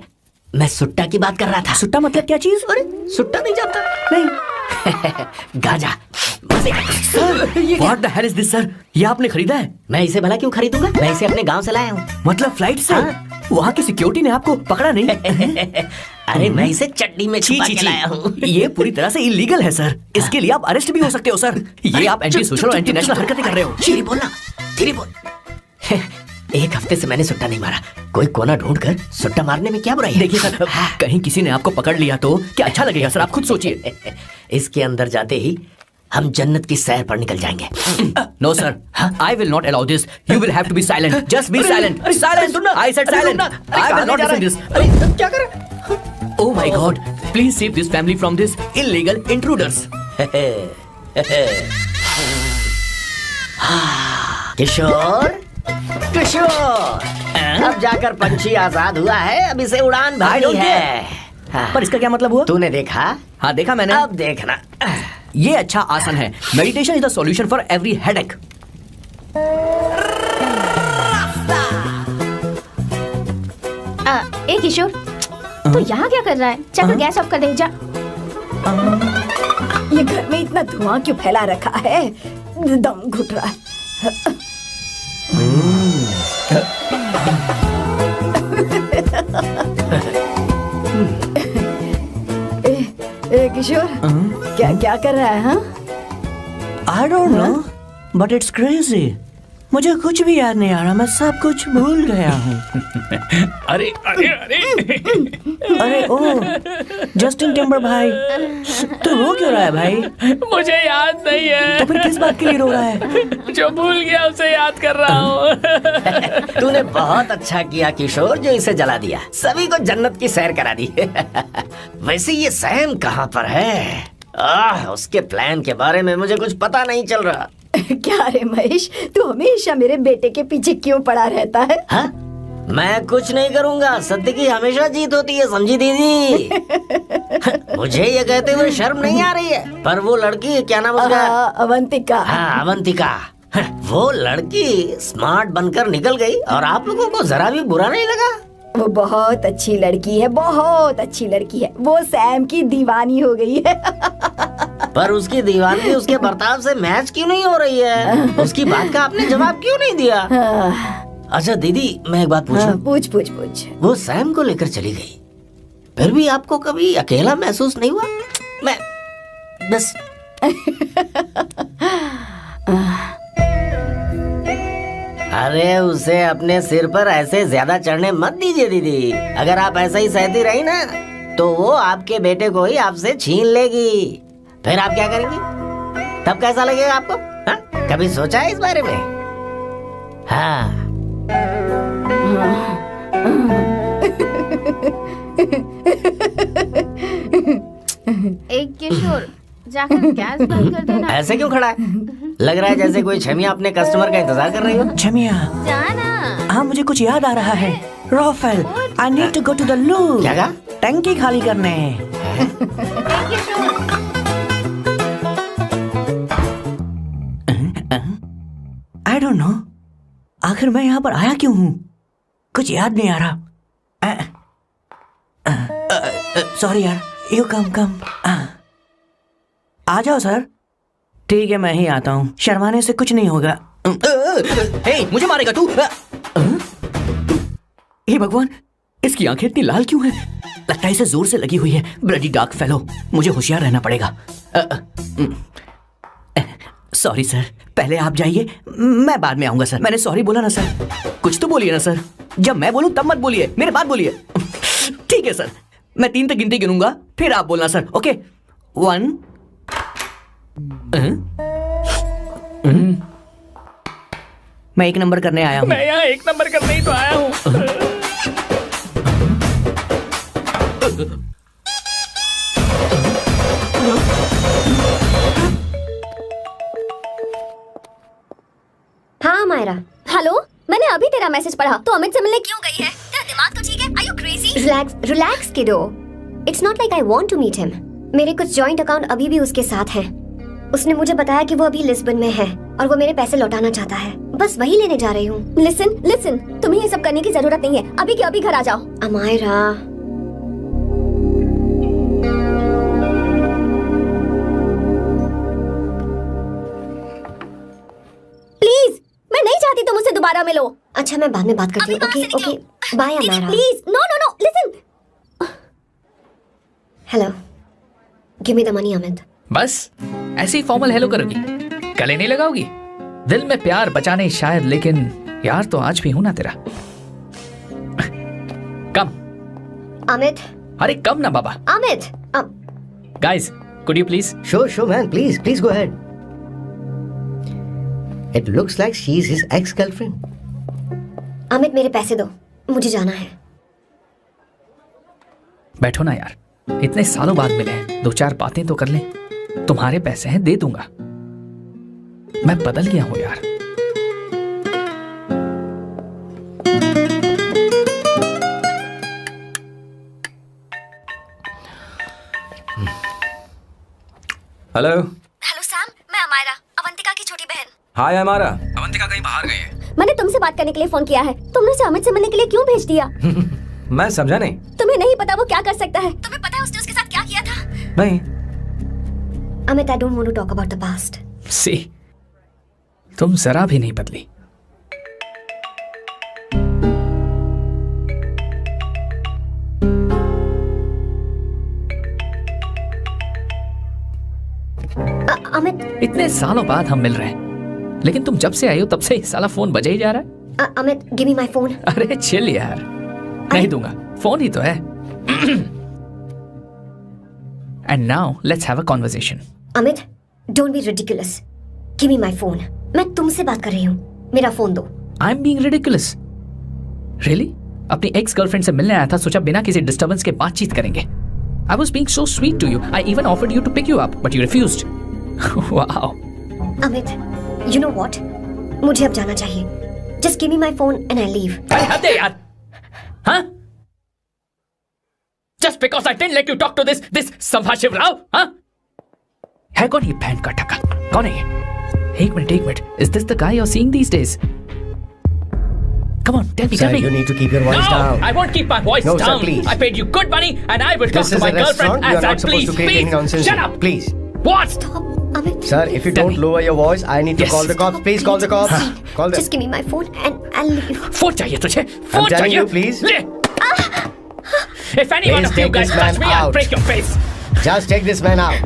मैं सुट्टा की बात कर रहा था। सुट्टा मतलब क्या चीज? अरे सुट्टा नहीं जानता? नहीं। गाजा मजे का। What the hell is this, sir? ये आपने खरीदा है? मैं इसे भला क्यों खरीदूंगा, मैं इसे अपने गांव से लाया हूँ। मतलब फ्लाइट से? वहाँ की सिक्योरिटी ने आपको पकड़ा नहीं? अरे मैं इसे चटनी में छुपा के लाया हूँ। ये पूरी तरह से इलीगल है सर। इसके लिए आप अरेस्ट भी हो सकते हो सर। ये आप एंटी सोशल और एंटी नेशनल हरकतें कर रहे हो। धीरे बोलना, धीरे बोल। एक हफ्ते से मैंने सुट्टा नहीं मारा, कोई कोना ढूंढ कर सुट्टा मारने में क्या बुराई है? देखिए सर, कहीं किसी ने आपको पकड़ लिया तो क्या अच्छा लगेगा सर? आप खुद सोचिए। इसके अंदर जाते ही हम जन्नत की सैर पर निकल जाएंगे। No sir, I will not allow this. You will have to be silent. Just be silent. Silent. I said silent. I will not listen this. अरे क्या कर रहे? Oh my God! Please save this family from this illegal intruders. किशोर, किशोर, अब जाकर पंछी आजाद हुआ है, अब इसे उड़ान I भरनी don't है। पर इसका क्या मतलब हुआ? तूने देखा? हाँ देखा मैंने। अब देखना। ये अच्छा आसन है। Meditation is the solution for every headache. ए किशोर, तो यहाँ क्या कर रहा है? जाकर गैस ऑफ कर दे जा। ये घर में इतना धुआं क्यों फैला रखा है? दम घुट रहा है। ए किशोर, क्या क्या कर रहा है? हाँ, I don't know, but it's crazy. मुझे कुछ भी याद नहीं आ रहा, मैं सब कुछ भूल गया हूँ। अरे अरे अरे अरे ओ, जस्टिन टिम्बर भाई, तू रो क्यों रहा है भाई? मुझे याद नहीं है। तो फिर किस बात के लिए रो रहा है? जो भूल गया उसे याद कर रहा हूँ। तूने बहुत अच्छा किया किशोर, जो इसे जला दिया, सभी को जन्नत की सैर करा दी। वैसे ये सैम कहाँ पर है? उसके प्लान के बारे में मुझे कुछ पता नहीं चल रहा। क्या रे महेश, तू हमेशा मेरे बेटे के पीछे क्यों पड़ा रहता है? हाँ? मैं कुछ नहीं करूंगा, सत्य की हमेशा जीत होती है, समझी दीदी? मुझे ये कहते हुए शर्म नहीं आ रही है, पर वो लड़की, क्या नाम उसका? अवंतिका। हाँ अवंतिका, वो लड़की स्मार्ट बनकर निकल गई और आप लोगों को जरा भी बुरा नहीं लगा? वो बहुत अच्छी लड़की है, बहुत अच्छी लड़की है। वो सैम की दीवानी हो गई है। पर उसकी दीवानगी उसके बर्ताव से मैच क्यों नहीं हो रही है? उसकी बात का आपने जवाब क्यों नहीं दिया? अच्छा दीदी, मैं एक बात पूछूं? पूछ पूछ पूछ। वो सैम को लेकर चली गई, फिर भी आपको कभी अकेला महसूस नहीं हुआ? मैं बस अरे उसे अपने सिर पर ऐसे ज्यादा चढ़ने मत दीजिए दीदी। अगर आप ऐसा ही सहती रही ना, तो वो आपके बेटे को ही आपसे छीन लेगी। फिर आप क्या करेंगी? तब कैसा लगेगा आपको? हाँ? कभी सोचा है इस बारे में? हाँ। एक किशोर, जाकर गैस बंद कर देना। ऐसे क्यों खड़ा है? लग रहा है जैसे कोई छमिया अपने कस्टमर का इंतजार कर रही हो। छमिया, जाना। हाँ मुझे कुछ याद आ रहा है। Rafael, I need to go to the loo. क्या कहा? टंकी खाली करने। आई डोंट नो, आखिर मैं यहाँ पर आया क्यों हूँ? कुछ याद नहीं आ रहा। सॉरी यार, यू कम कम। आ जाओ सर। ठीक है, मैं ही आता हूँ, शर्माने से कुछ नहीं होगा। हे, मुझे मारेगा तू? हे भगवान, इसकी आंखें इतनी लाल क्यों हैं? लगता है इसे जोर से लगी हुई है। ब्लडी डार्क फेलो, मुझे होशियार रहना पड़ेगा। सॉरी सर, पहले आप जाइए, मैं बाद में आऊंगा सर। मैंने सॉरी बोला ना सर, कुछ तो बोलिए ना सर। जब मैं बोलूं तब मत बोलिए, मेरे बाद बोलिए। ठीक है सर, मैं 3 तक गिनती गिनूंगा, फिर आप बोलना सर। ओके 1 मैं 1 नंबर करने आया हूँ। मैं यहाँ 1 नंबर करने ही तो आया हूँ। हाँ मायरा। हेलो, मैंने अभी तेरा मैसेज पढ़ा। तो अमित से मिलने क्यों गई है? तेरा दिमाग तो ठीक है? Are you crazy? Relax kiddo. It's not like I want to meet him. मेरे कुछ जॉइंट अकाउंट अभी भी उसके साथ हैं। उसने मुझे बताया कि वो अभी लिस्बन में है और वो मेरे पैसे लौटाना चाहता है। बस वही लेने जा रही हूँ। लिसन, तुम्हें ये सब करने की जरूरत नहीं है। अभी के अभी घर आ जाओ। अमायरा, प्लीज, मैं नहीं चाहती तुम मुझसे दोबारा मिलो। अच्छा मैं बाद में बात करती हूँ। Okay bye Amaira. Please, no, listen. Hello, give me the money Amit. बस ऐसे ही फॉर्मल हेलो करोगी, गले नहीं लगाओगी? दिल में प्यार बचा नहीं शायद, लेकिन यार तो आज भी हूं ना तेरा। कम अमित। अरे कम ना बाबा। Amit guys, could you please? Sure, man. Please go ahead. It looks like she is his ex-girlfriend. Amit मेरे पैसे दो, मुझे जाना है। बैठो ना यार, इतने सालों बाद मिले हैं, 2-4 बातें तो कर लें। तुम्हारे पैसे हैं, दे दूंगा। मैं बदल गया हूं यार। हेलो सैम, मैं अमायरा, अवंतिका की छोटी बहन। हाय हमारा। अवंतिका कहीं बाहर गई है। मैंने तुमसे बात करने के लिए फोन किया है। तुमने उसे अमित से मिलने के लिए क्यों भेज दिया? मैं समझा नहीं। तुम्हें नहीं पता वो क्या कर सकता है? तुम्हें पता है उसने उसके साथ क्या किया था? नहीं। Amit, I don't want to talk about the past. See, तुम जरा भी नहीं बदली। अमित, इतने सालों बाद हम मिल रहे हैं, लेकिन तुम जब से आई हो तब से ही साला फोन बजे ही जा रहा है। Amit, give me my phone. अरे चिल यार, नहीं दूंगा, फोन ही तो है। And now let's have a conversation. Amit, don't be ridiculous. Give me my phone. मैं तुमसे बात कर रही हूँ, मेरा फोन दो। I am being ridiculous? Really? अपनी एक्स गर्लफ्रेंड से मिलने आया था, सोचा बिना किसी डिस्टर्बेंस के बातचीत करेंगे। I was being so sweet to you. I even offered you to pick you up, but you refused. Wow. Amit, you know what? मुझे अब जाना चाहिए. Just give me my phone and I leave. अरे हद है यार, हाँ? Just because I didn't let you talk to this संभाशिव Rao, हाँ? है कौन ये बैंड का टका? कौन है ये? एक minute. Is this the guy you're seeing these days? Come on, tell me. Sir, you need to keep your voice down. I won't keep my voice No, down. sir, please. I paid you good money and I will talk This to is my a restaurant. girlfriend You are as I not supposed please. to create any nonsense. Shut up. Please. What? Stop, Amit. Sir, if you Tell don't me. lower your voice, I need to Yes. call the cops. Please call the cops. Call them. Just give me my phone and I'll leave. Phone चाहिए तुझे? I'm phone telling चाहिए? you, please. ले. If any one Please of you take guys this man touch me, I'll out. break your face. Just take this man out.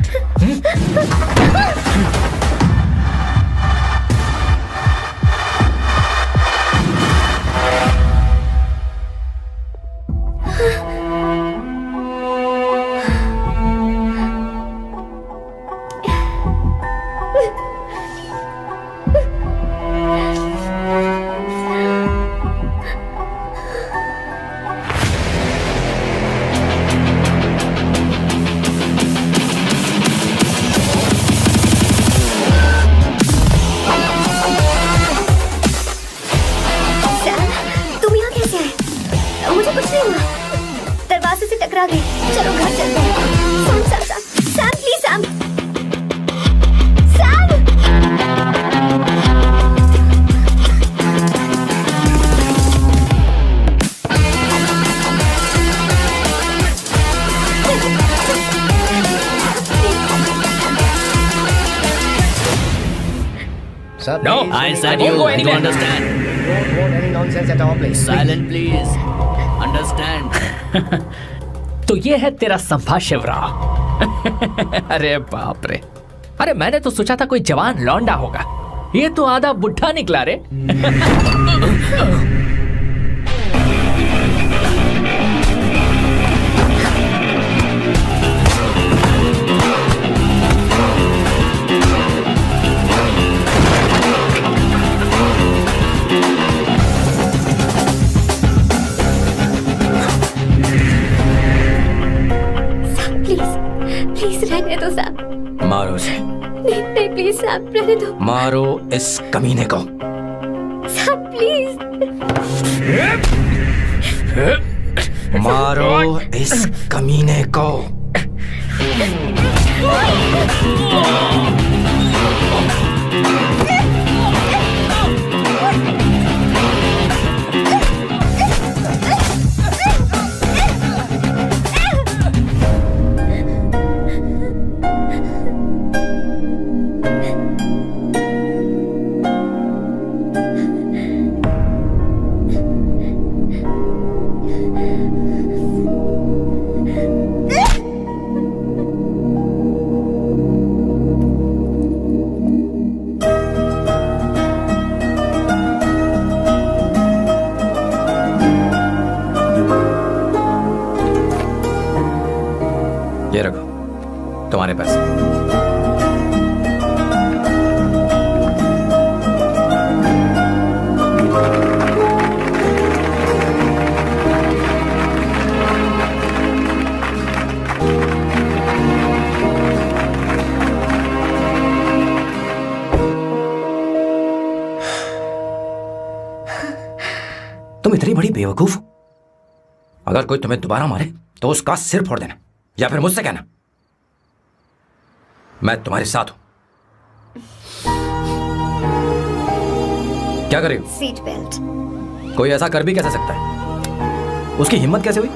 चलो घर चलते हैं। Sam please Sam. Sir, No, please. I said I won't you go to anywhere. understand. Don't want any nonsense at our place. Silent, please. Understand. तो ये है तेरा संभाशिव राव। अरे बाप रे, अरे मैंने तो सोचा था कोई जवान लौंडा होगा, ये तो आधा बुढ़ा निकला रे। प्लीज रहने दो साहब। मारो उसे। नहीं प्लीज साहब रहने दो। मारो इस कमीने को। साहब प्लीज। मारो इस कमीने को। ये रखो तुम्हारे पैसे। तुम इतनी बड़ी बेवकूफ हो। अगर कोई तुम्हें दोबारा मारे तो उसका सिर फोड़ देना, या फिर मुझसे कहना मैं तुम्हारे साथ हूं। क्या कर रही हो? Seat belt. कोई ऐसा कर भी कैसे सकता है? उसकी हिम्मत कैसे हुई?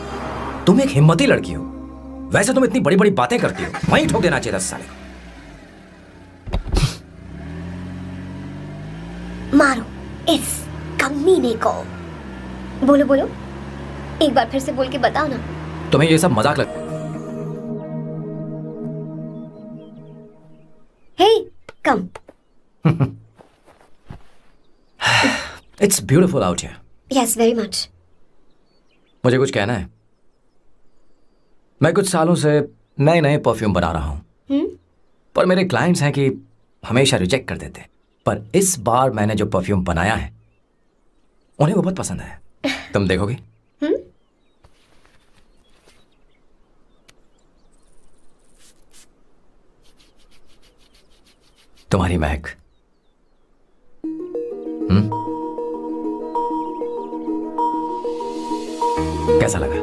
तुम एक हिम्मती लड़की हो, वैसे तुम इतनी बड़ी बड़ी बातें करती हो, वहीं ठोक देना चाहिए 10 साल। मारो इस कमीने को। बोलो बोलो, एक बार फिर से बोल के बताओ ना। तुम्हें ये सब मजाक लगता है? Hey, come. It's beautiful out here. Yes, very much. मुझे कुछ कहना है। मैं कुछ सालों से नए नए परफ्यूम बना रहा हूं, पर मेरे क्लाइंट्स हैं कि हमेशा रिजेक्ट कर देते। पर इस बार मैंने जो परफ्यूम बनाया है उन्हें वो बहुत पसंद आया। तुम देखोगे? तुम्हारी महक। कैसा लगा?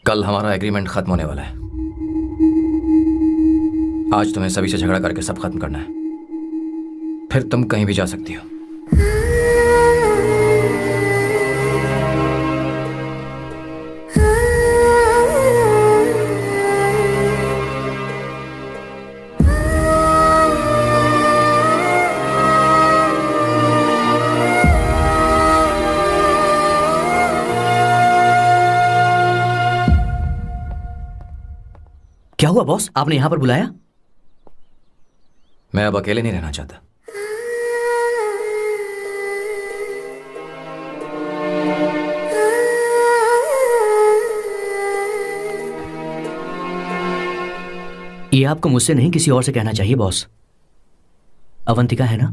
कल हमारा एग्रीमेंट खत्म होने वाला है। आज तुम्हें सभी से झगड़ा करके सब खत्म करना है, फिर तुम कहीं भी जा सकती हो। क्या हुआ बॉस, आपने यहां पर बुलाया? मैं अब अकेले नहीं रहना चाहता। ये आपको मुझसे नहीं किसी और से कहना चाहिए बॉस। अवंतिका है ना?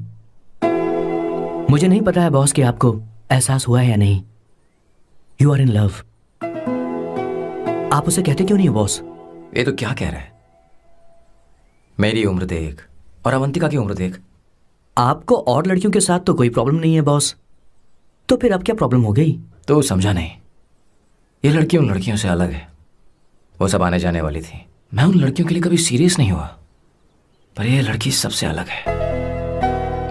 मुझे नहीं पता है बॉस कि आपको एहसास हुआ है या नहीं। You are in love. आप उसे कहते क्यों नहीं हो बॉस? ये तो क्या कह रहा है? मेरी उम्र देख और अवंतिका की उम्र देख। आपको और लड़कियों के साथ तो कोई प्रॉब्लम नहीं है बॉस, तो फिर अब क्या प्रॉब्लम हो गई? तो समझा नहीं, ये लड़की उन लड़कियों से अलग है। वो सब आने जाने वाली थी, मैं उन लड़कियों के लिए कभी सीरियस नहीं हुआ, पर ये लड़की सबसे अलग है।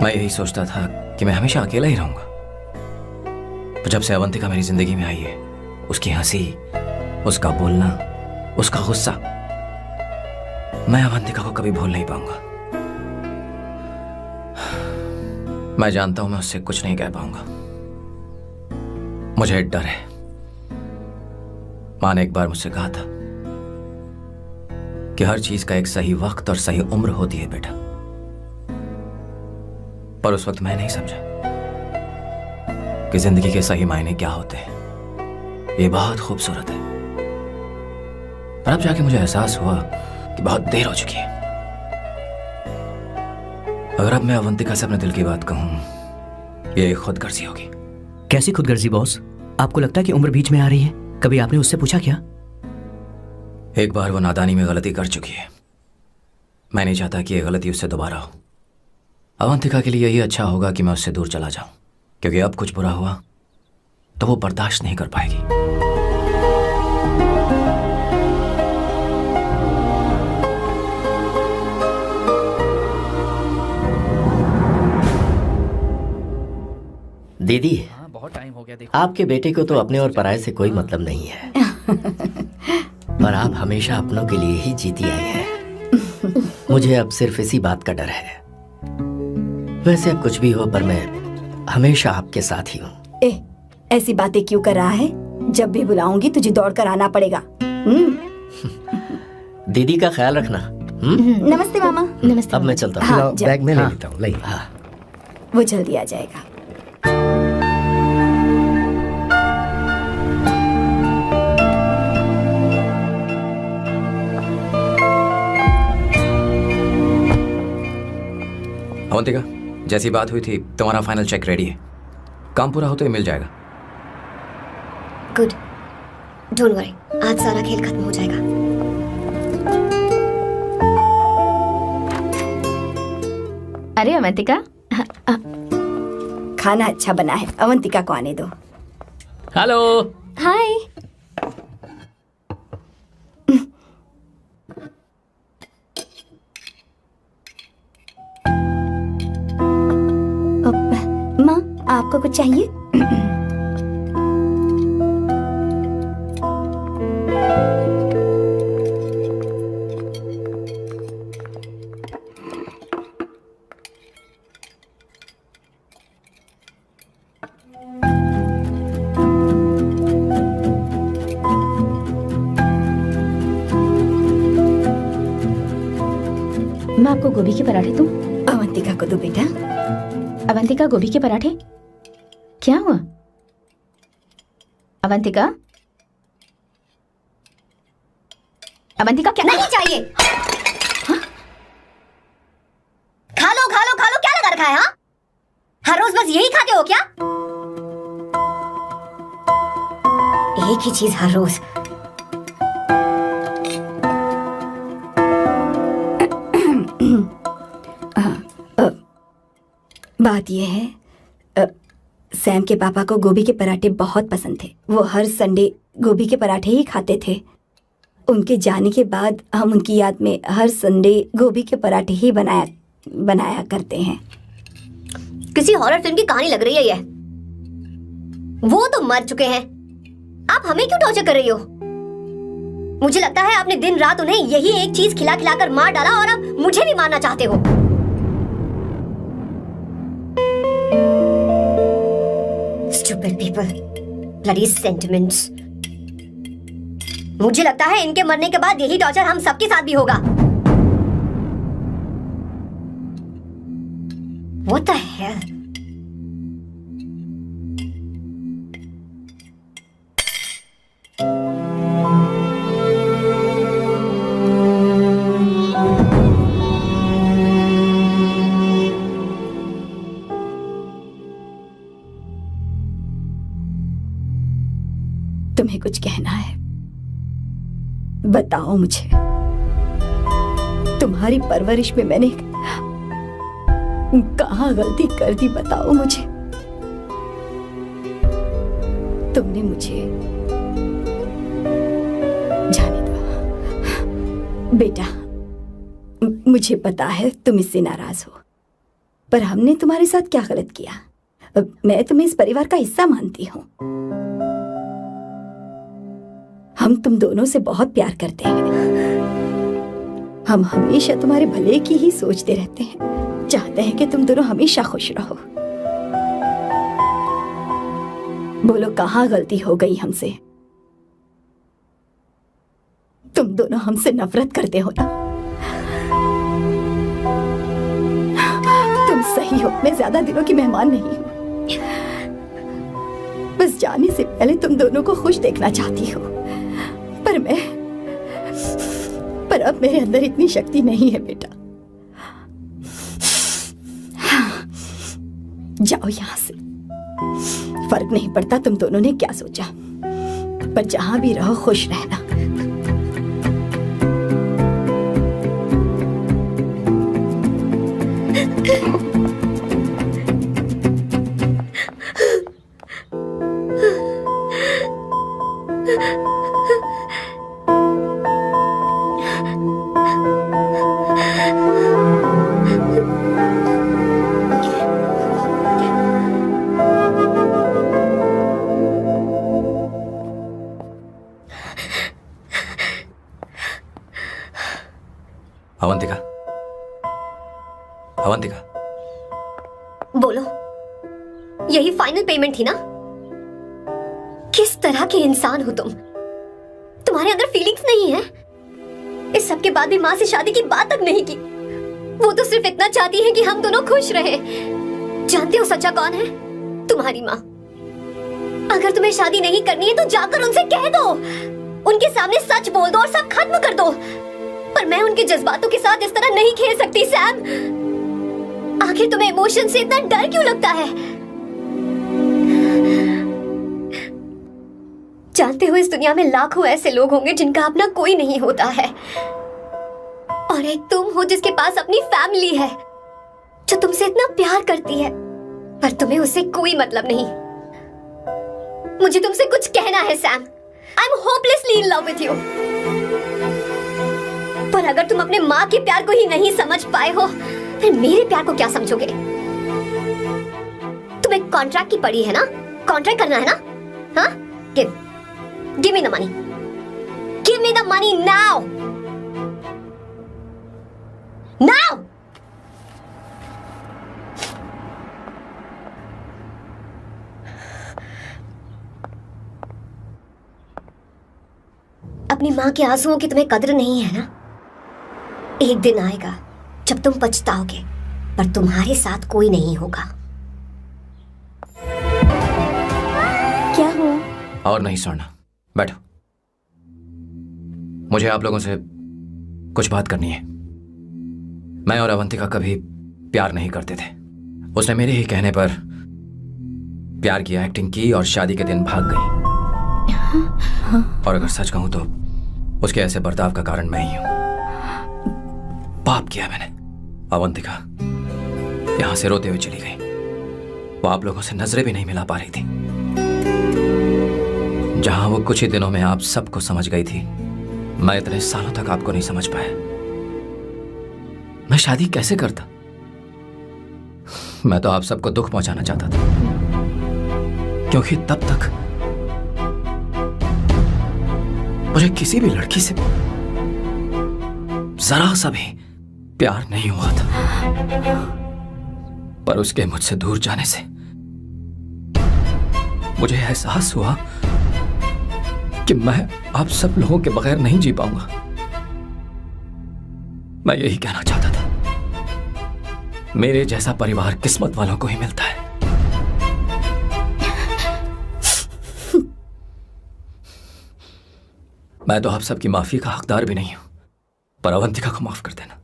मैं यही सोचता था कि मैं हमेशा अकेला ही रहूंगा, पर जब से अवंतिका मेरी जिंदगी में आई है, उसकी हंसी, उसका बोलना, उसका गुस्सा, मैं अवंतिका को कभी भूल नहीं पाऊंगा। मैं जानता हूं मैं उससे कुछ नहीं कह पाऊंगा। मुझे डर है। माँ ने एक बार मुझसे कहा था कि हर चीज का एक सही वक्त और सही उम्र होती है बेटा, पर उस वक्त मैं नहीं समझा कि जिंदगी के सही मायने क्या होते हैं। ये बहुत खूबसूरत है, पर अब जाके मुझे एहसास हुआ कि बहुत देर हो चुकी है। अगर अब मैं अवंतिका से अपने दिल की बात कहूं, ये खुदगर्जी होगी। कैसी खुदगर्जी बॉस? आपको लगता है कि उम्र बीच में आ रही है? कभी आपने उससे पूछा क्या? एक बार वो नादानी में गलती कर चुकी है। मैं नहीं चाहता कि ये गलती उससे दोबारा हो। अवंतिका के लिए यही अच्छा होगा कि मैं उससे दूर चला जाऊं, क्योंकि अब कुछ बुरा हुआ तो वो बर्दाश्त नहीं कर पाएगी। दीदी, बहुत टाइम हो गया, देखो। आपके बेटे को तो अपने और पराये से कोई मतलब नहीं है, पर आप हमेशा अपनों के लिए ही जीती आई हैं। मुझे अब सिर्फ इसी बात का डर है। वैसे अब कुछ भी हो, पर मैं हमेशा आपके साथ ही हूँ। ऐसी बातें क्यों कर रहा है? जब भी बुलाऊंगी तुझे दौड़ कर आना पड़ेगा। दीदी का ख्याल रखना। नमस्ते मामा। नमस्ते। अब मैं चलता हूँ। हाँ, लाओ, बैग में ले लेता हूँ, लाइए। हाँ। वो जल्दी आ जाएगा। अवंतिका, जैसी बात हुई थी तुम्हारा फाइनल चेक रेडी है। काम पूरा हो तो ये मिल जाएगा। गुड, डोंट वरी, आज सारा खेल खत्म हो जाएगा। अरे अवंतिका, खाना अच्छा बना है, अवंतिका को आने दो। हेलो। हाय। माँ, आपको कुछ चाहिए? मैं आपको गोभी के पराठे दूं? अवंतिका को दो बेटा। अवंतिका, गोभी के पराठे? क्या हुआ अवंतिका? अवंतिका, क्या? नहीं चाहिए। खा लो खा लो खा लो, क्या लगा रखा है? हाँ, हर रोज बस यही खाते हो क्या? एक ही चीज हर रोज। बात यह है, सैम के पापा को गोभी के पराठे बहुत पसंद थे। वो हर संडे गोभी के पराठे ही खाते थे। उनके जाने के बाद हम उनकी याद में हर संडे गोभी के पराठे ही बनाया करते हैं। किसी हॉरर फिल्म की कहानी लग रही है ये। वो तो मर चुके हैं, आप हमें क्यों टॉर्चर कर रही हो? मुझे लगता है आपने दिन रात उन्हें यही एक चीज खिला खिलाकर मार डाला और अब मुझे भी मारना चाहते हो। Stupid people, bloody sentiments. मुझे लगता है इनके मरने के बाद यही टॉर्चर हम सबके साथ भी होगा। What the hell? तुम्हें कुछ कहना है? बताओ मुझे। तुम्हारी परवरिश में मैंने कहाँ गलती कर दी, बताओ मुझे। तुमने मुझे जाने दो बेटा। मुझे पता है तुम इससे नाराज हो, पर हमने तुम्हारे साथ क्या गलत किया? मैं तुम्हें इस परिवार का हिस्सा मानती हूँ। हम तुम दोनों से बहुत प्यार करते हैं। हम हमेशा तुम्हारे भले की ही सोचते रहते हैं, चाहते हैं कि तुम दोनों हमेशा खुश रहो। बोलो कहाँ गलती हो गई हमसे? तुम दोनों हमसे नफरत करते हो ना? तुम सही हो, मैं ज्यादा दिनों की मेहमान नहीं हूं। बस जाने से पहले तुम दोनों को खुश देखना चाहती हो, पर अब मेरे अंदर इतनी शक्ति नहीं है बेटा। जाओ यहां से, फर्क नहीं पड़ता तुम दोनों ने क्या सोचा, पर जहां भी रहो खुश रहना। अवंतिका, अवंतिका, बोलो, यही फाइनल पेमेंट थी ना? किस तरह के इंसान हो तुम? तुम्हारे अंदर फीलिंग्स नहीं है? इस सब के बाद भी माँ से शादी की बात तक नहीं की। वो तो सिर्फ इतना चाहती है कि हम दोनों खुश रहें। जानते हो सच्चा कौन है? तुम्हारी माँ। अगर तुम्हें शादी नहीं करनी है तो जाकर उनसे कह दो, उनके सामने सच बोल दो और सब खत्म कर दो। पर मैं उनके जज्बातों के साथ इस तरह नहीं खेल सकती सैम। आखिर तुम्हें इमोशन से इतना डर क्यों लगता है? जानते हो, इस दुनिया में लाखों ऐसे लोग होंगे जिनका अपना कोई नहीं होता है, और एक तुम हो जिसके पास अपनी फैमिली है जो तुमसे इतना प्यार करती है, पर तुम्हें उससे कोई मतलब नहीं। मुझे तुमसे कुछ कहना है Sam. I am hopelessly in love with you. पर अगर तुम अपने माँ के प्यार को ही नहीं समझ पाए हो, फिर मेरे प्यार को क्या समझोगे? तुम्हें कॉन्ट्रैक्ट की पड़ी है ना? कॉन्ट्रैक्ट करना है ना? हाँ? Give me the money. Give me the money now. Now. अपनी माँ के आंसुओं की तुम्हें कद्र नहीं है ना? एक दिन आएगा जब तुम पछताओगे, पर तुम्हारे साथ कोई नहीं होगा। क्या हुआ? और नहीं सुनना, बैठो। मुझे आप लोगों से कुछ बात करनी है। मैं और अवंतिका कभी प्यार नहीं करते थे। उसने मेरे ही कहने पर प्यार की एक्टिंग की और शादी के दिन भाग गई। और अगर सच कहूं तो उसके ऐसे बर्ताव का कारण मैं ही हूं। पाप किया मैंने। अवंतिका यहां से रोते हुए चली गई। वो आप लोगों से नजरें भी नहीं मिला पा रही थी। जहां वो कुछ ही दिनों में आप सबको समझ गई थी, मैं इतने सालों तक आपको नहीं समझ पाया। मैं शादी कैसे करता? मैं तो आप सबको दुख पहुंचाना चाहता था, क्योंकि तब तक मुझे किसी भी लड़की से जरा सा भी प्यार नहीं हुआ था। पर उसके मुझसे दूर जाने से मुझे एहसास हुआ कि मैं आप सब लोगों के बगैर नहीं जी पाऊंगा। मैं यही कहना चाहता था, मेरे जैसा परिवार किस्मत वालों को ही मिलता है। मैं तो आप सबकी माफी का हकदार भी नहीं हूं, पर अवंतिका को माफ कर देना।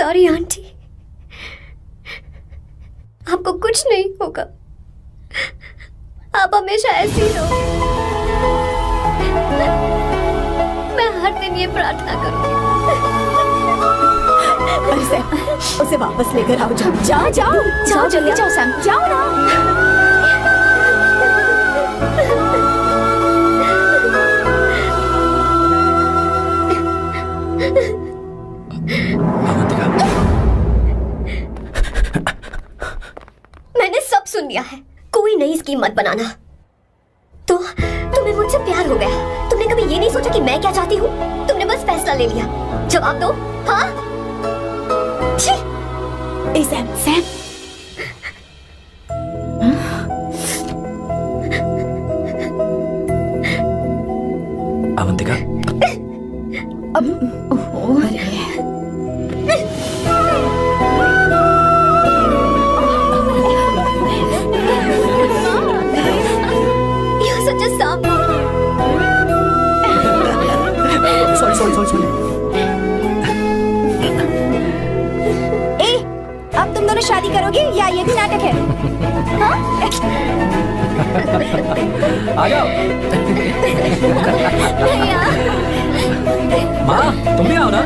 सॉरी आंटी, आपको कुछ नहीं होगा, आप हमेशा ऐसी ही रहो। मैं हर दिन ये प्रार्थना करूंगी। अरे सैम, उसे वापस लेकर आओ। जाओ जाओ जाओ जाओ जल्दी जाओ सैम, जाओ ना। अवंतिका, मैंने सब सुन लिया है, कोई नई स्कीम मत बनाना। तो तुम्हें मुझसे प्यार हो गया, तुमने कभी ये नहीं सोचा कि मैं क्या चाहती हूँ? तुमने बस फैसला ले लिया। जवाब दो। हाँ? छी! ए Sam, Sam, Avantika, You're such a sap. Sorry. ए, अब तुम दोनों शादी करोगे या ये भी नाटक है? हाँ? आ जाओ। नहीं यार। माँ, तुम भी आओ ना।